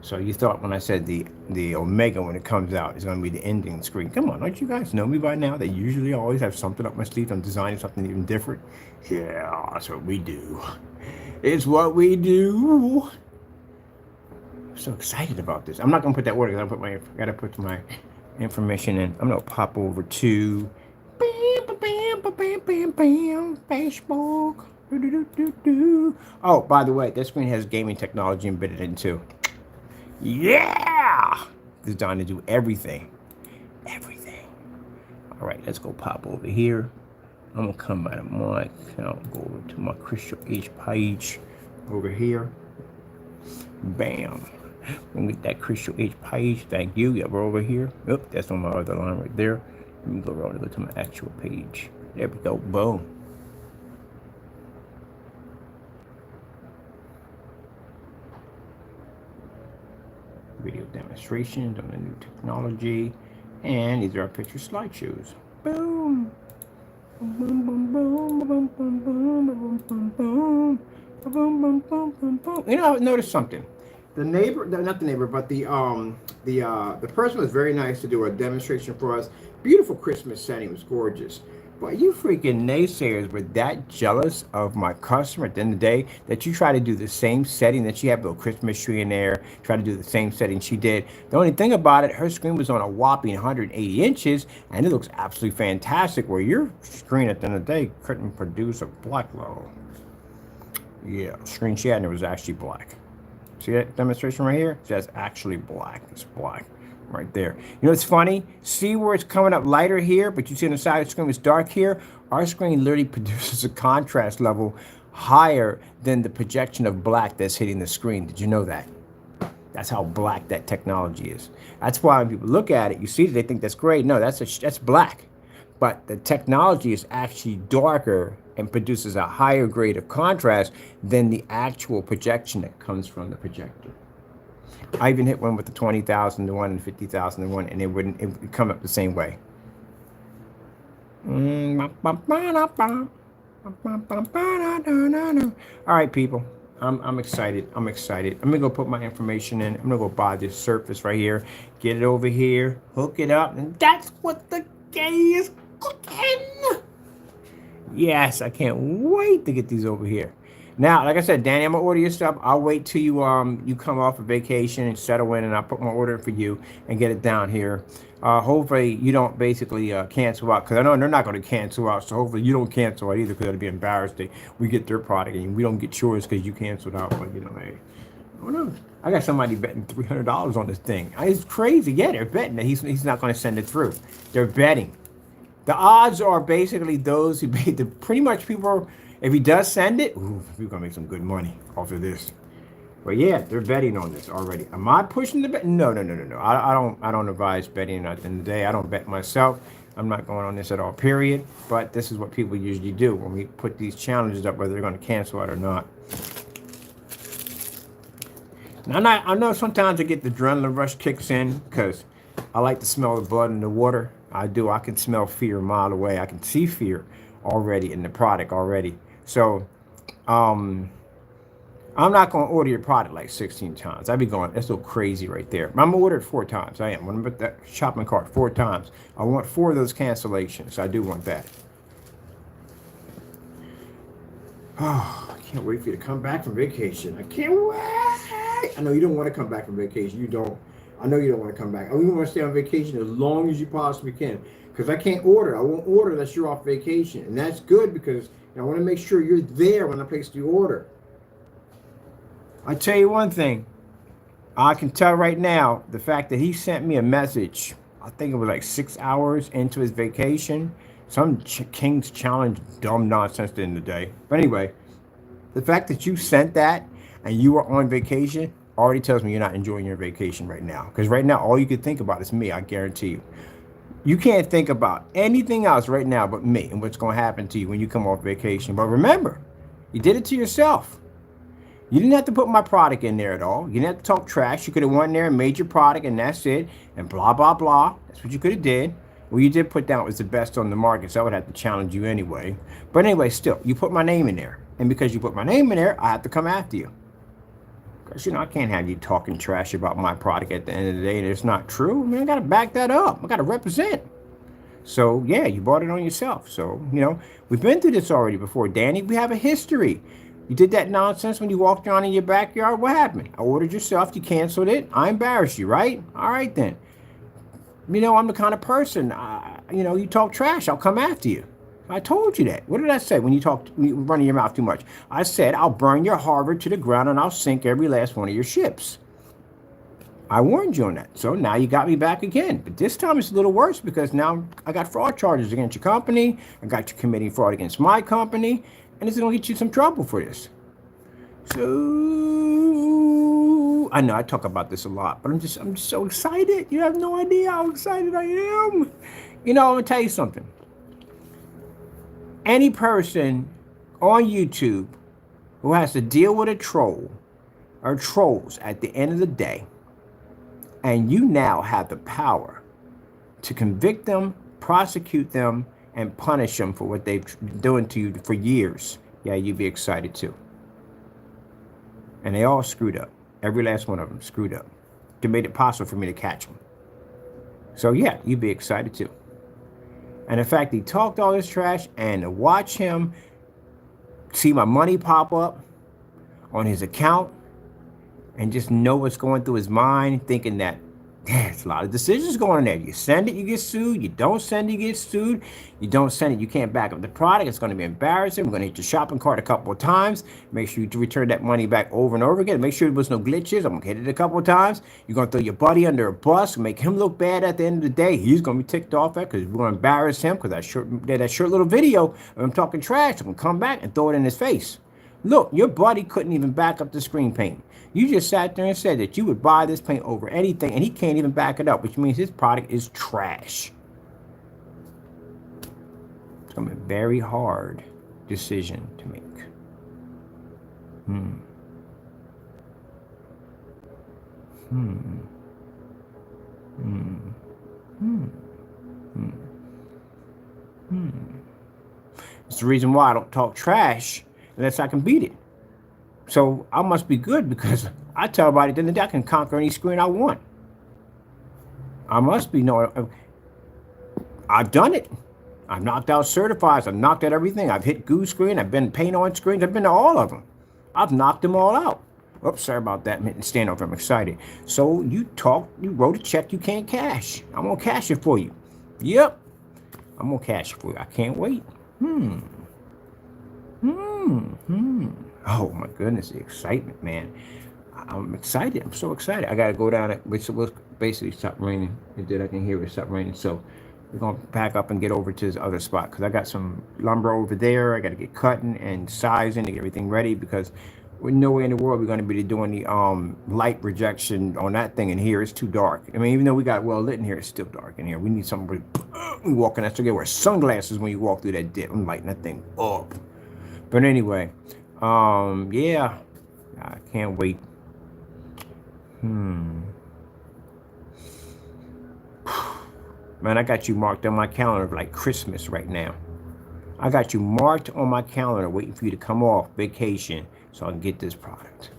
So you thought when I said the Omega, when it comes out, is going to be the ending screen. Come on, don't you guys know me by now? They usually always have something up my sleeve. I'm designing something even different. Yeah, that's what we do. It's what we do. I'm so excited about this. I'm not going to put that word because I got to put my information in. I'm going to pop over to Facebook. Oh, by the way, this screen has gaming technology embedded in too. Yeah! Designed to do everything. Everything. All right, let's go pop over here. I'm going to come out of my account, go over to my Crystal H page over here. Bam. We'll get that Crystal H page. Thank you. Yeah, we're over here. Oop, that's on my other line right there. Let me go around and go to my actual page. There we go. Boom. Video demonstrations on the new technology, and these are our picture slideshows. Boom. Boom, boom, boom, boom, boom, boom, boom, boom, boom, boom, boom, boom, boom. You know, I noticed something. The neighbor, not the neighbor, but the person was very nice to do a demonstration for us. Beautiful Christmas setting, was gorgeous. But you freaking naysayers were that jealous of my customer at the end of the day that you try to do the same setting that she had, a little Christmas tree in there, try to do the same setting she did. The only thing about it, her screen was on a whopping 180 inches, and it looks absolutely fantastic, where your screen at the end of the day couldn't produce a black logo. Yeah, the screen she had and it was actually black. See that demonstration right here? That's actually black. It's black. Right there. You know, it's funny. See where it's coming up lighter here, but you see on the side of the screen it's dark here? Our screen literally produces a contrast level higher than the projection of black that's hitting the screen. Did you know that? That's how black that technology is. That's why when people look at it, you see, they think that's great. No, that's black. But the technology is actually darker and produces a higher grade of contrast than the actual projection that comes from the projector. I even hit one with the 20,000 to one and 50,000 to one, and it would come up the same way. All right, people. I'm excited. I'm excited. I'm gonna go put my information in. I'm gonna go buy this surface right here, get it over here, hook it up, and that's what the gay is cooking. Yes, I can't wait to get these over here. Now, like I said, Danny, I'm gonna order your stuff. I'll wait till you come off a vacation and settle in, and I'll put my order in for you and get it down here. Hopefully you don't basically cancel out, because I know they're not going to cancel out. So hopefully you don't cancel out either, because it'll be embarrassed. We get their product and we don't get yours because you canceled out. But you know, hey, I don't know. I got somebody betting $300 on this thing. It's crazy. Yeah, they're betting that he's not going to send it through. They're betting. The odds are basically those who paid the pretty much people. If he does send it, ooh, we're gonna make some good money off of this. But yeah, they're betting on this already. Am I pushing the bet? No. I don't advise betting at the end of the day. I don't bet myself. I'm not going on this at all, period. But this is what people usually do when we put these challenges up, whether they're going to cancel it or not. Now, I know sometimes I get the adrenaline rush kicks in because I like to smell the blood in the water. I do. I can smell fear a mile away. I can see fear already in the product already. So, I'm not going to order your product like 16 times. I'd be going, that's so crazy right there. I'm going to order it 4 times. I am. When I'm at that shopping cart 4 times. I want 4 of those cancellations. I do want that. Oh, I can't wait for you to come back from vacation. I can't wait. I know you don't want to come back from vacation. You don't. I know you don't want to come back. I even want to stay on vacation as long as you possibly can. Because I can't order. I won't order unless you're off vacation. And that's good because I want to make sure you're there when I place the order. I tell you one thing. I can tell right now, the fact that he sent me a message, I think it was like 6 hours into his vacation, some King's Challenge dumb nonsense at the end of the day. But anyway, the fact that you sent that and you were on vacation already tells me you're not enjoying your vacation right now. Because right now, all you can think about is me, I guarantee you. You can't think about anything else right now but me and what's going to happen to you when you come off vacation. But remember, you did it to yourself. You didn't have to put my product in there at all. You didn't have to talk trash. You could have went in there and made your product and that's it. And blah, blah, blah. That's what you could have did. What you did put down was the best on the market, so I would have to challenge you anyway. But anyway, still, you put my name in there. And because you put my name in there, I have to come after you. Because, you know, I can't have you talking trash about my product at the end of the day and it's not true. I mean, I got to back that up. I got to represent. So, yeah, you bought it on yourself. So, you know, we've been through this already before, Danny. We have a history. You did that nonsense when you walked around in your backyard. What happened? I ordered yourself. You canceled it. I embarrassed you, right? All right, then. You know, I'm the kind of person, you know, you talk trash, I'll come after you. I told you that. What did I say when you running your mouth too much? I said, I'll burn your harbor to the ground and I'll sink every last one of your ships. I warned you on that. So now you got me back again. But this time it's a little worse because now I got fraud charges against your company. I got you committing fraud against my company. And it's going to get you some trouble for this. So, I know I talk about this a lot, but I'm just so excited. You have no idea how excited I am. You know, I'm going to tell you something. Any person on YouTube who has to deal with a troll or trolls at the end of the day, and you now have the power to convict them, prosecute them, and punish them for what they've been doing to you for years, yeah, you'd be excited too. And they all screwed up. Every last one of them screwed up. They made it possible for me to catch them. So yeah, you'd be excited too. And in fact, he talked all this trash, and to watch him see my money pop up on his account and just know what's going through his mind, thinking that there's a lot of decisions going on there. You send it, you get sued. You don't send it, you get sued. You don't send it, you can't back up the product. It's going to be embarrassing. We're going to hit your shopping cart a couple of times. Make sure you return that money back over and over again. Make sure there was no glitches. I'm going to hit it a couple of times. You're going to throw your buddy under a bus, make him look bad at the end of the day. He's going to be ticked off at because we're going to embarrass him because that short little video of him talking trash. I'm going to come back and throw it in his face. Look, your buddy couldn't even back up the screen paint. You just sat there and said that you would buy this paint over anything, and he can't even back it up, which means his product is trash. It's going to be a very hard decision to make. It's the reason why I don't talk trash unless I can beat it. So I must be good because I tell everybody that I can conquer any screen I want. I must be knowing. I've done it. I've knocked out certifieds. I've knocked out everything. I've hit goo screen. I've been paint on screens. I've been to all of them. I've knocked them all out. Oops, sorry about that. Stand over. I'm excited. So you wrote a check you can't cash. I'm going to cash it for you. Yep. I'm going to cash it for you. I can't wait. Oh my goodness, the excitement, man. I'm excited. I'm so excited. I got to go down it. Which will basically stop raining. It did. I can hear it stop raining. So we're going to pack up and get over to this other spot because I got some lumber over there. I got to get cutting and sizing to get everything ready because we're nowhere in the world we're going to be doing the light rejection on that thing in here. It's too dark. I mean, even though we got well lit in here, it's still dark in here. We need something. We walk in that. So you wear sunglasses when you walk through that dip. I'm lighting that thing up. But anyway, yeah, I can't wait. Man, I got you marked on my calendar like Christmas right now. I got you marked on my calendar waiting for you to come off vacation so I can get this product.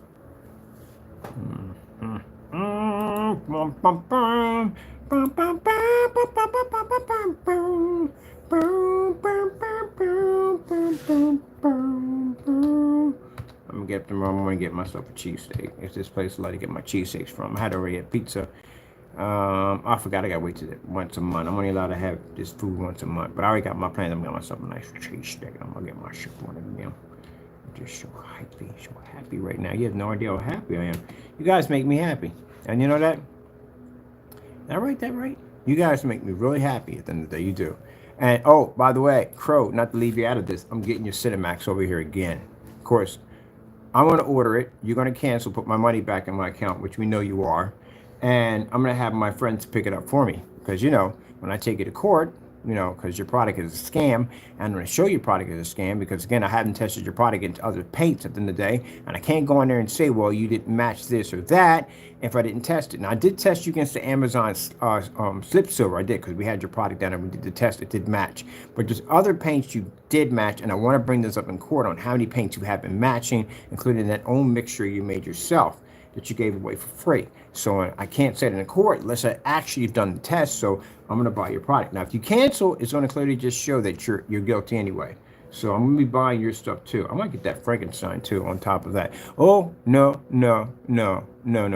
I'm gonna get up tomorrow morning and get myself a cheesesteak. It's this place I like to get my cheesesteaks from. I had already had pizza. I forgot I gotta wait till once a month. I'm only allowed to have this food once a month, but I already got my plans. I'm gonna get myself a nice cheesesteak. I'm gonna get my shit one of them. Just so happy right now. You have no idea how happy I am. You guys make me happy. And you know that? That right? You guys make me really happy at the end of the day. You do. And, oh, by the way, Crow, not to leave you out of this, I'm getting your CINEMAX over here again. Of course, I'm going to order it. You're going to cancel, put my money back in my account, which we know you are. And I'm going to have my friends pick it up for me. Because, you know, when I take it to court, you know, because your product is a scam, and I'm going to show your product is a scam because, again, I haven't tested your product into other paints at the end of the day, and I can't go in there and say, well, you didn't match this or that if I didn't test it. Now, I did test you against the Amazon Slip Silver. I did because we had your product down and we did the test. It did match. But there's other paints you did match, and I want to bring this up in court on how many paints you have been matching, including that own mixture you made yourself that you gave away for free. So I can't say it in court unless I actually have done the test. So I'm going to buy your product. Now, if you cancel, it's going to clearly just show that you're guilty anyway. So I'm going to be buying your stuff too. I might get that Frankenstein too on top of that. Oh, no. We're not going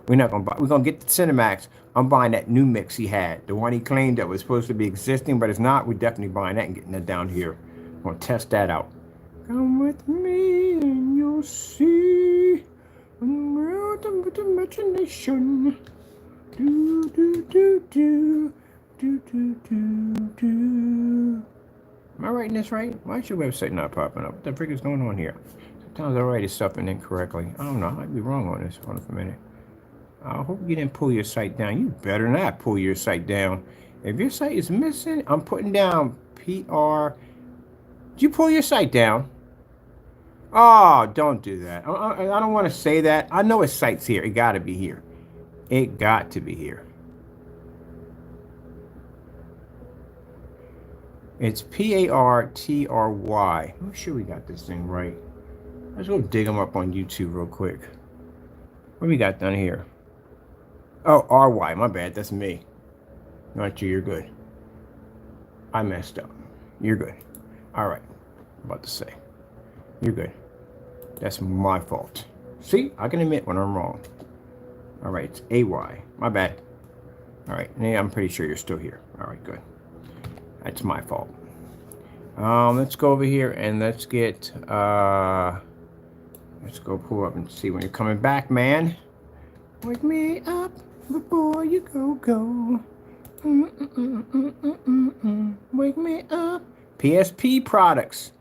to buy. We're going to get the CINEMAX. I'm buying that new mix he had. The one he claimed that was supposed to be existing, but it's not. We're definitely buying that and getting that down here. I'm going to test that out. Come with me and you'll see. World of imagination. Am I writing this right? Why is your website not popping up? What the frick is going on here? Sometimes I write stuff in incorrectly. I don't know. I might be wrong on this. Hold on for a minute. I hope you didn't pull your site down. You better not pull your site down. If your site is missing, I'm putting down PR. Did you pull your site down? Oh, don't do that. I don't want to say that. I know his site's here. It got to be here. It got to be here. It's PARTRY. I'm sure we got this thing right. Let's go dig them up on YouTube real quick. What we got down here? Oh, RY. My bad. That's me. Not you. You're good. I messed up. You're good. All right. About to say. You're good. That's my fault. See, I can admit when I'm wrong. All right, it's AY. My bad. All right, yeah, I'm pretty sure you're still here. All right, good. That's my fault. Let's go over here and let's get, let's go pull up and see when you're coming back, man. Wake me up before you go. Wake me up. PSP products.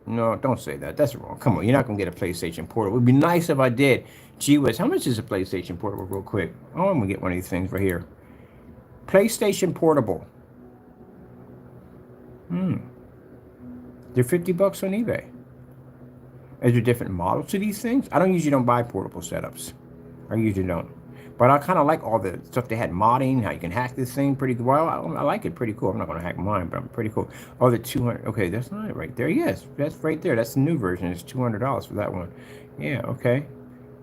No, don't say that. That's wrong. Come on, you're not going to get a PlayStation Portable. It would be nice if I did. Gee whiz, how much is a PlayStation Portable real quick? Oh, I'm going to get one of these things right here. PlayStation Portable. They're $50 on eBay. Is there different models to these things? I usually don't buy portable setups. I usually don't. But I kind of like all the stuff they had modding, how you can hack this thing pretty well. I like it pretty cool. I'm not going to hack mine, but I'm pretty cool. Oh, the 200. Okay, that's not it right there. Yes, that's right there. That's the new version. It's $200 for that one. Yeah, okay.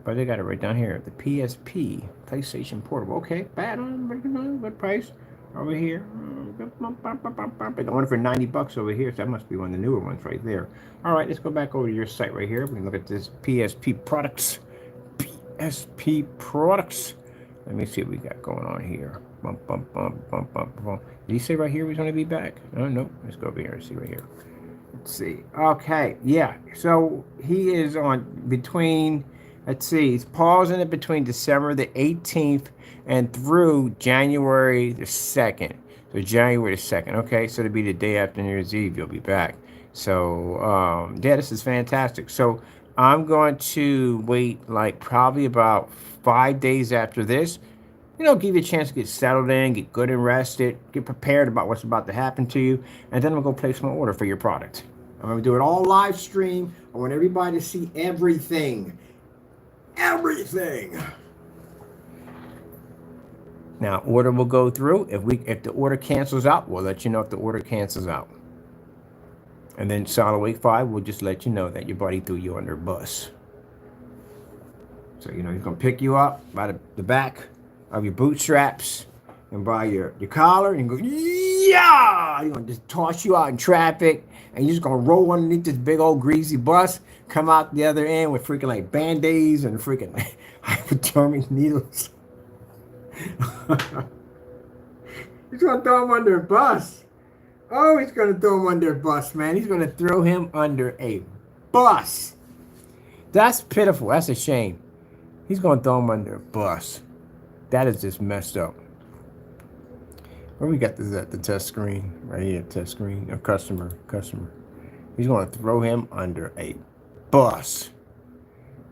But they got it right down here. The PSP, PlayStation Portable. Okay, bad on, good price. Over here. The one for $90 over here. So that must be one of the newer ones right there. All right, let's go back over to your site right here. We can look at this PSP products. PSP products. Let me see what we got going on here. Did he say right here he's going to be back? Oh, no. Let's go over here and see right here. Let's see. Okay. Yeah. So he is on between, let's see, he's pausing it between December the 18th and through January the 2nd. So January the 2nd. Okay. So it'll be the day after New Year's Eve. You'll be back. So, yeah, this is fantastic. So I'm going to wait like probably about 5 days after this, you know, give you a chance to get settled in, get good and rested, get prepared about what's about to happen to you, and then I'm going to place my order for your product. I'm going to do it all live stream. I want everybody to see everything. Everything. Now, order will go through. If the order cancels out, we'll let you know if the order cancels out. And then Solid Wake 5 will just let you know that your buddy threw you under a bus. So, you know, he's going to pick you up by the back of your bootstraps and by your collar and go, yeah! He's going to just toss you out in traffic and you're just going to roll underneath this big old greasy bus, come out the other end with freaking like Band-Aids and freaking hypodermic needles. He's going to throw him under a bus. Oh, he's going to throw him under a bus, man. He's going to throw him under a bus. That's pitiful. That's a shame. He's going to throw him under a bus. That is just messed up. Where we got this at? The test screen. Right here, test screen. Customer. He's going to throw him under a bus.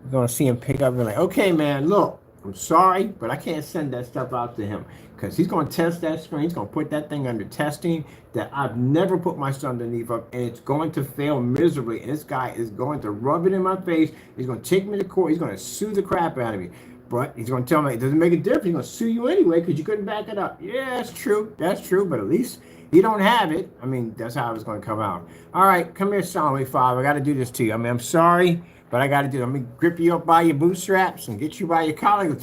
You're going to see him pick up and be like, okay, man, look, I'm sorry, but I can't send that stuff out to him. Because he's going to test that screen. He's going to put that thing under testing that I've never put my son underneath of. And it's going to fail miserably. And this guy is going to rub it in my face. He's going to take me to court. He's going to sue the crap out of me. But he's going to tell me it doesn't make a difference. He's going to sue you anyway because you couldn't back it up. Yeah, that's true. That's true. But at least you don't have it. I mean, that's how it's going to come out. All right, come here, Solomon 5. I got to do this to you. I mean, I'm sorry, but I got to do it. I'm going to grip you up by your bootstraps and get you by your collar.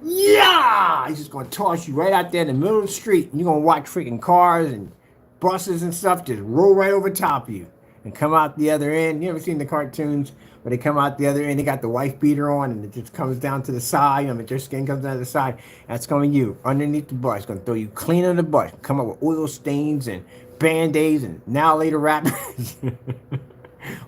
Yeah! He's just going to toss you right out there in the middle of the street. And you're going to watch freaking cars and buses and stuff just roll right over top of you and come out the other end. You ever seen the cartoons where they come out the other end? They got the wife beater on and it just comes down to the side. I mean, their skin comes down to the side. That's going to be you underneath the bus. It's going to throw you clean under the bus. Come up with oil stains and Band-Aids and now later wrappers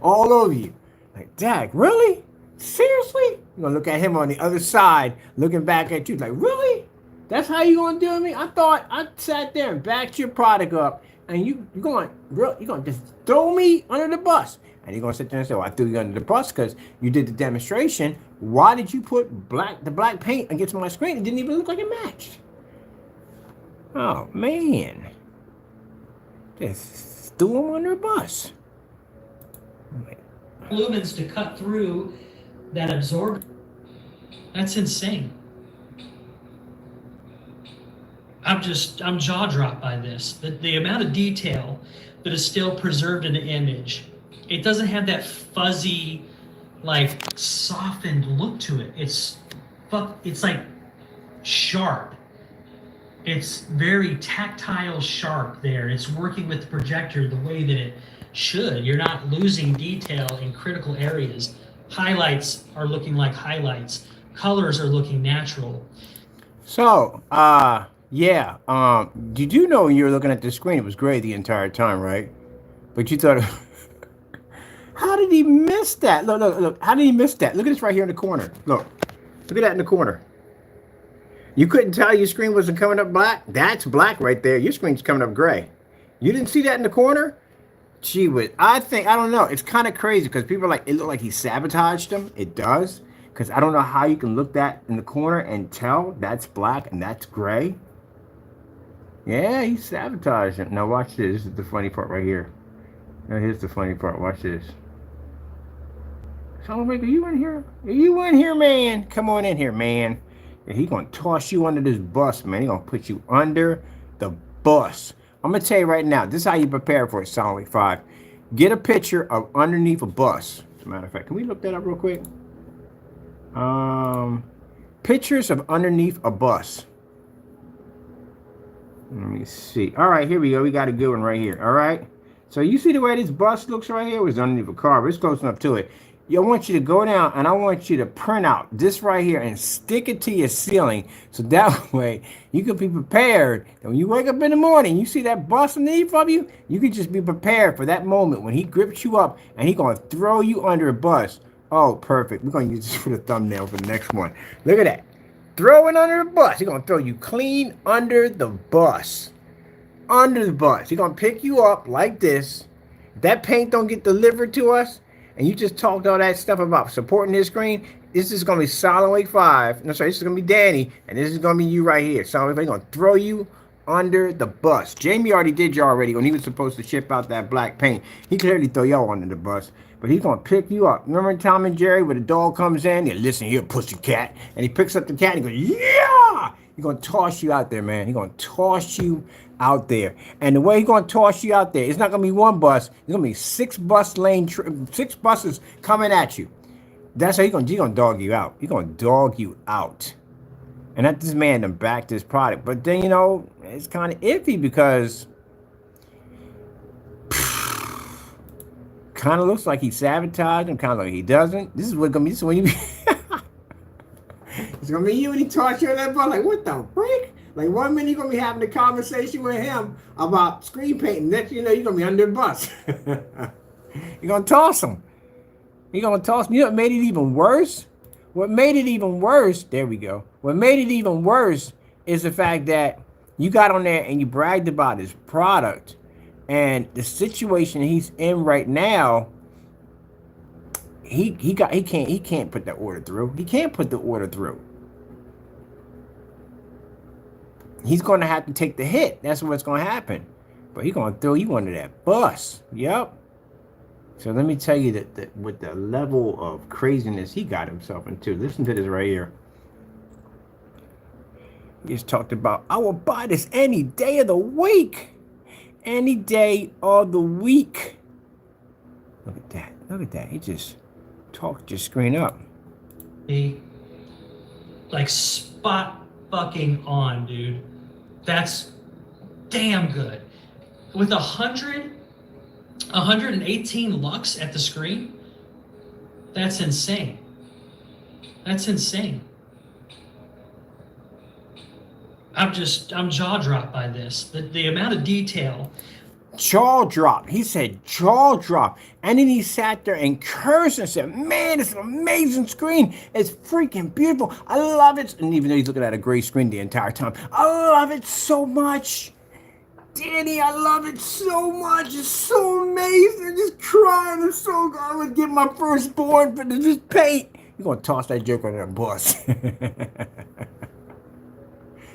all over you. Like, Dad, really? Seriously? You're going to look at him on the other side, looking back at you like, really? That's how you going to do to me? I thought I sat there and backed your product up, and you're going to just throw me under the bus. And you're going to sit there and say, well, I threw you under the bus because you did the demonstration. Why did you put the black paint against my screen? It didn't even look like it matched. Oh, man. Just threw him under a bus. Lumens to cut through that absorber. That's insane. I'm jaw dropped by this. The amount of detail that is still preserved in the image. It doesn't have that fuzzy, like softened look to it. It's like sharp. It's very tactile sharp there. It's working with the projector the way that it should. You're not losing detail in critical areas. Highlights are looking like highlights. Colors are looking natural. So, yeah. Did you know when you were looking at the screen, it was gray the entire time, right? But you thought, how did he miss that? Look. How did he miss that? Look at this right here in the corner. Look at that in the corner. You couldn't tell your screen wasn't coming up black? That's black right there. Your screen's coming up gray. You didn't see that in the corner? Gee whiz. I don't know. It's kind of crazy because people are like, it looked like he sabotaged them. It does. Because I don't know how you can look that in the corner and tell that's black and that's gray. Yeah, he sabotaged him. Now watch this. This is the funny part right here. Now here's the funny part. Watch this. Solomon, are you in here? Are you in here, man? Come on in here, man. And he's going to toss you under this bus, man. He's going to put you under the bus. I'm going to tell you right now, this is how you prepare for it, Solomon 5. Get a picture of underneath a bus. As a matter of fact, can we look that up real quick? Pictures of underneath a bus. Let me see. All right, here we go. We got a good one right here. All right. So you see the way this bus looks right here? It was underneath a car, but it's close enough to it. I want you to go down and I want you to print out this right here and stick it to your ceiling. So that way you can be prepared. And when you wake up in the morning, you see that bus underneath of you, you can just be prepared for that moment when he grips you up and he's going to throw you under a bus. Oh, perfect. We're going to use this for the thumbnail for the next one. Look at that. Throwing under the bus. He's going to throw you clean under the bus. Under the bus. He's going to pick you up like this. If that paint don't get delivered to us, and you just talked all that stuff about supporting his screen, this is going to be Solomon 5. No, sorry, this is going to be Danny, and this is going to be you right here. Solomon 5, he's going to throw you under the bus. Jamie already did you already when he was supposed to ship out that black paint. He clearly throw y'all under the bus, but he's going to pick you up. Remember Tom and Jerry where the dog comes in? Yeah, listen here, pussycat. And he picks up the cat and he goes, yeah! He's going to toss you out there, man. He's going to toss you out there. And the way he's going to toss you out there, it's not going to be one bus. It's going to be 6 buses coming at you. That's how he's going to dog you out. He's going to dog you out. And that this man done backed this product. But then, you know, it's kind of iffy because kind of looks like he sabotaged him, kind of like he doesn't. This is what going to be. This is when you it's going to be you when he toss you on that bus. Like, what the freak? Like 1 minute you're gonna be having a conversation with him about screen painting. Next you know you're gonna be under the bus. You're gonna toss him. You're gonna toss him. You know what made it even worse? What made it even worse, there we go. What made it even worse is the fact that you got on there and you bragged about his product and the situation he's in right now. He can't put that order through. He can't put the order through. He's going to have to take the hit. That's what's going to happen. But he's going to throw you under that bus. Yep. So let me tell you that with the level of craziness he got himself into. Listen to this right here. He just talked about, I will buy this any day of the week. Any day of the week. Look at that. Look at that. He just talked your screen up. Like spot fucking on, dude. That's damn good. With 118 lux at the screen, that's insane. That's insane. I'm jaw dropped by this. The amount of detail. Jaw drop. He said jaw drop. And then he sat there and cursed and said, man, it's an amazing screen. It's freaking beautiful. I love it. And even though he's looking at a gray screen the entire time, I love it so much. Danny, I love it so much. It's so amazing. I'm just crying. I'm so glad I would get my firstborn for this paint. You're going to toss that joke on that bus.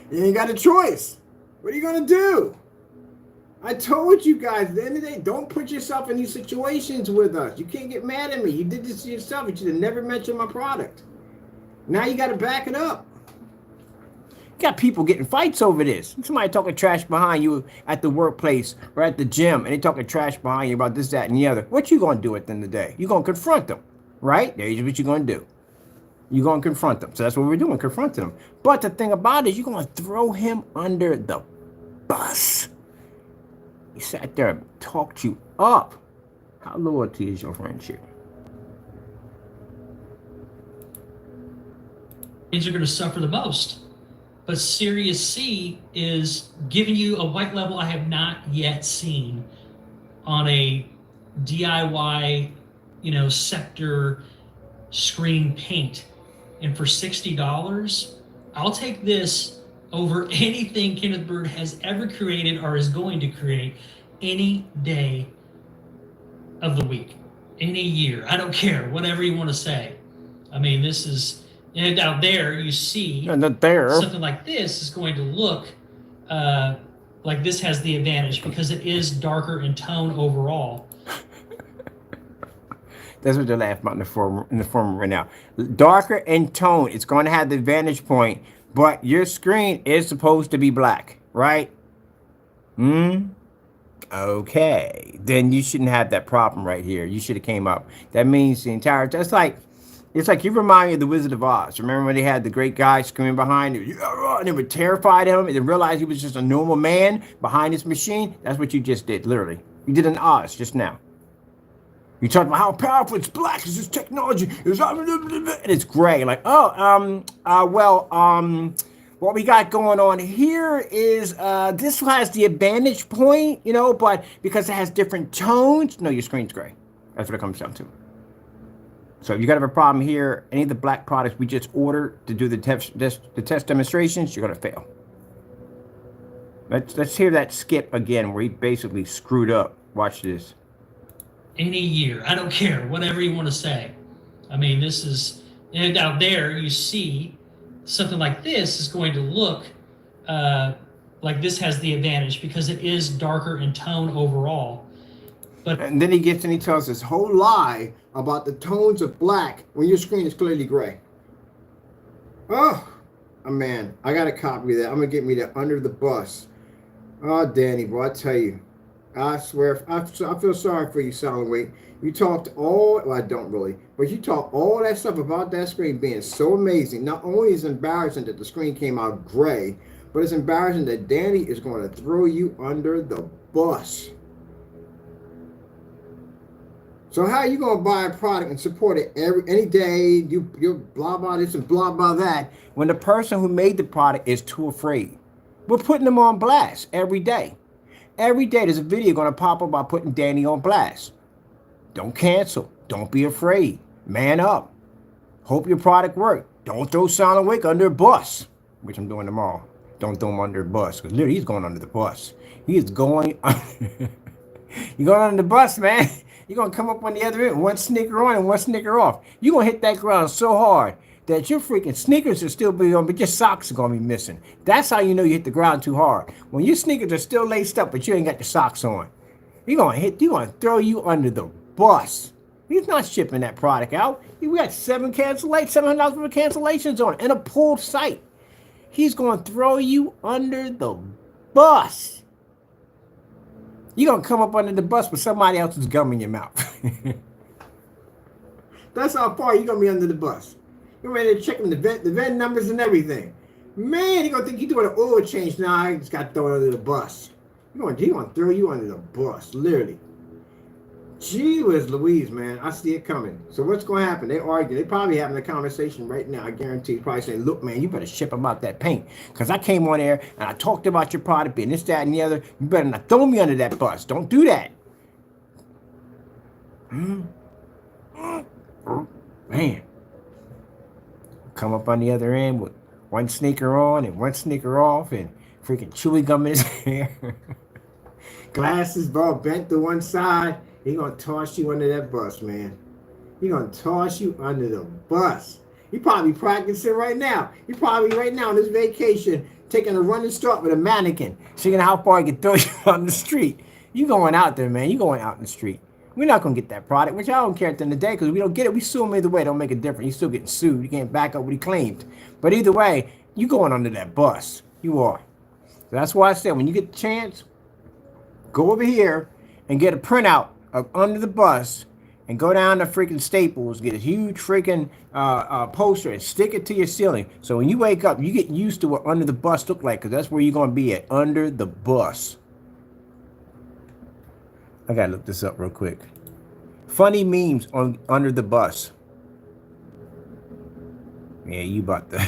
You ain't got a choice. What are you gonna do? I told you guys at the end of the day, don't put yourself in these situations with us. You can't get mad at me. You did this to yourself. You should have never mentioned my product. Now you got to back it up. Got people getting fights over this. Somebody talking trash behind you at the workplace or at the gym, and they talking trash behind you about this, that, and the other. What you gonna do at the end of the day? You gonna confront them, right? There's what you're gonna do. You're gonna confront them. So that's what we're doing, confronting them. But the thing about it is, you're gonna throw him under the bus. He sat there and talked you up. How loyalty is your friendship? These are going to suffer the most. But Sirius C is giving you a white level I have not yet seen on a DIY, sector screen paint. And for $60, I'll take this over anything Kenneth Bird has ever created or is going to create any day of the week, any year. I don't care, whatever you want to say. I mean, this is, and out there you see something like this is going to look like this has the advantage because it is darker in tone overall. That's what they're laughing about in the forum right now. Darker in tone, it's going to have the vantage point, but your screen is supposed to be black, right? Okay. Then you shouldn't have that problem right here. You should have came up. That means the entire, it's like you remind me of the Wizard of Oz. Remember when they had the great guy screaming behind him, and they were terrified of him, and they realized he was just a normal man behind his machine? That's what you just did, literally. You did an Oz just now. You talked about how powerful it's black, it's just technology, and it's gray. Like, what we got going on here is this has the advantage point, but because it has different tones, no, your screen's gray. That's what it comes down to. So if you got to have a problem here, any of the black products we just ordered to do the test demonstrations, you're going to fail. Let's hear that skip again where he basically screwed up. Watch this. Any year, I don't care, whatever you want to say. I mean, this is, and out there you see something like this is going to look like this has the advantage because it is darker in tone overall. And then he gets and he tells this whole lie about the tones of black when your screen is clearly gray. Oh man, I got to copy that. I'm going to get me that under the bus. Oh, Danny, boy, I tell you. I swear, I feel sorry for you, Solid Weight. You talked well, I don't really, but you talk all that stuff about that screen being so amazing. Not only is it embarrassing that the screen came out gray, but it's embarrassing that Danny is going to throw you under the bus. So how are you going to buy a product and support it any day? You're blah, blah this and blah, blah that, when the person who made the product is too afraid. We're putting them on blast every day. Every day there's a video going to pop up about putting Danny on blast. Don't cancel. Don't be afraid. Man up. Hope your product works. Don't throw Silent Wake under a bus, which I'm doing tomorrow. Don't throw him under a bus, because literally he's going under the bus. He is going You're going under the bus, man. You're going to come up on the other end, one sneaker on and one sneaker off. You're going to hit that ground so hard that your freaking sneakers are still be on, but your socks are going to be missing. That's how you know you hit the ground too hard. When your sneakers are still laced up, but you ain't got the socks on. You're going to throw you under the bus. He's not shipping that product out. We got $700 worth of cancellations on it in a pulled site. He's going to throw you under the bus. You're going to come up under the bus with somebody else's gum in your mouth. That's how far you're going to be under the bus. You're ready to check the VIN numbers and everything. Man, you're going to think you're doing an oil change. Now I just got thrown under the bus. He's going to throw you under the bus, literally. Gee whiz Louise, man. I see it coming. So what's going to happen? They argue. They probably having a conversation right now. I guarantee. Probably saying, look, man, you better ship them out that paint. Because I came on there and I talked about your product being this, that, and the other. You better not throw me under that bus. Don't do that. Man. Come up on the other end with one sneaker on and one sneaker off and freaking chewing gum in his hair. Glasses all bent to one side. He gonna toss you under that bus, man. He gonna toss you under the bus. He probably practicing right now. He probably right now on this vacation taking a running start with a mannequin, seeing how far he can throw you on the street. You going out there, man. You going out in the street. We're not gonna get that product, which I don't care at the end of the day, because we don't get it. We sue him either way. Don't make a difference. He's still getting sued. You can't back up what he claimed. But either way, you going under that bus. You are. So that's why I said when you get the chance, go over here and get a printout of Under the Bus and go down to freaking Staples, get a huge freaking poster and stick it to your ceiling. So when you wake up, you get used to what Under the Bus look like, because that's where you're going to be at, under the bus. I got to look this up real quick. Funny memes on Under the Bus. Yeah, you about to...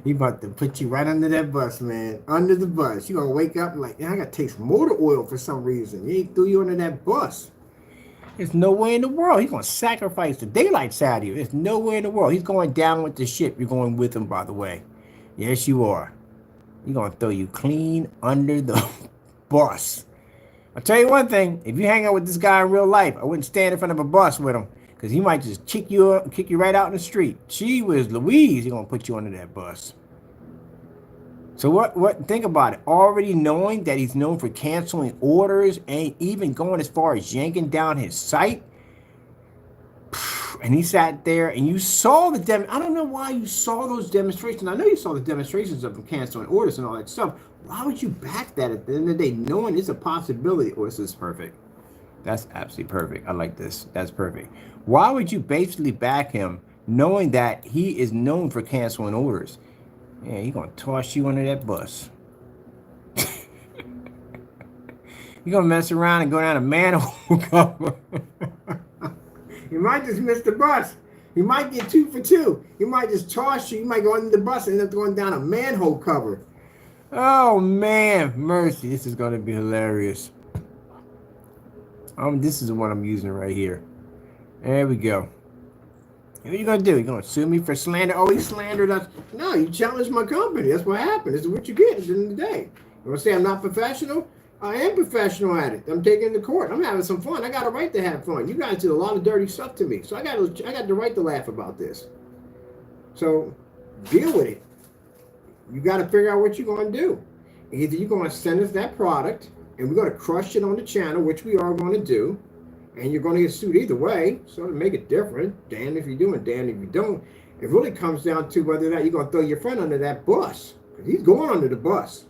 He about to put you right under that bus, man. Under the bus. You gonna wake up and like, I gotta take some motor oil for some reason. He threw you under that bus. There's no way in the world. He's gonna sacrifice the daylights out of you. There's no way in the world. He's going down with the ship. You're going with him, by the way. Yes, you are. He's gonna throw you clean under the bus. I'll tell you one thing. If you hang out with this guy in real life, I wouldn't stand in front of a bus with him. Because he might just kick you right out in the street. Gee whiz Louise, he's going to put you under that bus. So what? Think about it. Already knowing that he's known for canceling orders and even going as far as yanking down his site. And he sat there and you saw the I don't know why you saw those demonstrations. I know you saw the demonstrations of him canceling orders and all that stuff. Why would you back that at the end of the day, knowing it's a possibility? Oh, this is perfect. That's absolutely perfect. I like this. That's perfect. Why would you basically back him knowing that he is known for canceling orders? Yeah, he's going to toss you under that bus. You're going to mess around and go down a manhole cover. You might just miss the bus. You might get 2 for 2. He might just toss you. You might go under the bus and end up going down a manhole cover. Oh, man. Mercy. This is going to be hilarious. This is what I'm using right here. There we go. What are you going to do? You going to sue me for slander? Oh, he slandered us. No, you challenged my company. That's what happened. This is what you get at the end of the day. You want to say I'm not professional? I am professional at it. I'm taking it to court. I'm having some fun. I got a right to have fun. You guys did a lot of dirty stuff to me. So I got the right to laugh about this. So deal with it. You got to figure out what you're going to do. Either you're going to send us that product and we're going to crush it on the channel, which we are going to do. And you're going to get sued either way. So to make it different, damn if you do and damn if you don't. It really comes down to whether or not you're going to throw your friend under that bus. Because he's going under the bus.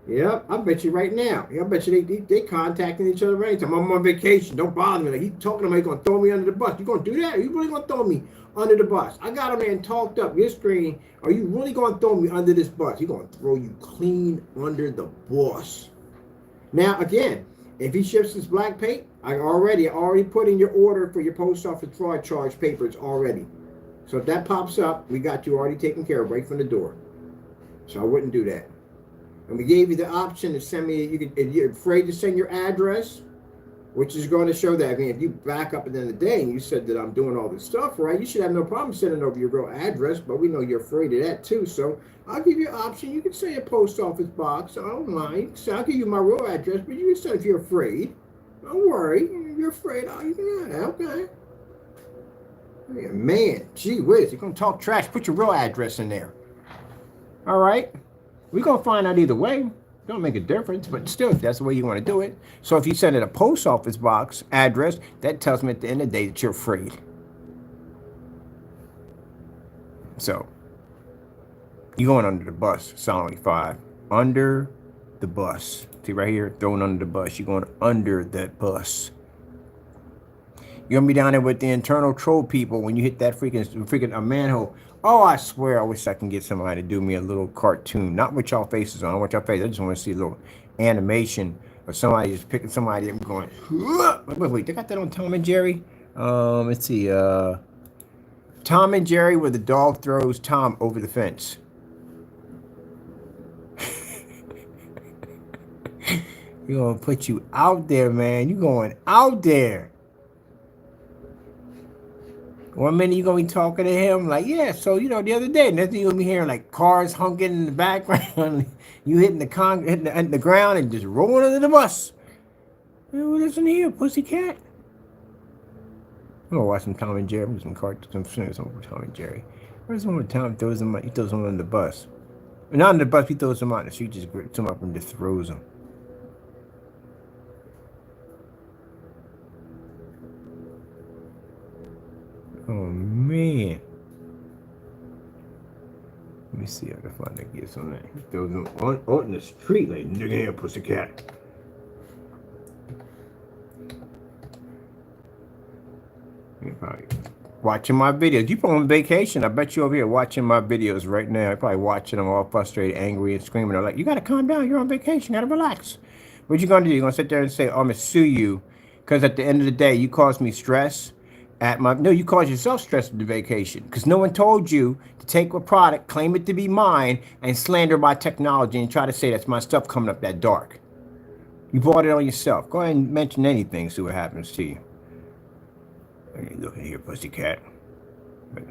Yep, I bet you right now. I bet you they contacting each other right now. I'm on vacation. Don't bother me. Like, he's talking to me. He's going to throw me under the bus. You going to do that? Are you really going to throw me under the bus? I got a man talked up your screen. Are you really going to throw me under this bus? He's going to throw you clean under the bus. Now, again, if he ships this black paint, I already put in your order for your post office fraud charge papers already. So if that pops up, we got you already taken care of right from the door. So I wouldn't do that. And we gave you the option to send me, if you're afraid to send your address, which is going to show that, I mean, if you back up at the end of the day and you said that I'm doing all this stuff, right, you should have no problem sending over your real address, but we know you're afraid of that too. So I'll give you an option. You can say a post office box. I don't mind. So I'll give you my real address, but you can say if you're afraid. Don't worry. If you're afraid, you can have that. Okay. Yeah, man, gee whiz, you're going to talk trash. Put your real address in there. All right. We're going to find out either way. Don't make a difference, but still, if that's the way you want to do it. So if you send it a post office box address, that tells me at the end of the day that you're afraid. So you're going under the bus, Solomon 5. Under the bus. See right here, thrown under the bus. You're going under that bus. You're going to be down there with the internal troll people when you hit that freaking manhole. Oh, I swear, I wish I can get somebody to do me a little cartoon. Not with y'all faces on. I want y'all faces. I just want to see a little animation of somebody just picking somebody up and going, wait, they got that on Tom and Jerry? Let's see. Tom and Jerry where the dog throws Tom over the fence. You're going to put you out there, man. You're going out there. 1 minute you're going to be talking to him like, yeah, so, you know, the other day, nothing you're going to be hearing like cars honking in the background. You hitting the ground and just rolling under the bus. Hey, well, listen here, pussycat. I'm going to watch some Tom and Jerry. Some cartoons over Tom and Jerry. Where's the one where Tom throws them? He throws them under the bus. Not under the bus, he throws them out. So he just grips them up and just throws them. Oh, man. Let me see if I can find that get some of that. He throws them on the street like, nigga here, pussycat. You're probably watching my videos. You probably on vacation. I bet you over here watching my videos right now. You're probably watching them all frustrated, angry, and screaming. They're like, you got to calm down. You're on vacation. You got to relax. What you going to do? You're going to sit there and say, I'm going to sue you because at the end of the day, you caused me stress. No, you caused yourself stress at the vacation because no one told you to take a product, claim it to be mine, and slander my technology and try to say that's my stuff coming up that dark. You brought it on yourself. Go ahead and mention anything, see what happens to you. Hey, look at here, pussycat.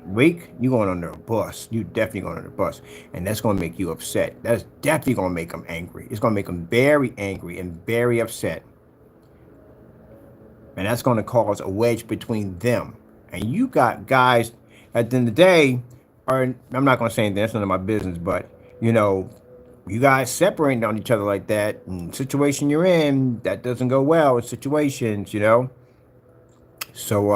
Wake, you going under a bus. You definitely going under a bus. And that's going to make you upset. That's definitely going to make them angry. It's going to make them very angry and very upset. And that's going to cause a wedge between them. And you got guys, at the end of the day, I'm not going to say anything, that's none of my business, but, you know, you guys separating on each other like that, and the situation you're in, that doesn't go well with situations, you know. So,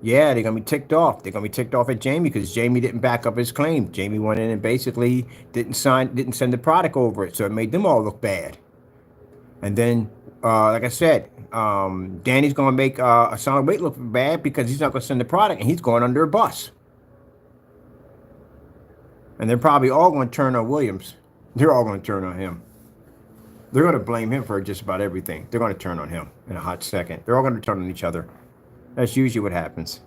yeah, they're going to be ticked off. They're going to be ticked off at Jamie because Jamie didn't back up his claim. Jamie went in and basically didn't send the product over it, so it made them all look bad. And then, like I said, Danny's going to make a solid weight look bad because he's not going to send the product and he's going under a bus. And they're probably all going to turn on Williams. They're all going to turn on him. They're going to blame him for just about everything. They're going to turn on him in a hot second. They're all going to turn on each other. That's usually what happens.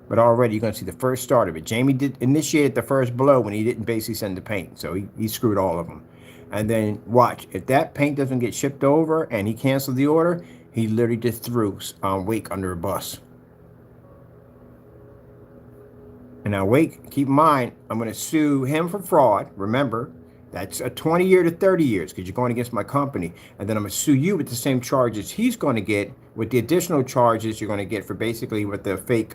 But already you're going to see the first start of it. Jamie initiated the first blow when he didn't basically send the paint. So he screwed all of them. And then watch, if that paint doesn't get shipped over and he canceled the order, he literally just threw Wake under a bus. And now Wake, keep in mind, I'm going to sue him for fraud. Remember, that's a 20 year to 30 years because you're going against my company. And then I'm going to sue you with the same charges he's going to get with the additional charges you're going to get for basically with the fake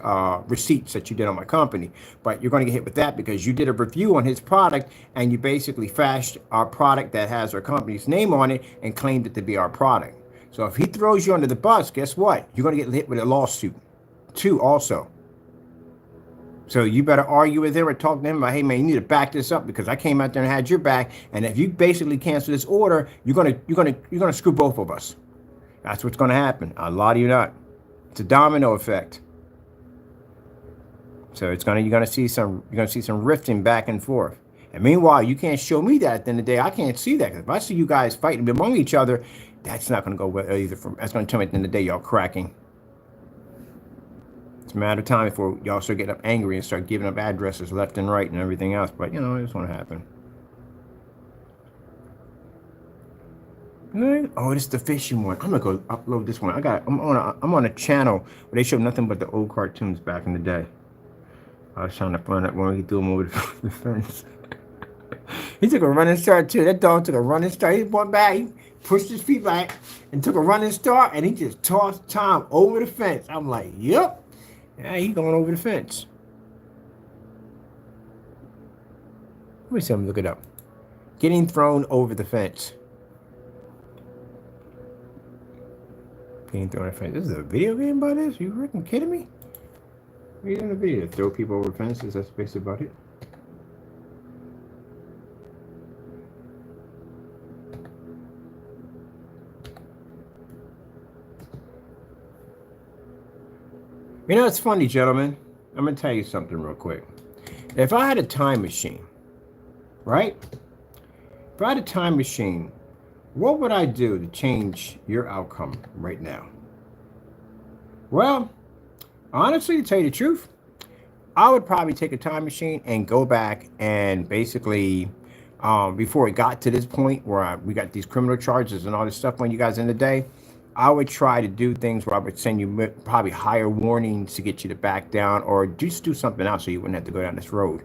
receipts that you did on my company. But you're going to get hit with that because you did a review on his product and you basically fashed our product that has our company's name on it and claimed it to be our product. So if he throws you under the bus, guess what? You're going to get hit with a lawsuit too also. So you better argue with him or talk to him about, hey man, you need to back this up because I came out there and had your back. And if you basically cancel this order, you're gonna screw both of us. That's what's gonna happen. A lot of you not. It's a domino effect. So you're gonna see some rifting back and forth. And meanwhile, you can't show me that at the end of the day. I can't see that. If I see you guys fighting among each other, that's not gonna go well either. That's gonna tell me at the end of the day y'all cracking. It's a matter of time before y'all start getting up angry and start giving up addresses left and right and everything else. But, you know, it's going to happen. Oh, it's the fishing one. I'm gonna go upload this one. I'm on a channel where they show nothing but the old cartoons back in the day. I was trying to find that one. He threw him over the fence. He took a running start too. That dog took a running start. He went back, he pushed his feet back, and took a running start, and he just tossed Tom over the fence. I'm like, yep. Yeah, he's going over the fence. Let me see him look it up. Getting thrown over the fence. Getting thrown over the fence. This is a video game about this? You freaking kidding me? What are you doing a video? Throw people over fences? That's basically about it. You know, it's funny, gentlemen. I'm going to tell you something real quick. If I had a time machine, right? If I had a time machine, what would I do to change your outcome right now? Well, honestly, to tell you the truth, I would probably take a time machine and go back and basically, before it got to this point where we got these criminal charges and all this stuff on you guys in the day, I would try to do things where I would send you probably higher warnings to get you to back down, or just do something else so you wouldn't have to go down this road.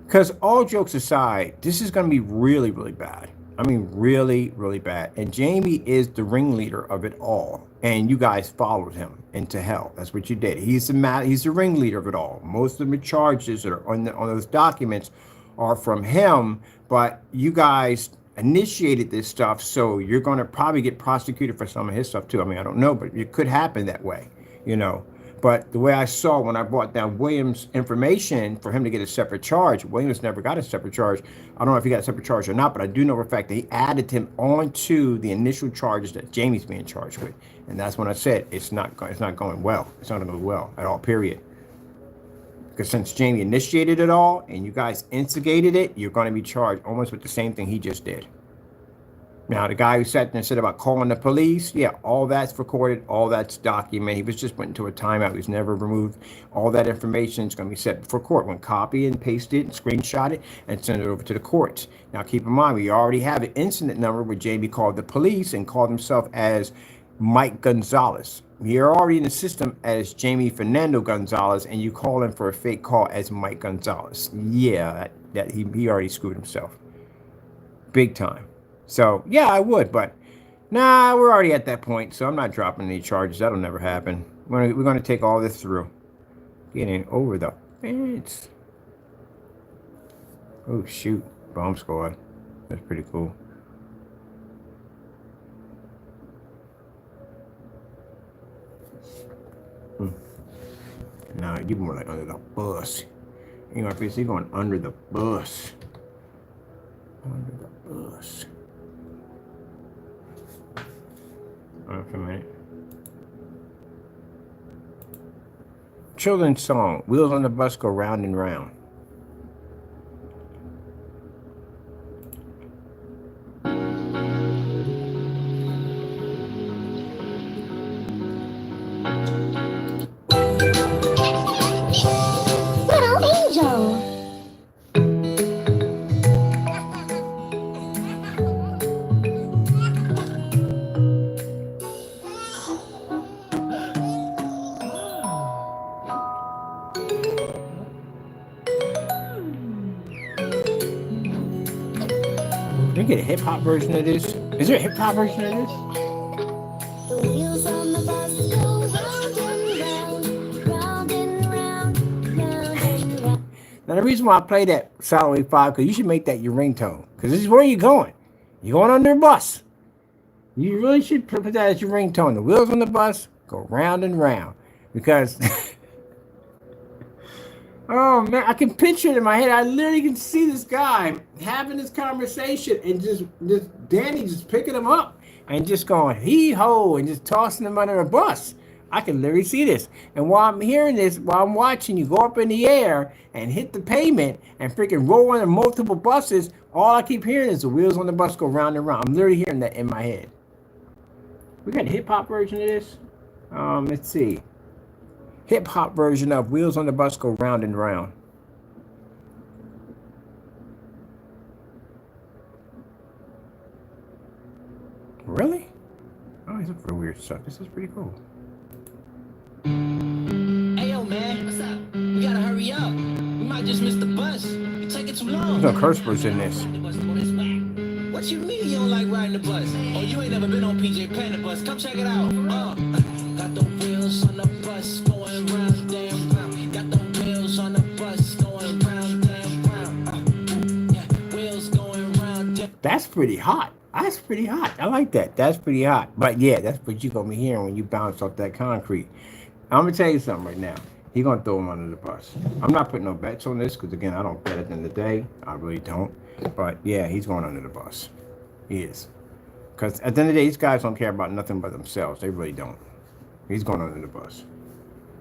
Because all jokes aside, this is going to be really, really bad. I mean, really, really bad. And Jamie is the ringleader of it all. And you guys followed him into hell. That's what you did. He's the ringleader of it all. Most of the charges that are on those documents are from him, but you guys initiated this stuff, so you're going to probably get prosecuted for some of his stuff too. I mean, I don't know, but it could happen that way, you know. But the way I saw when I brought down Williams' information for him to get a separate charge, Williams never got a separate charge. I don't know if he got a separate charge or not, but I do know for a fact that he added him onto the initial charges that Jamie's being charged with. And that's when I said it's not going well. It's not going to go well at all, period. Because since Jamie initiated it all and you guys instigated it, you're going to be charged almost with the same thing he just did. Now, the guy who sat there and said about calling the police, yeah, all that's recorded, all that's documented. He was just went into a timeout. He was never removed. All that information is going to be set before court. When copy and paste it and screenshot it and send it over to the courts. Now, keep in mind, we already have an incident number where Jamie called the police and called himself as Mike Gonzalez. You're already in the system as Jamie Fernando Gonzalez, and you call him for a fake call as Mike Gonzalez. Yeah, that he already screwed himself. Big time. So, yeah, I would, but nah, we're already at that point, so I'm not dropping any charges. That'll never happen. We're going to take all this through. Getting over the fence. Oh, shoot. Bomb squad. That's pretty cool. No, you're more like under the bus. You know, you're going under the bus. Under the bus. Hold on for a minute. Children's song. Wheels on the bus go round and round. Can I get a hip hop version of this? Is there a hip hop version of this? The wheels on the bus go round and round, round and round, round and round. Now the reason why I play that Solid 5, because you should make that your ringtone. Because this is where you're going. You're going under a bus. You really should put that as your ringtone. The wheels on the bus go round and round. Because oh man, I can picture it in my head. I literally can see this guy having this conversation and just Danny just picking him up and just going hee-ho and just tossing him under a bus. I can literally see this. And while I'm hearing this, while I'm watching you go up in the air and hit the pavement and freaking roll under multiple buses, all I keep hearing is the wheels on the bus go round and round. I'm literally hearing that in my head. We got a hip-hop version of this. Let's see. hip hop version of Wheels on the Bus Go Round and Round. Really? Oh, he's looking for weird stuff. This is pretty cool. Hey yo, man, what's up? We gotta hurry up. We might just miss the bus. You taking too long. There's no curse words in this. What you mean you don't like riding the bus? Oh, you ain't never been on PJ Panda bus. Come check it out. Got the wheels on the bus going round and round. Got the wheels on the bus going round and round. Yeah, wheels going round. That's pretty hot. That's pretty hot. I like that. That's pretty hot. But yeah, that's what you're gonna be hearing when you bounce off that concrete. I'm gonna tell you something right now. He's gonna throw him under the bus. I'm not putting no bets on this because again, I don't bet at the end of the day. I really don't. But yeah, he's going under the bus. He is. Because at the end of the day, these guys don't care about nothing but themselves. They really don't. He's going under the bus.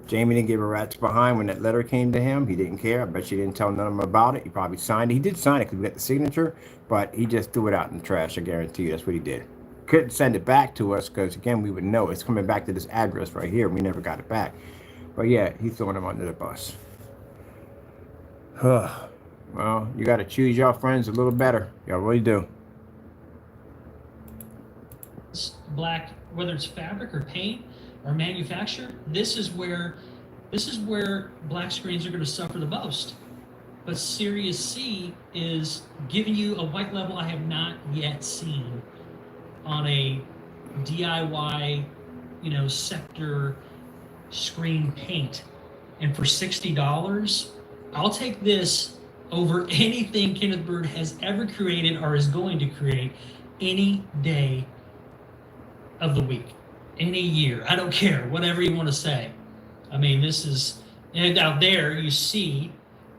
Jamie didn't give a rat's behind when that letter came to him. He didn't care. I bet she didn't tell none of them about it. He probably signed it. He did sign it because we got the signature, but he just threw it out in the trash. I guarantee you that's what he did. Couldn't send it back to us because, again, we would know it's coming back to this address right here. We never got it back. But yeah, he's throwing him under the bus. Well, you got to choose your friends a little better. Y'all really do. Black, whether it's fabric or paint or manufacture, this is where black screens are going to suffer the most. But Sirius C is giving you a white level I have not yet seen on a DIY, sector screen paint. And for $60, I'll take this over anything Kenneth Bird has ever created or is going to create any day of the week, any year. I don't care, whatever you want to say. I mean, this is, and out there you see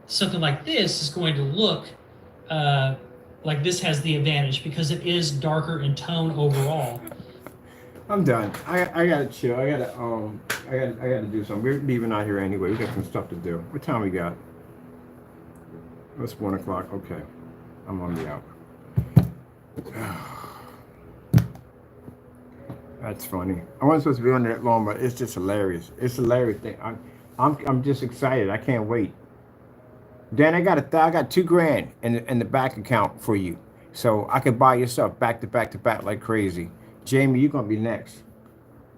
something like this is going to look like this has the advantage because it is darker in tone overall. I'm done. I gotta chill. I gotta do something. We're leaving out here anyway. We got some stuff to do. What time we got? It's 1 o'clock. Okay, I'm on the out. That's funny. I wasn't supposed to be on that long, but it's just hilarious. It's a hilarious thing. I'm just excited. I can't wait. Dan, I got $2,000 in the bank account for you, so I could buy your stuff back to back to back like crazy. Jamie, you're gonna be next.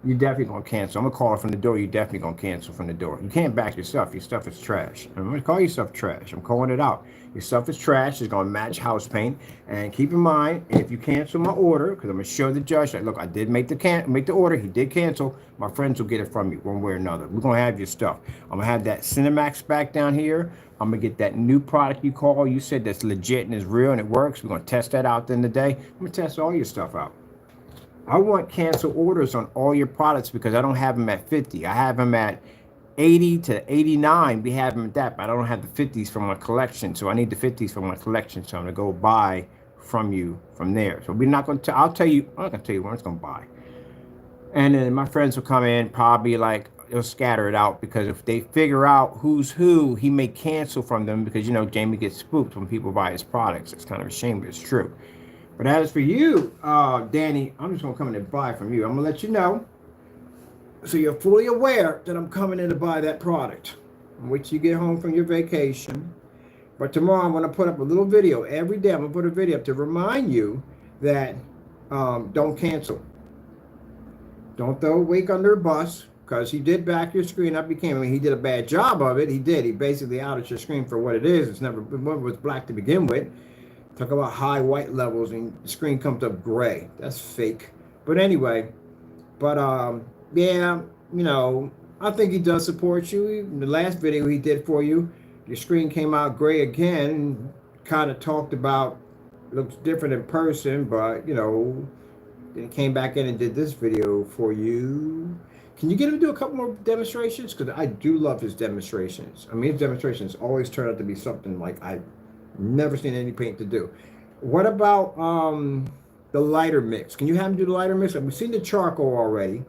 You definitely gonna cancel. I'm gonna call it from the door. You definitely gonna cancel from the door. You can't back your stuff. Your stuff is trash. I'm gonna call your stuff trash. I'm calling it out. Your stuff is trash. It's gonna match house paint. And keep in mind, if you cancel my order, because I'm gonna show the judge that look, I did make the order. He did cancel. My friends will get it from you one way or another. We're gonna have your stuff. I'm gonna have that CINEMAX back down here. I'm gonna get that new product you said that's legit and is real and it works. We're gonna test that out in the day. I'm gonna test all your stuff out. I want cancel orders on all your products because I don't have them at 50. I have them at 80 to 89. We have them at that, but I don't have the 50s from my collection. So I need the 50s from my collection. So I'm gonna go buy from you from there. So we're not gonna I'm not gonna tell you when it's gonna buy. And then my friends will come in, probably like, they'll scatter it out because if they figure out who's who, he may cancel from them because, Jamie gets spooked when people buy his products. It's kind of a shame, but it's true. But as for you, Danny, I'm just going to come in and buy from you. I'm going to let you know so you're fully aware that I'm coming in to buy that product. Wait till you get home from your vacation. But tomorrow I'm going to put up a little video. Every day I'm going to put a video up to remind you that don't cancel. Don't throw Wake under a bus because he did back your screen up. He did a bad job of it. He did. He basically outed your screen for what it is. It was black to begin with. Talk about high white levels and the screen comes up gray. That's fake. But anyway, yeah, I think he does support you. In the last video he did for you, your screen came out gray again and kind of talked about, looks different in person, but then he came back in and did this video for you. Can you get him to do a couple more demonstrations? Because I do love his demonstrations. I mean, his demonstrations always turn out to be something like I've never seen any paint to do. What about the lighter mix? Can you have him do the lighter mix? We've seen the charcoal already.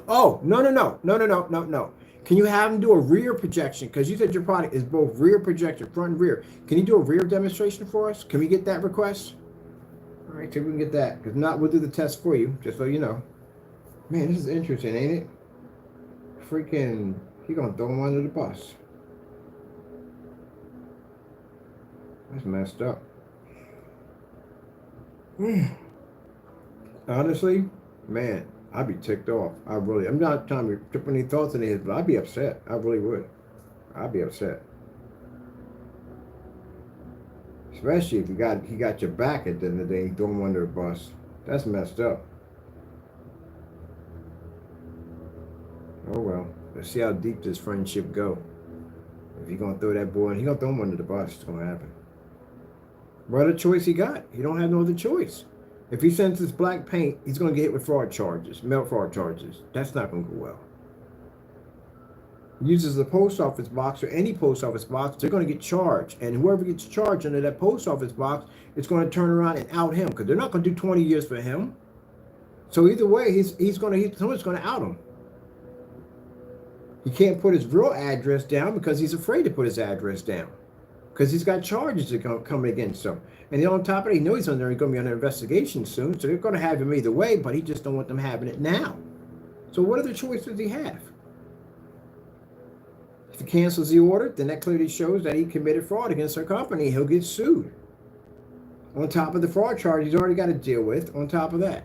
Oh, no. Can you have him do a rear projection? Because you said your product is both rear projection, front and rear. Can you do a rear demonstration for us? Can we get that request? All right, see if we can get that. If not, we'll do the test for you, just so you know. Man, this is interesting, ain't it? freaking, he gonna throw him under the bus. That's messed up. Honestly, man, I'd be ticked off. I'm not trying to put any thoughts in his, but I'd be upset. I really would. I'd be upset. Especially if he got your back at the end of the day, throw him under the bus. That's messed up. Oh well. Let's see how deep this friendship go. If he gonna throw that boy in, he gonna throw him under the bus. It's gonna happen. What other choice he got? He don't have no other choice. If he sends his black paint, he's gonna get hit with fraud charges, mail fraud charges. That's not gonna go well. Uses the post office box or any post office box, they're going to get charged. And whoever gets charged under that post office box is going to turn around and out him, because they're not going to do 20 years for him. So either way, someone's going to out him. He can't put his real address down because he's afraid to put his address down, because he's got charges that are coming against him. And then on top of it, he knows he's going to be under investigation soon, so they're going to have him either way, but he just don't want them having it now. So what other choice does he have? If he cancels the order, then that clearly shows that he committed fraud against our company. He'll get sued. On top of the fraud charge he's already got to deal with, on top of that.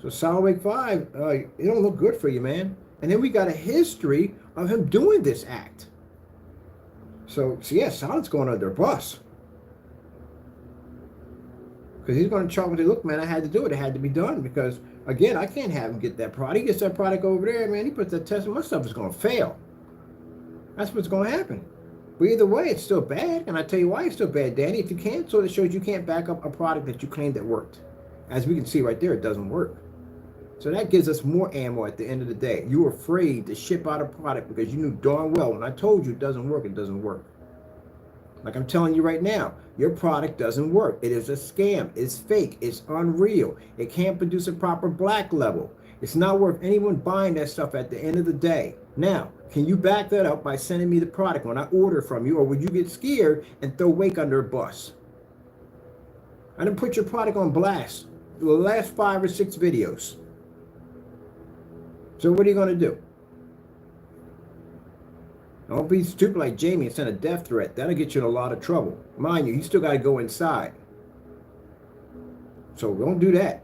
So Solid Wake 5, it don't look good for you, man. And then we got a history of him doing this act. So yeah, Solid's going under a bus. Because he's going to charge with it. Look, man, I had to do it. It had to be done. Because, again, I can't have him get that product. He gets that product over there, man. He puts that test, and my stuff is going to fail. That's what's going to happen. But either way, it's still bad. And I tell you why it's still bad, Danny. If you cancel, it shows you can't back up a product that you claimed that worked. As we can see right there, it doesn't work. So that gives us more ammo at the end of the day. You were afraid to ship out a product because you knew darn well when I told you it doesn't work, it doesn't work. Like I'm telling you right now, your product doesn't work. It is a scam. It's fake. It's unreal. It can't produce a proper black level. It's not worth anyone buying that stuff at the end of the day. Now, can you back that up by sending me the product when I order from you, or would you get scared and throw Wake under a bus? I didn't put your product on blast the last 5 or 6 videos. So what are you going to do? Don't be stupid like Jamie and send a death threat. That'll get you in a lot of trouble. Mind you, you still got to go inside. So don't do that.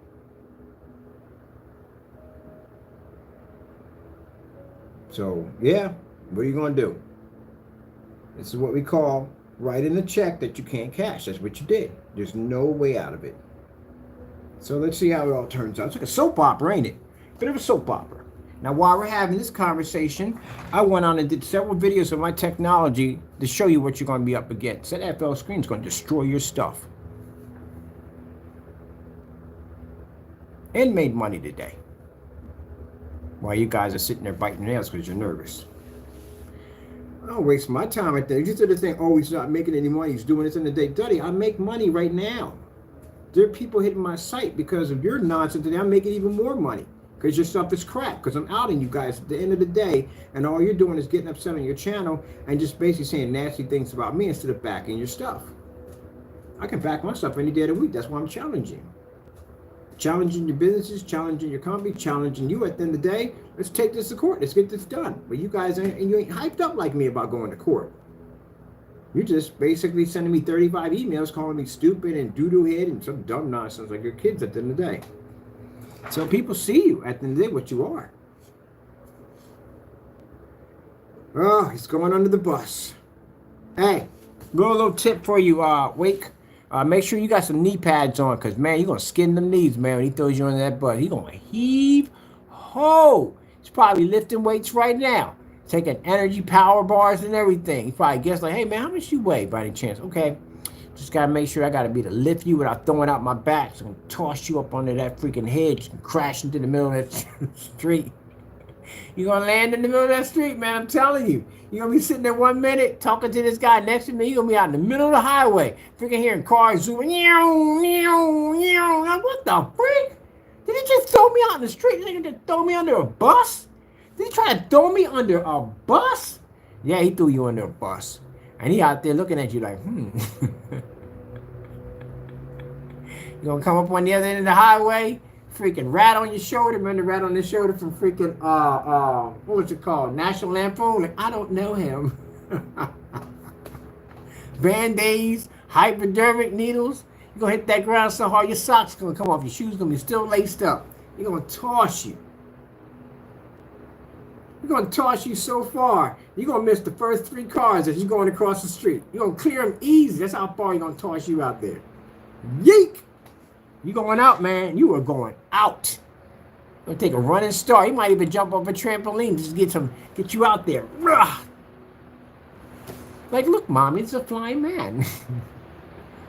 So, yeah, what are you going to do? This is what we call writing a check that you can't cash. That's what you did. There's no way out of it. So let's see how it all turns out. It's like a soap opera, ain't it? Bit of a soap opera. Now, while we're having this conversation, I went on and did several videos of my technology to show you what you're going to be up against. That FL screen is going to destroy your stuff. And made money today. While you guys are sitting there biting nails because you're nervous. I don't waste my time right there. You just think, oh, he's not making any money. He's doing this in the day. Duddy, I make money right now. There are people hitting my site because of your nonsense today. I'm making even more money because your stuff is crap. Because I'm outing you guys at the end of the day, and all you're doing is getting upset on your channel and just basically saying nasty things about me instead of backing your stuff. I can back my stuff any day of the week. That's why I'm challenging. Challenging your businesses, challenging your company, challenging you at the end of the day. Let's take this to court. Let's get this done. But you guys ain't hyped up like me about going to court. You're just basically sending me 35 emails calling me stupid and doo-doo head and some dumb nonsense like your kids at the end of the day. So people see you at the end of the day what you are. Oh, he's going under the bus. Hey, little tip for you, Wake. Make sure you got some knee pads on, because, man, you're going to skin them knees, man, when he throws you under that butt. He's going to heave ho. He's probably lifting weights right now, taking energy power bars and everything. He probably gets like, hey, man, how much you weigh by any chance? Okay, just got to make sure I got to be to lift you without throwing out my back. So I'm going to toss you up under that freaking hedge and crash into the middle of that street. You're going to land in the middle of that street, man, I'm telling you. You're going to be sitting there 1 minute talking to this guy next to me. You're going to be out in the middle of the highway, freaking hearing cars zooming. Like, what the freak? Did he just throw me out in the street? Did he just throw me under a bus? Did he try to throw me under a bus? Yeah, he threw you under a bus. And he out there looking at you like, You're going to come up on the other end of the highway, freaking Rat on Your Shoulder. Remember the Rat on His Shoulder from freaking what was it called? National Lampoon. Like, I don't know him. Band-aids, hypodermic needles. You're gonna hit that ground so hard your socks gonna come off. Your shoes gonna be still laced up. You're gonna toss you. You're gonna toss you so far. You're gonna miss the first 3 cars as you're going across the street. You're gonna clear them easy. That's how far you're gonna toss you out there. Yeek! You going out, man. You are going out. You're gonna take a running start. You might even jump off a trampoline just to get you out there. Rah! Like, look, Mommy, it's a flying man.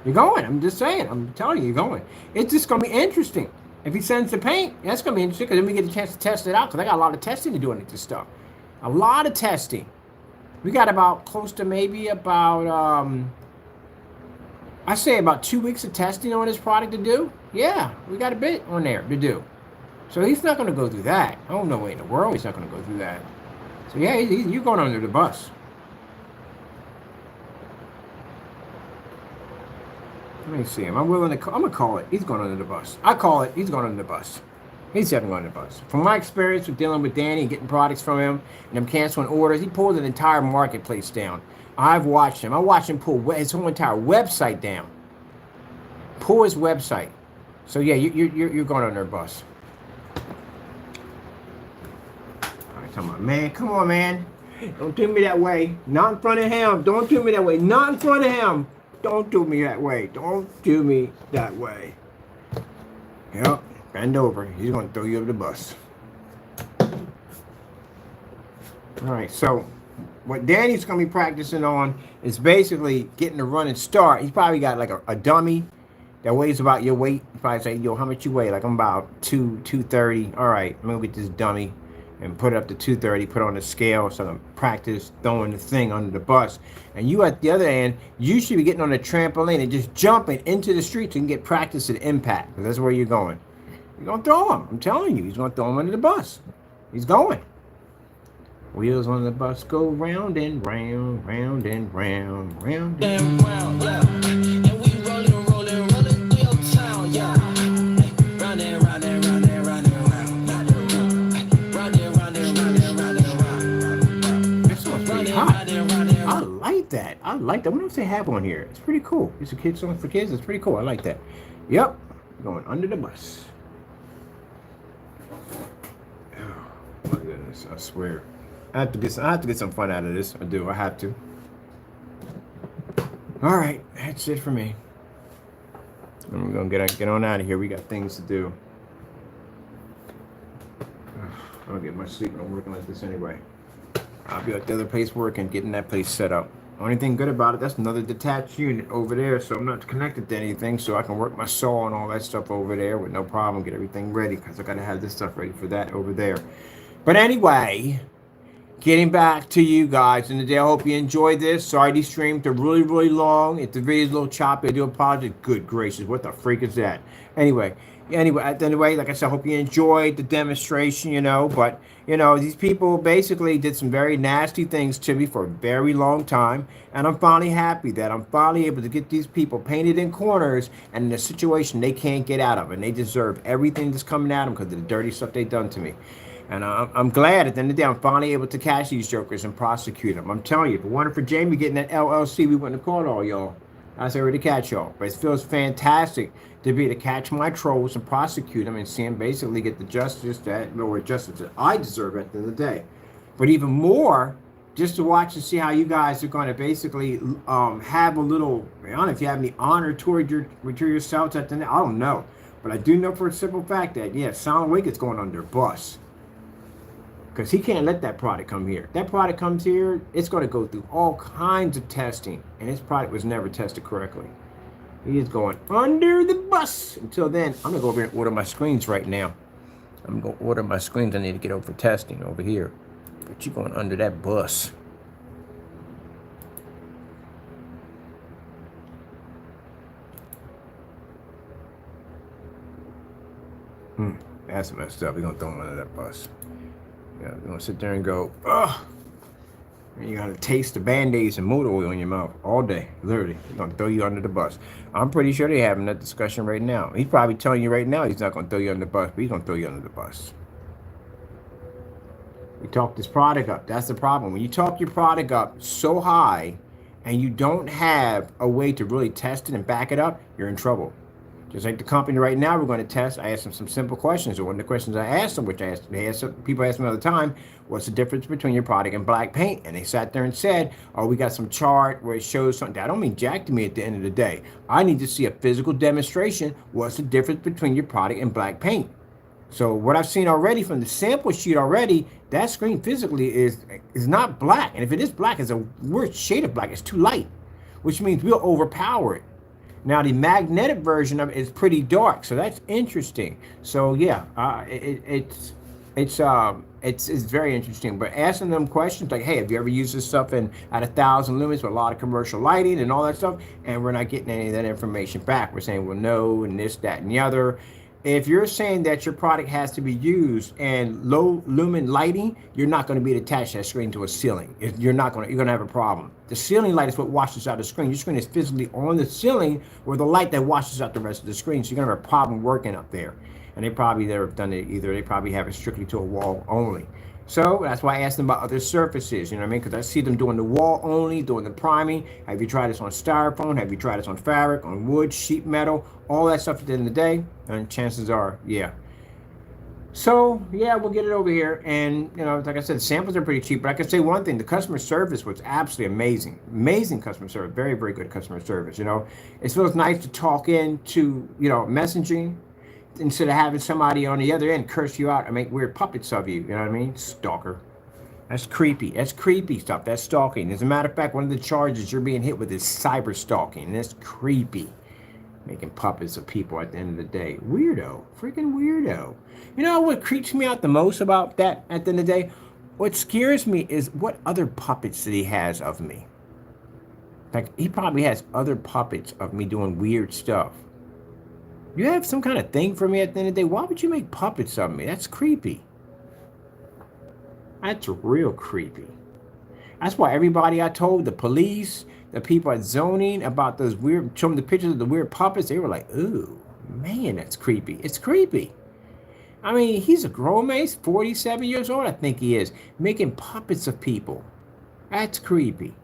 You're going. I'm just saying. I'm telling you, you're going. It's just going to be interesting. If he sends the paint, that's going to be interesting because then we get a chance to test it out because I got a lot of testing to do on this stuff. A lot of testing. We got about close to maybe about, I say about 2 weeks of testing on this product to do. Yeah, we got a bit on there to do. So he's not going to go through that. Oh, no way in the world he's not going to go through that. So yeah, you're going under the bus. Let me see him. I'm going to call it. He's going under the bus. I call it. He's going under the bus. He's definitely going under the bus. From my experience with dealing with Danny and getting products from him and them canceling orders, he pulled an entire marketplace down. I've watched him. I watched him pull his whole entire website down. Pull his website. So yeah, you're going under the bus. All right, come on, man. Come on, man. Don't do me that way. Not in front of him. Don't do me that way. Not in front of him. Don't do me that way. Don't do me that way. Yep. Bend over. He's going to throw you over the bus. All right. So what Danny's going to be practicing on is basically getting the running start. He's probably got like a dummy that weighs about your weight. You probably say, yo, how much you weigh? Like, I'm about 230. All right. I'm going to get this dummy and put it up to 230, put it on the scale so I can practice throwing the thing under the bus. And you at the other end, you should be getting on the trampoline and just jumping into the street so you can get practice at impact. Because that's where you're going. You're going to throw him. I'm telling you, he's going to throw him under the bus. He's going. Wheels on the bus go round and round, round and round, round and round. Yeah. And we rolling through your town, yeah. Round and round and round and round and round. I like that. I like that. What else they have on here? It's pretty cool. It's a kid song for kids. It's pretty cool. I like that. Yep. Going under the bus. Oh my goodness. I swear. I have to get some fun out of this. I do. I have to. All right. That's it for me. I'm going to get on out of here. We got things to do. I don't get much sleep when I'm working like this anyway. I'll be at the other place working, getting that place set up. Only thing good about it, that's another detached unit over there, so I'm not connected to anything, so I can work my saw and all that stuff over there with no problem, get everything ready, because I got to have this stuff ready for that over there. But anyway, getting back to you guys in the day, I hope you enjoyed this. Sorry these streams are really, really long. If the video's a little choppy, I do apologize. Good gracious, what the freak is that? Anyway, like I said, I hope you enjoyed the demonstration, but, these people basically did some very nasty things to me for a very long time, and I'm finally happy that I'm finally able to get these people painted in corners and in a situation they can't get out of, and they deserve everything that's coming at them because of the dirty stuff they've done to me. And I'm glad at the end of the day I'm finally able to catch these jokers and prosecute them. I'm telling you, if it weren't for Jamie getting that LLC, we wouldn't have caught all y'all. I was able to catch y'all. But it feels fantastic to be able to catch my trolls and prosecute them and see them basically get the justice that I deserve at the end of the day. But even more, just to watch and see how you guys are going to basically have a little, I don't know if you have any honor toward yourselves at the end. I don't know. But I do know for a simple fact that, yeah, Sound Wake is going under a bus. Because he can't let that product come here. If that product comes here, it's going to go through all kinds of testing. And his product was never tested correctly. He is going under the bus. Until then, I'm going to go over here and order my screens right now. I'm going to order my screens. I need to get over for testing over here. But you're going under that bus. That's messed up. We're going to throw him under that bus. Yeah, we're going to sit there and go, ugh. And you gotta taste the Band-Aids and motor oil in your mouth all day, literally. They're gonna throw you under the bus. I'm pretty sure they're having that discussion right now. He's probably telling you right now he's not gonna throw you under the bus, but he's gonna throw you under the bus. You talk this product up. That's the problem. When you talk your product up so high and you don't have a way to really test it and back it up, you're in trouble. Just like the company right now we're going to test, I asked them some simple questions. And one of the questions I asked them, which people ask me all the time, what's the difference between your product and black paint? And they sat there and said, oh, we got some chart where it shows something. That don't mean jack to me at the end of the day. I need to see a physical demonstration. What's the difference between your product and black paint? So what I've seen already from the sample sheet already, that screen physically is not black. And if it is black, it's a worse shade of black. It's too light, which means we'll overpower it. Now the magnetic version of it is pretty dark, so that's interesting. So yeah, it's very interesting. But asking them questions like, hey, have you ever used this stuff at 1,000 lumens with a lot of commercial lighting and all that stuff? And we're not getting any of that information back. We're saying, well, no, and this, that, and the other. If you're saying that your product has to be used in low lumen lighting, you're not going to be able to attach that screen to a ceiling. You're going to have a problem. The ceiling light is what washes out the screen. Your screen is physically on the ceiling with a light that washes out the rest of the screen. So you're going to have a problem working up there. And they probably never have done it either. They probably have it strictly to a wall only. So that's why I asked them about other surfaces, you know what I mean? Because I see them doing the wall only, doing the priming. Have you tried this on styrofoam? Have you tried this on fabric, on wood, sheet metal, all that stuff at the end of the day? And chances are, yeah. So, yeah, we'll get it over here. And, you know, like I said, the samples are pretty cheap. But I can say one thing, the customer service was absolutely amazing. Amazing customer service. Very, very good customer service, you know. It feels nice to talk into, you know, messaging, instead of having somebody on the other end curse you out and make weird puppets of you. You know what I mean? Stalker. That's creepy. That's creepy stuff. That's stalking. As a matter of fact, one of the charges you're being hit with is cyber stalking. That's creepy. Making puppets of people at the end of the day. Weirdo. Freaking weirdo. You know what creeps me out the most about that at the end of the day? What scares me is what other puppets that he has of me. Like, he probably has other puppets of me doing weird stuff. You have some kind of thing for me at the end of the day. Why would you make puppets of me? That's creepy. That's real creepy. That's why everybody I told, the police, the people at zoning, about those weird, show them the pictures of the weird puppets, they were like, ooh, man, that's creepy. It's creepy. I mean, he's a grown man. He's 47 years old, I think he is, making puppets of people. That's creepy.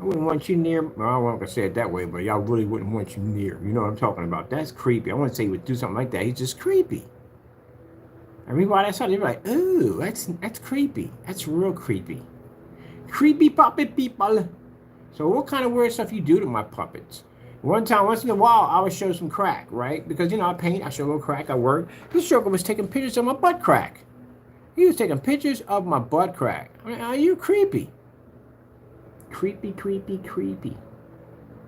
I wouldn't want you near, well, I wasn't going to say it that way, but y'all really wouldn't want you near. You know what I'm talking about. That's creepy. I wouldn't say he would do something like that. He's just creepy. Everybody I saw, they were like, ooh, that's creepy. That's real creepy. Creepy puppet people. So what kind of weird stuff you do to my puppets? Once in a while, I would show some crack, right? Because, you know, I paint, I show a little crack, I work. This joker was taking pictures of my butt crack. He was taking pictures of my butt crack. I mean, are you creepy? Creepy, creepy, creepy.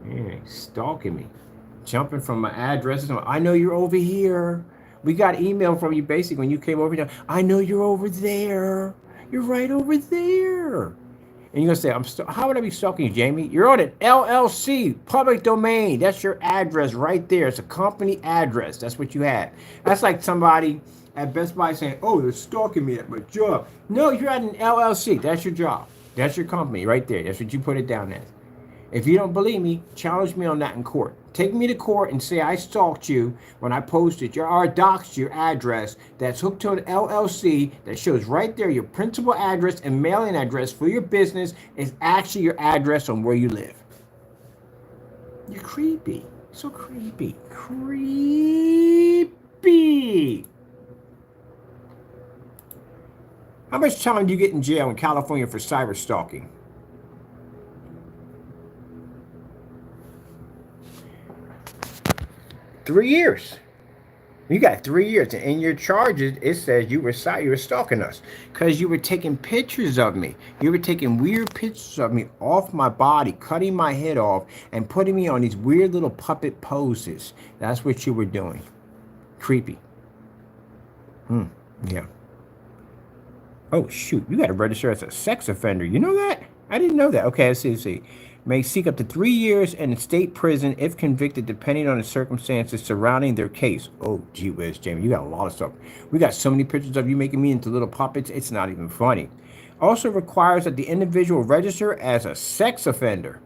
Yeah, stalking me. Jumping from my addresses. I know you're over here. We got email from you basically when you came over here. I know you're over there. You're right over there. And you're going to say, how would I be stalking you, Jamie? You're on an LLC, public domain. That's your address right there. It's a company address. That's what you had. That's like somebody at Best Buy saying, oh, they're stalking me at my job. No, you're at an LLC. That's your job. That's your company right there. That's what you put it down as. If you don't believe me, challenge me on that in court. Take me to court and say I stalked you when I posted or doxed your address that's hooked to an LLC that shows right there your principal address and mailing address for your business is actually your address on where you live. You're creepy. So creepy. Creepy. How much time do you get in jail in California for cyber stalking? 3 years. You got 3 years. And in your charges, it says you were stalking us because you were taking pictures of me. You were taking weird pictures of me off my body, cutting my head off, and putting me on these weird little puppet poses. That's what you were doing. Creepy. Yeah. Oh, shoot. You got to register as a sex offender. You know that? I didn't know that. Okay, let's see. May seek up to 3 years in a state prison if convicted, depending on the circumstances surrounding their case. Oh, gee whiz, Jamie, you got a lot of stuff. We got so many pictures of you making me into little puppets. It's not even funny. Also requires that the individual register as a sex offender.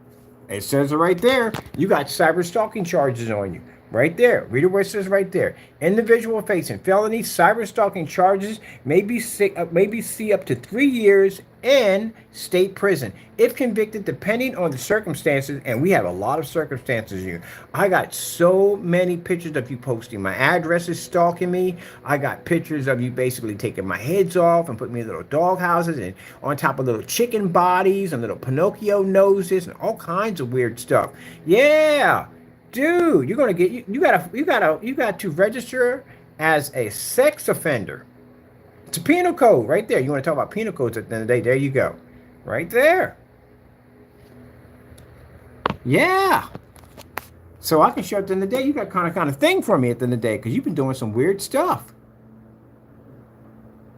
It says it right there. You got cyber stalking charges on you. Right there. Read what it says right there. Individual facing felony cyber stalking charges maybe see up to 3 years in state prison if convicted, depending on the circumstances. And we have a lot of circumstances here. I got so many pictures of you posting my addresses, stalking me. I got pictures of you basically taking my heads off and putting me in little dog houses and on top of little chicken bodies and little Pinocchio noses and all kinds of weird stuff. Yeah. Dude, you're gonna get you got to register as a sex offender. It's a penal code right there. You want to talk about penal codes at the end of the day? There you go, right there. Yeah. So I can show at the end of the day. You got kind of thing for me at the end of the day because you've been doing some weird stuff.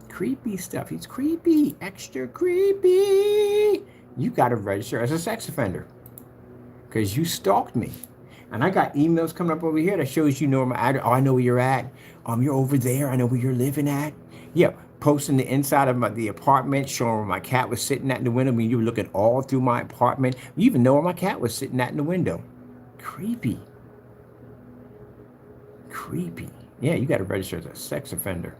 Creepy stuff. He's creepy, extra creepy. You got to register as a sex offender because you stalked me. And I got emails coming up over here that shows you know my address. Oh, I know where you're at. You're over there. I know where you're living at. Yeah, posting the inside of the apartment, showing where my cat was sitting at in the window. I mean, you were looking all through my apartment. You even know where my cat was sitting at in the window. Creepy. Creepy. Yeah, you got to register as a sex offender.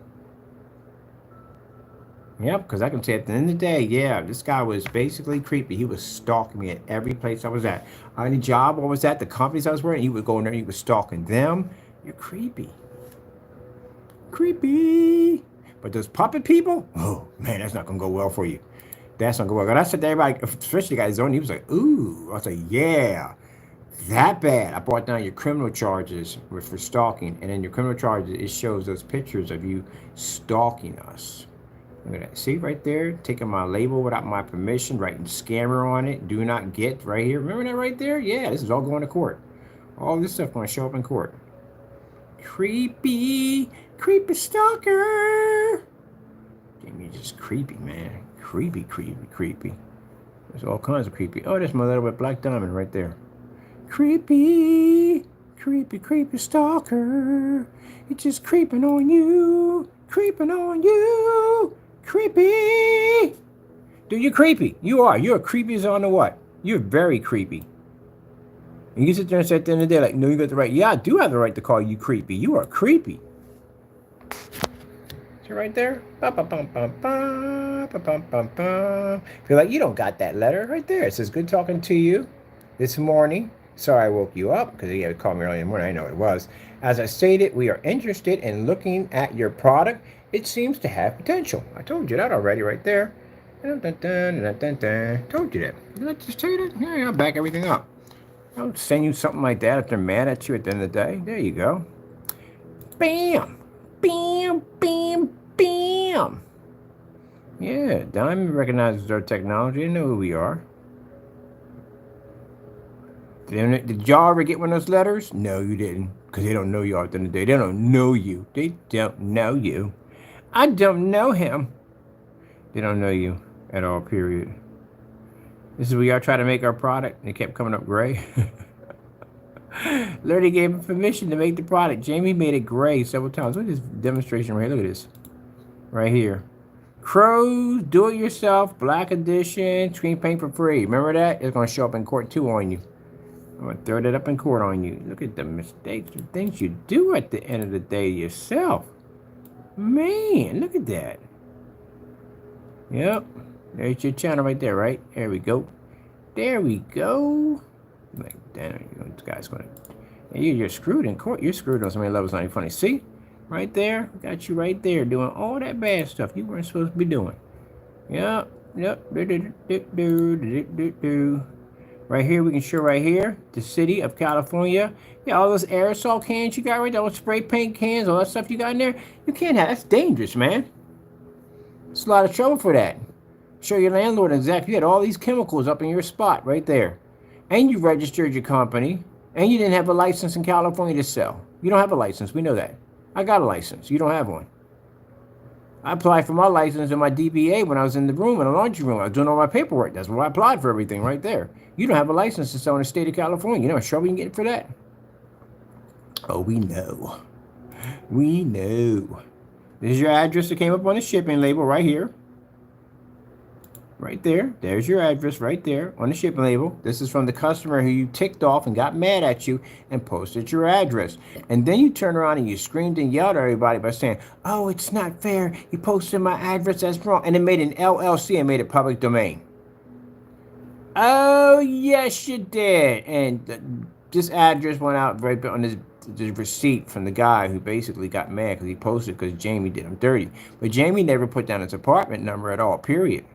Yep, because I can say at the end of the day, yeah, this guy was basically creepy. He was stalking me at every place I was at. Any job I was at, the companies I was working, he would go in there and he was stalking them. You're creepy. Creepy. But those puppet people, oh, man, that's not going to go well for you. That's not going to go well. I said to everybody, especially the guys on, he was like, ooh. I was like, yeah, that bad. I brought down your criminal charges for stalking. And in your criminal charges, it shows those pictures of you stalking us. Look at that. See right there? Taking my label without my permission, writing scammer on it. Do not get right here. Remember that right there? Yeah, this is all going to court. All this stuff going to show up in court. Creepy. Creepy stalker. You're just creepy, man. Creepy, creepy, creepy. There's all kinds of creepy. Oh, there's my little bit black diamond right there. Creepy. Creepy, creepy stalker. It's just creeping on you. Creeping on you. Creepy. Dude, you're creepy. You are. You're creepy as on the what? You're very creepy. And you sit there and say at the end of the day, like, no, you got the right. Yeah, I do have the right to call you creepy. You are creepy. See right there? Feel like you don't got that letter right there. It says, good talking to you this morning. Sorry I woke you up because he had called me early in the morning. I know it was. As I stated, we are interested in looking at your product. It seems to have potential. I told you that already right there. Told you that. Did I just tell you that? Yeah, I'll back everything up. I'll send you something like that if they're mad at you at the end of the day. There you go. Bam. Bam. Bam. Bam. Yeah, Diamond recognizes our technology. They know who we are. Did y'all ever get one of those letters? No, you didn't. Because they don't know you at the end of the day. They don't know you. They don't know you. I don't know him. They don't know you at all, period. This is where y'all try to make our product, and it kept coming up gray. Larry gave him permission to make the product. Jamie made it gray several times. Look at this demonstration right here. Look at this. Right here. Crows, do-it-yourself, black edition, screen paint for free. Remember that? It's going to show up in court, too, on you. I'm going to throw that up in court on you. Look at the mistakes and things you do at the end of the day yourself. Man, look at that. Yep. There's your channel right there, right? There we go. There we go. Like, damn, this guy's going to... You're screwed in court. You're screwed on so many levels. Not even funny. See? Right there. Got you right there doing all that bad stuff you weren't supposed to be doing. Yep. Yep. Right here, we can show right here, the city of California. Yeah, all those aerosol cans you got right there, all those spray paint cans, all that stuff you got in there. You can't have, that's dangerous, man. It's a lot of trouble for that. Show your landlord exactly, you had all these chemicals up in your spot right there. And you registered your company, and you didn't have a license in California to sell. You don't have a license, we know that. I got a license, you don't have one. I applied for my license and my DBA when I was in the room, in the laundry room. I was doing all my paperwork. That's where I applied for everything right there. You don't have a license to sell in the state of California. You know how much trouble you can get for that? Oh, we know. We know. This is your address that came up on the shipping label right here. Right there. There's your address right there on the shipping label. This is from the customer who you ticked off and got mad at you and posted your address. And then you turn around and you screamed and yelled at everybody by saying, oh, it's not fair. You posted my address. That's wrong. And it made an LLC and made it public domain. Oh, yes, you did. And this address went out right on the receipt from the guy who basically got mad because he posted because Jamie did him dirty. But Jamie never put down his apartment number at all, period.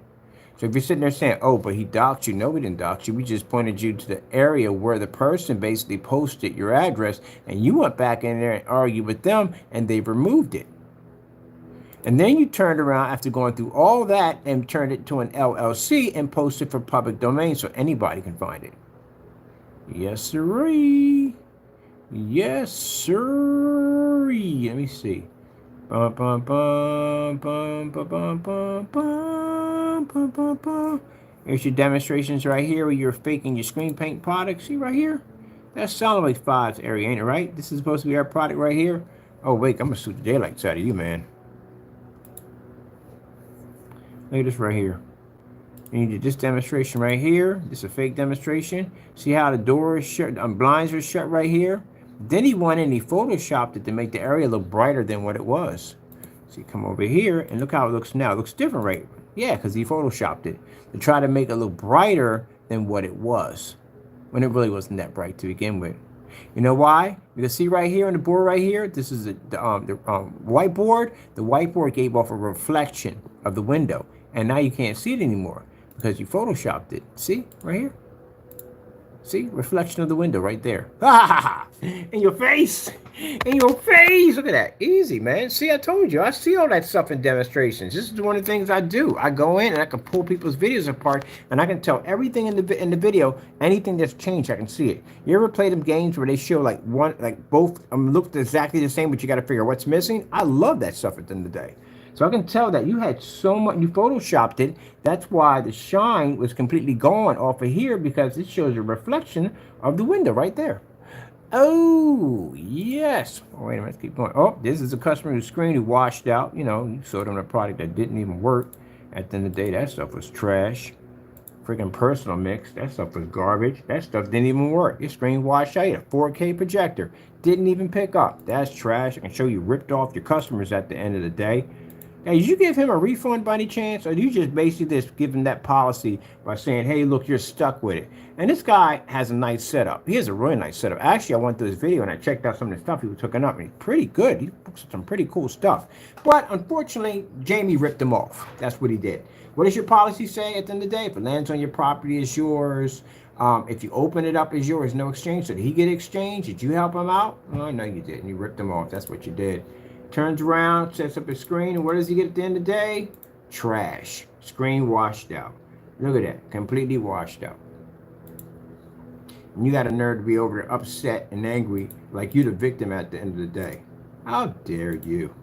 So if you're sitting there saying, oh, but he doxed you, no, we didn't dox you. We just pointed you to the area where the person basically posted your address, and you went back in there and argued with them, and they removed it. And then you turned around after going through all that and turned it to an LLC and posted for public domain so anybody can find it. Yes, sirree. Yes, sirree. Let me see. Bum, bum, bum, bum, bum, bum, bum, bum, bum, bum, bum. Here's your demonstrations right here where you're faking your screen paint product. See right here? That's Solid Waste 5's area, ain't it, right? This is supposed to be our product right here. Oh, wait, I'm going to shoot the daylights out of you, man. Look at this right here. You need this demonstration right here. This is a fake demonstration. See how the door is shut, blinds are shut right here? Then he went in and he photoshopped it to make the area look brighter than what it was. So you come over here and look how it looks now. It looks different, right? Yeah, because he photoshopped it to try to make it look brighter than what it was, when it really wasn't that bright to begin with. You know why? Because see right here on the board right here, this is the whiteboard. The whiteboard gave off a reflection of the window, and now you can't see it anymore because you photoshopped it. See right here? See, reflection of the window right there. In your face. In your face. Look at that. Easy, man. See, I told you. I see all that stuff in demonstrations. This is one of the things I do. I go in and I can pull people's videos apart and I can tell everything in the video, anything that's changed, I can see it. You ever play them games where they show like both look exactly the same, but you got to figure out what's missing? I love that stuff at the end of the day. So I can tell that you had so much, you photoshopped it. That's why the shine was completely gone off of here, because it shows a reflection of the window right there. Oh, yes. Oh, wait a minute, let's keep going. Oh, this is a customer whose screen who washed out. You know, you sold them a product that didn't even work. At the end of the day, that stuff was trash. Freaking personal mix. That stuff was garbage. That stuff didn't even work. Your screen washed out. You had a 4K projector. Didn't even pick up. That's trash. I can show you ripped off your customers at the end of the day. Now, did you give him a refund by any chance? Or do you just basically just give him that policy by saying, hey, look, you're stuck with it? And this guy has a nice setup. He has a really nice setup. Actually, I went through this video and I checked out some of the stuff he was hooking up. And he's pretty good. He books some pretty cool stuff. But unfortunately, Jamie ripped him off. That's what he did. What does your policy say at the end of the day? If it lands on your property, it's yours. If you open it up, it's yours. No exchange. So did he get exchanged? Did you help him out? Oh, no, you didn't. You ripped him off. That's what you did. Turns around, sets up his screen, and what does he get at the end of the day? Trash. Screen washed out. Look at that. Completely washed out. And you got a nerve to be over there upset and angry like you're the victim at the end of the day. How dare you?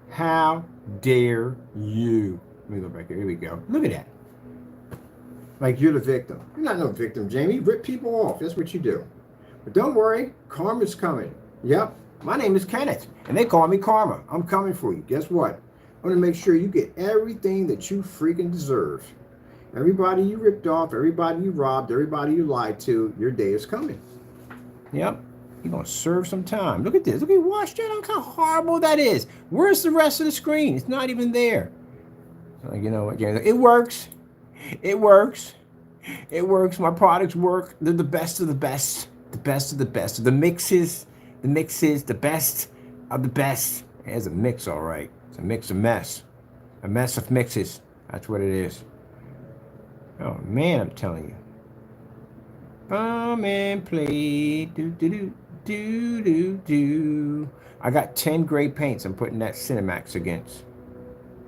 How dare you? Let me go back here. Here we go. Look at that. Like you're the victim. You're not no victim, Jamie. You rip people off. That's what you do. But don't worry. Karma's coming. Yep. My name is Kenneth, and they call me Karma. I'm coming for you. Guess what? I'm going to make sure you get everything that you freaking deserve. Everybody you ripped off, everybody you robbed, everybody you lied to, your day is coming. Yep. You're going to serve some time. Look at this. Look at washed out. Look how horrible that is. Where's the rest of the screen? It's not even there. You know what? It works. It works. It works. My products work. They're the best of the best. The best of the best. The mixes. The mix is the best of the best. It's a mix, all right. It's a mix of mess. A mess of mixes. That's what it is. Oh, man, I'm telling you. Come and play. Do, do, do, do, do, do. I got 10 gray paints I'm putting that CINEMAX against.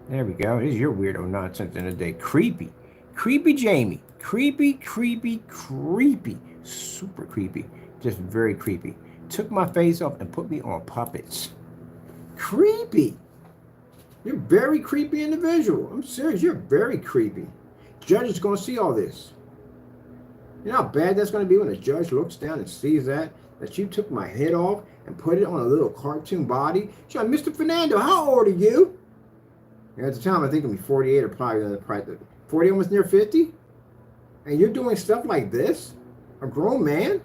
There we go. This is your weirdo nonsense in the day. Creepy. Creepy Jamie. Creepy, creepy, creepy. Super creepy. Just very creepy. Took my face off and put me on puppets. Creepy. You're a very creepy individual. I'm serious. You're very creepy. Judge is going to see all this. You know how bad that's going to be when the judge looks down and sees that you took my head off and put it on a little cartoon body? She's like, Mr. Fernando, how old are you? And at the time, I think it'll be 48 or probably 40, almost near 50, and you're doing stuff like this, a grown man.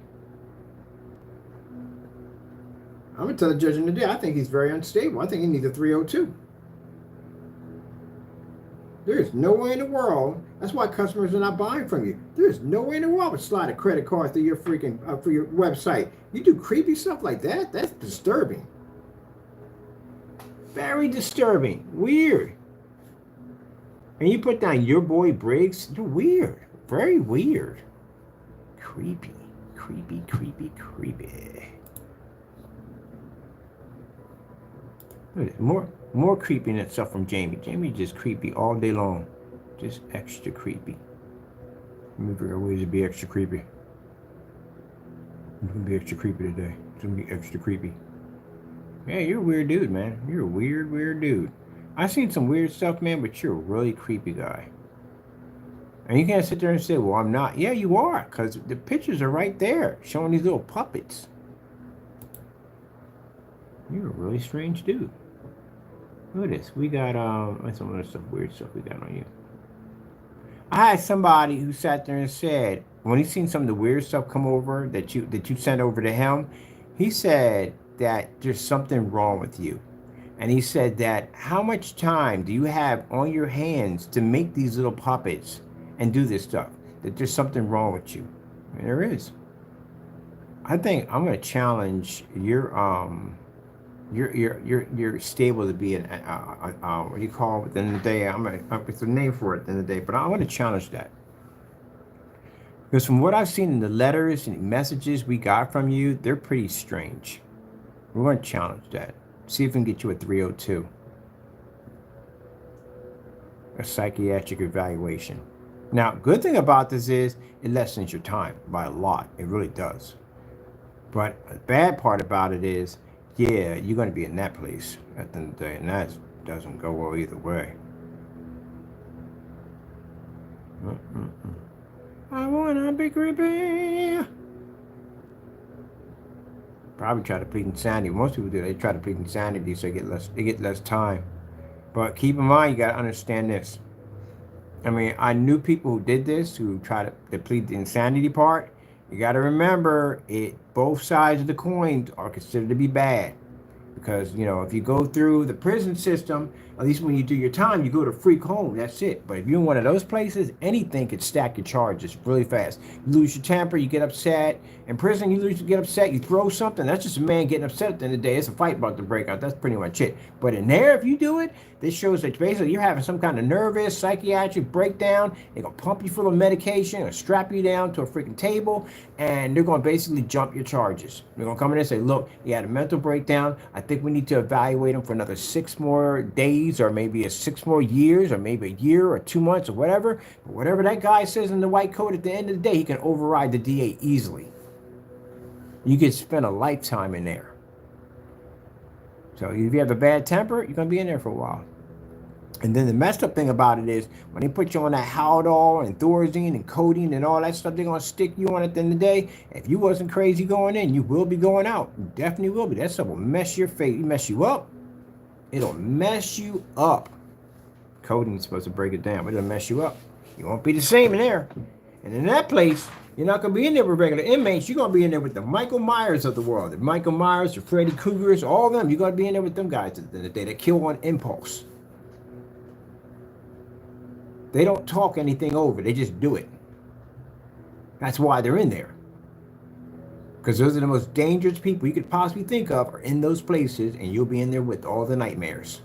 I'm gonna tell the judge in the day, I think he's very unstable. I think he needs a 302. There's no way in the world. That's why customers are not buying from you. There's no way in the world would slide a credit card through your freaking for your website. You do creepy stuff like that. That's disturbing. Very disturbing. Weird. And you put down your boy Briggs. You're weird. Very weird. Creepy. Creepy. Creepy. Creepy. More creepiness stuff from Jamie. Jamie just creepy all day long. Just extra creepy. Let me figure out ways to be extra creepy. I'm gonna be extra creepy today. It's gonna be extra creepy. Yeah, you're a weird dude, man. You're a weird dude. I've seen some weird stuff, man, but you're a really creepy guy. And you can't sit there and say, well, I'm not. Yeah, you are, because the pictures are right there showing these little puppets. You're a really strange dude. Look at this. We got some other stuff, weird stuff we got on you. I had somebody who sat there and said, when he seen some of the weird stuff come over that you sent over to him, he said that there's something wrong with you. And he said that how much time do you have on your hands to make these little puppets and do this stuff? That there's something wrong with you. And there is. I think I'm gonna challenge your you're stable to be an what do you call it at the end of the day? It's a name for it at the end of the day, but I want to challenge that. Because from what I've seen in the letters and messages we got from you, they're pretty strange. We're going to challenge that. See if we can get you a 302. A psychiatric evaluation. Now, good thing about this is it lessens your time by a lot. It really does. But the bad part about it is, yeah, you're going to be in that place at the end of the day, and that doesn't go well either way. I wanna be creepy. Probably try to plead insanity. Most people do. They try to plead insanity so they get less time. But keep in mind, you gotta understand this. I mean, I knew people who did this, who try to plead the insanity part. You gotta remember, both sides of the coin are considered to be bad. Because, you know, if you go through the prison system, at least when you do your time, you go to freak home. That's it. But if you're in one of those places, anything could stack your charges really fast. You lose your temper, you get upset. In prison, you get upset, you throw something. That's just a man getting upset at the end of the day. It's a fight about to break out. That's pretty much it. But in there, if you do it, this shows that basically you're having some kind of nervous, psychiatric breakdown. They're going to pump you full of medication or strap you down to a freaking table, and they're going to basically jump your charges. They're going to come in and say, look, he had a mental breakdown. I think we need to evaluate him for another 6 more days, or maybe 6 more years, or maybe a year or 2 months or whatever. But whatever that guy says in the white coat, at the end of the day, he can override the DA easily. You could spend a lifetime in there. So if you have a bad temper, you're going to be in there for a while. And then the messed up thing about it is, when they put you on that Haldol and Thorazine and codeine and all that stuff, they're going to stick you on at the end of the day. If you wasn't crazy going in, you will be going out. You definitely will be. That stuff will mess your face, mess you up. It'll mess you up. Codeine's supposed to break it down, but it'll mess you up. You won't be the same in there. And in that place, you're not going to be in there with regular inmates. You're going to be in there with the Michael Myers of the world. The Michael Myers, the Freddy Kruegers, all of them. You're going to be in there with them guys at the end of the day that kill on impulse. They don't talk anything over. They just do it. That's why they're in there. Because those are the most dangerous people you could possibly think of are in those places, and you'll be in there with all the nightmares.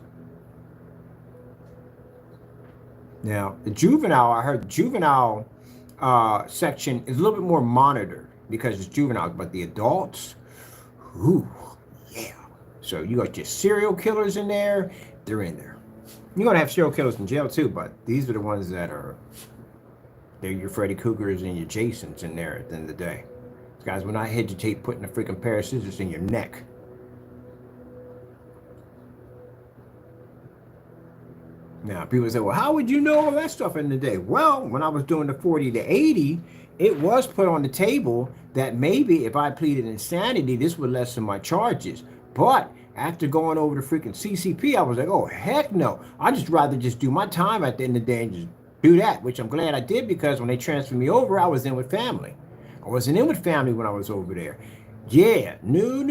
Now, the juvenile, I heard the juvenile section is a little bit more monitored because it's juvenile, but the adults, ooh, yeah. So you got your serial killers in there, they're in there. You're going to have serial killers in jail too, but these are the ones that they're your Freddy Kruegers and your Jasons in there at the end of the day. These guys will not hesitate putting a freaking pair of scissors in your neck. Now, people say, well, how would you know all that stuff in the day? Well, when I was doing the 40 to 80, it was put on the table that maybe if I pleaded insanity, this would lessen my charges. But after going over the freaking CCP, I was like, oh, heck no. I'd just rather just do my time at the end of the day and just do that, which I'm glad I did, because when they transferred me over, I was in with family. I wasn't in with family when I was over there. Yeah, no.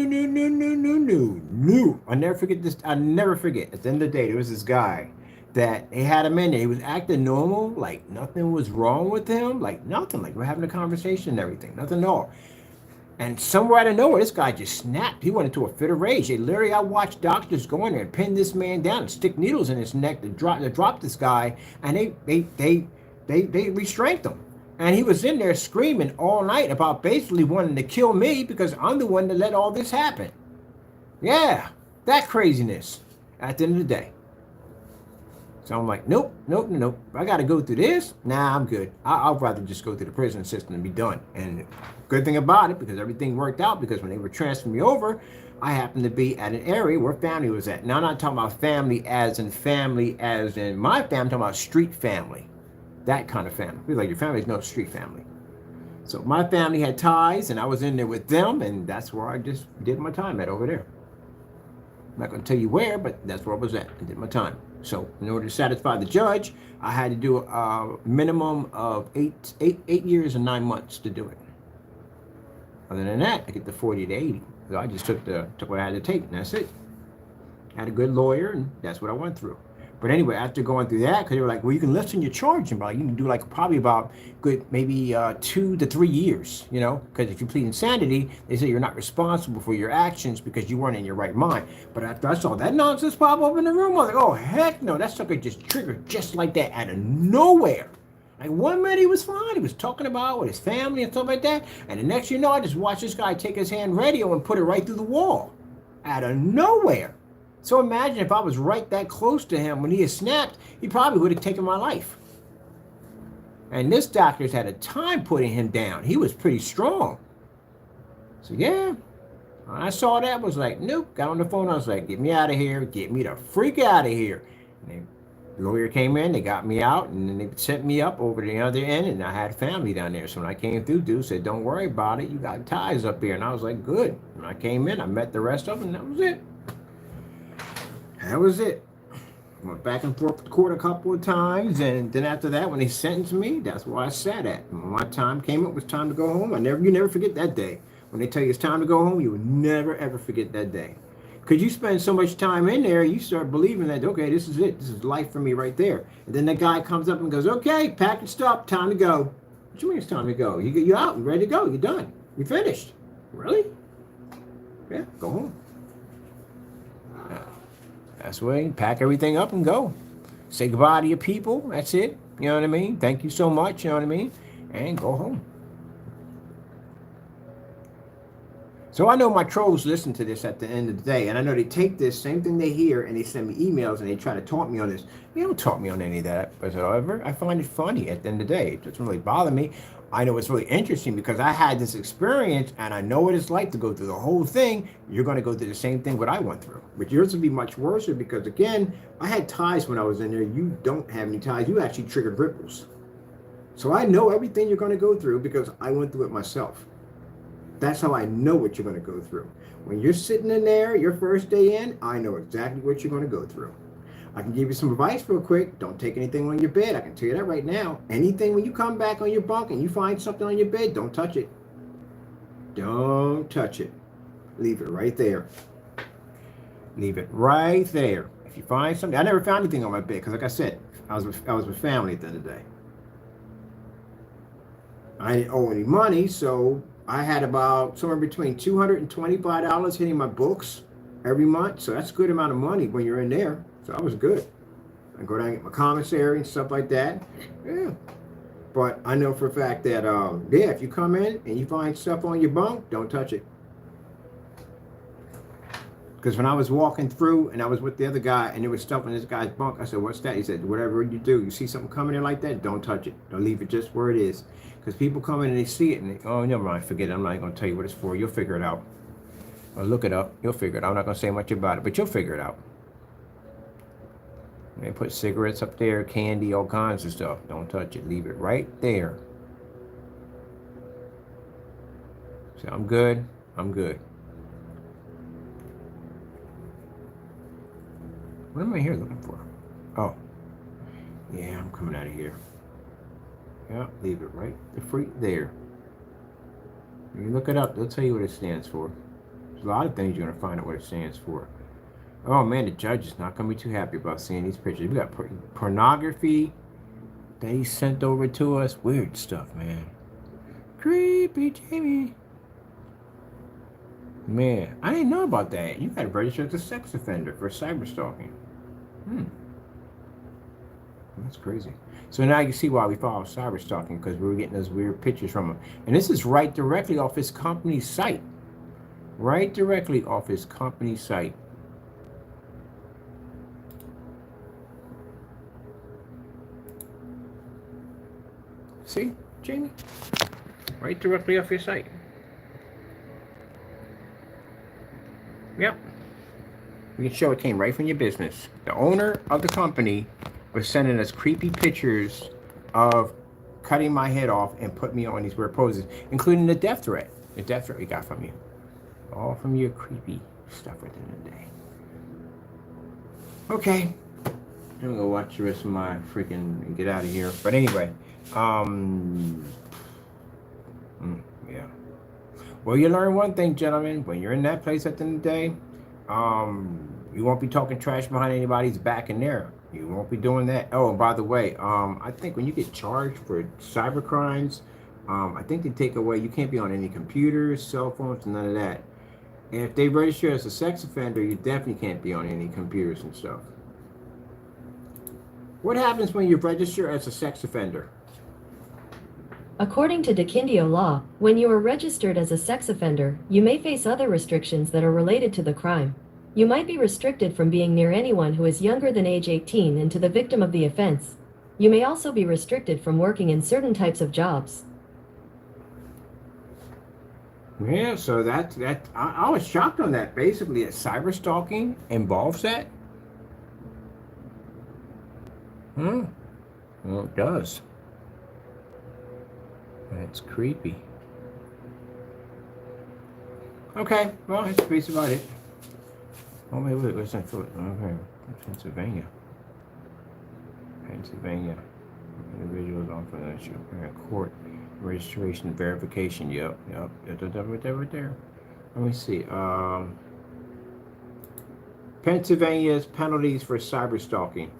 I never forget this. I never forget. At the end of the day, there was this guy that they had him in there. He was acting normal, like nothing was wrong with him, like nothing. Like we're having a conversation and everything, nothing at all. And somewhere out of nowhere, this guy just snapped. He went into a fit of rage. They literally, I watched doctors go in there and pin this man down and stick needles in his neck to drop this guy, and they restrained him. And he was in there screaming all night about basically wanting to kill me because I'm the one that let all this happen. Yeah, that craziness at the end of the day. So I'm like, nope. I got to go through this. Nah, I'm good. I'll rather just go through the prison system and be done. And good thing about it, because everything worked out, because when they were transferring me over, I happened to be at an area where family was at. Now, I'm not talking about family as in my family. I'm talking about street family. That kind of family. Like your family's no street family. So my family had ties, and I was in there with them, and that's where I just did my time at over there. I'm not going to tell you where, but that's where I was at. I did my time. So in order to satisfy the judge, I had to do a minimum of eight years and 9 months to do it. Other than that, I get the 40 to 80. So I just took what I had to take, and that's it. I had a good lawyer, and that's what I went through. But anyway, after going through that, because they were like, well, you can lessen your charge, and you can do like probably about good maybe 2 to 3 years, you know, because if you plead insanity, they say you're not responsible for your actions because you weren't in your right mind. But after I saw that nonsense pop up in the room, I was like, oh heck no, that sucker just triggered just like that out of nowhere. Like 1 minute he was fine, he was talking about with his family and stuff like that, and the next you know, I just watched this guy take his hand radio and put it right through the wall, out of nowhere. So imagine if I was right that close to him when he had snapped, he probably would have taken my life. And this doctor's had a time putting him down. He was pretty strong. So yeah, when I saw that, I was like, nope, got on the phone. I was like, get me out of here. Get me the freak out of here. And the lawyer came in, they got me out, and then they sent me up over the other end, and I had family down there. So when I came through, dude said, don't worry about it. You got ties up here. And I was like, good. When I came in, I met the rest of them, and that was it. That was it. Went back and forth to court a couple of times, and then after that, when they sentenced me, that's where I sat at. And when my time came, it was time to go home. You never forget that day. When they tell you it's time to go home, you would never ever forget that day. Because you spend so much time in there, you start believing that, okay, this is it. This is life for me right there. And then the guy comes up and goes, okay, pack your stuff, time to go. What you mean it's time to go? You're out and ready to go. You're done. You're finished. Really? Yeah, go home. That's where you pack everything up and go. Say goodbye to your people. That's it. You know what I mean? Thank you so much. You know what I mean? And go home. So I know my trolls listen to this at the end of the day. And I know they take this same thing they hear and they send me emails and they try to taunt me on this. They don't taunt me on any of that whatsoever. I find it funny at the end of the day. It doesn't really bother me. I know it's really interesting because I had this experience and I know what it's like to go through the whole thing. You're going to go through the same thing what I went through. But yours will be much worse because, again, I had ties when I was in there. You don't have any ties. You actually triggered ripples. So I know everything you're going to go through because I went through it myself. That's how I know what you're going to go through. When you're sitting in there, your first day in, I know exactly what you're going to go through. I can give you some advice real quick. Don't take anything on your bed. I can tell you that right now. Anything when you come back on your bunk and you find something on your bed, don't touch it. Don't touch it. Leave it right there. Leave it right there. If you find something, I never found anything on my bed because, like I said, I was with family at the end of the day. I didn't owe any money, so I had about somewhere between $200 and $25 hitting my books every month. So that's a good amount of money when you're in there. So I was good. I go down and get my commissary and stuff like that. Yeah. But I know for a fact that, yeah, if you come in and you find stuff on your bunk, don't touch it. Because when I was walking through and I was with the other guy and there was stuff in this guy's bunk, I said, what's that? He said, whatever you do, you see something coming in like that, don't touch it. Don't leave it just where it is. Because people come in and they see it and they, oh, never mind, forget it. I'm not going to tell you what it's for. You'll figure it out. Or look it up. You'll figure it out. I'm not going to say much about it, but you'll figure it out. They put cigarettes up there, candy, all kinds of stuff. Don't touch it. Leave it right there. So I'm good. I'm good. What am I here looking for? Oh. Yeah, I'm coming out of here. Yeah, leave it right the freak there. When you look it up, they'll tell you what it stands for. There's a lot of things you're going to find out what it stands for. Oh man, the judge is not going to be too happy about seeing these pictures. We got pornography that he sent over to us. Weird stuff, man. Creepy Jamie. Man, I didn't know about that. You got to register as a sex offender for cyber stalking. That's crazy. So now you see why we follow cyber stalking, because we were getting those weird pictures from him. And this is right directly off his company site. Right directly off his company site. See, Jamie? Right directly off your site. Yep. We can show it came right from your business. The owner of the company was sending us creepy pictures of cutting my head off and put me on these weird poses, including the death threat. The death threat we got from you. All from your creepy stuff at the end of the day. Okay. I'm gonna go watch the rest of my freaking and get out of here. But anyway, yeah. Well, you learn one thing, gentlemen. When you're in that place at the end of the day, you won't be talking trash behind anybody's back in there. You won't be doing that. Oh, and by the way, I think when you get charged for cyber crimes, I think they take away, you can't be on any computers, cell phones, none of that. And if they register as a sex offender, you definitely can't be on any computers and stuff. What happens when you register as a sex offender? According to Dekindio law, when you are registered as a sex offender, you may face other restrictions that are related to the crime. You might be restricted from being near anyone who is younger than age 18 and to the victim of the offense. You may also be restricted from working in certain types of jobs. Yeah, so I was shocked on that. Basically, that cyber stalking involves that. Well, it does. That's creepy. Okay, well, that's basically about it. Oh, wait, what's that for? Okay, Pennsylvania. Individuals on financial court registration verification. Yep, right there. Let me see. Pennsylvania's penalties for cyber stalking.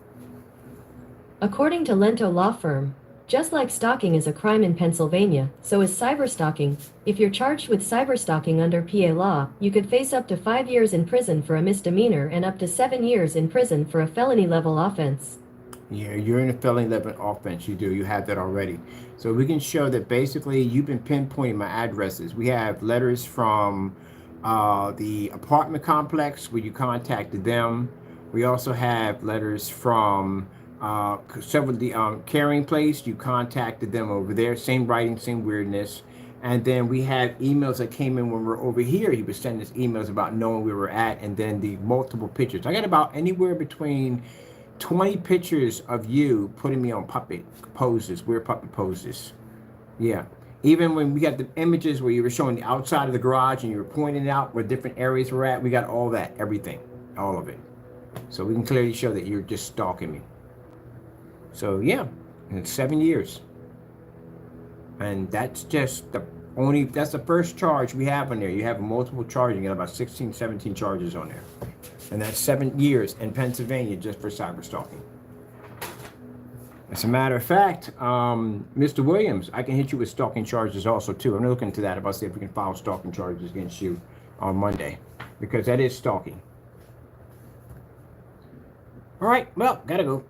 According to Lento Law Firm, just like stalking is a crime in Pennsylvania, so is cyber stalking. If you're charged with cyber stalking under PA law, you could face up to 5 years in prison for a misdemeanor and up to 7 years in prison for a felony level offense. Yeah, you're in a felony level offense. You have that already. So we can show that basically you've been pinpointing my addresses. We have letters from the apartment complex where you contacted them. We also have letters from several the carrying place. You contacted them over there. Same writing, same weirdness. And then we have emails that came in when we were over here. He was sending us emails about knowing where we're at, and then the multiple pictures. I got about anywhere between 20 pictures of you putting me on puppet poses, weird puppet poses. Yeah. Even when we got the images where you were showing the outside of the garage and you were pointing out where different areas were at, we got all that, everything, all of it. So we can clearly show that you're just stalking me. So yeah, and it's 7 years. And that's just that's the first charge we have on there. You have multiple charges, you got about 16, 17 charges on there. And that's 7 years in Pennsylvania just for cyber stalking. As a matter of fact, Mr. Williams, I can hit you with stalking charges also too. I'm looking into that about see if we can file stalking charges against you on Monday, because that is stalking. All right, well, gotta go.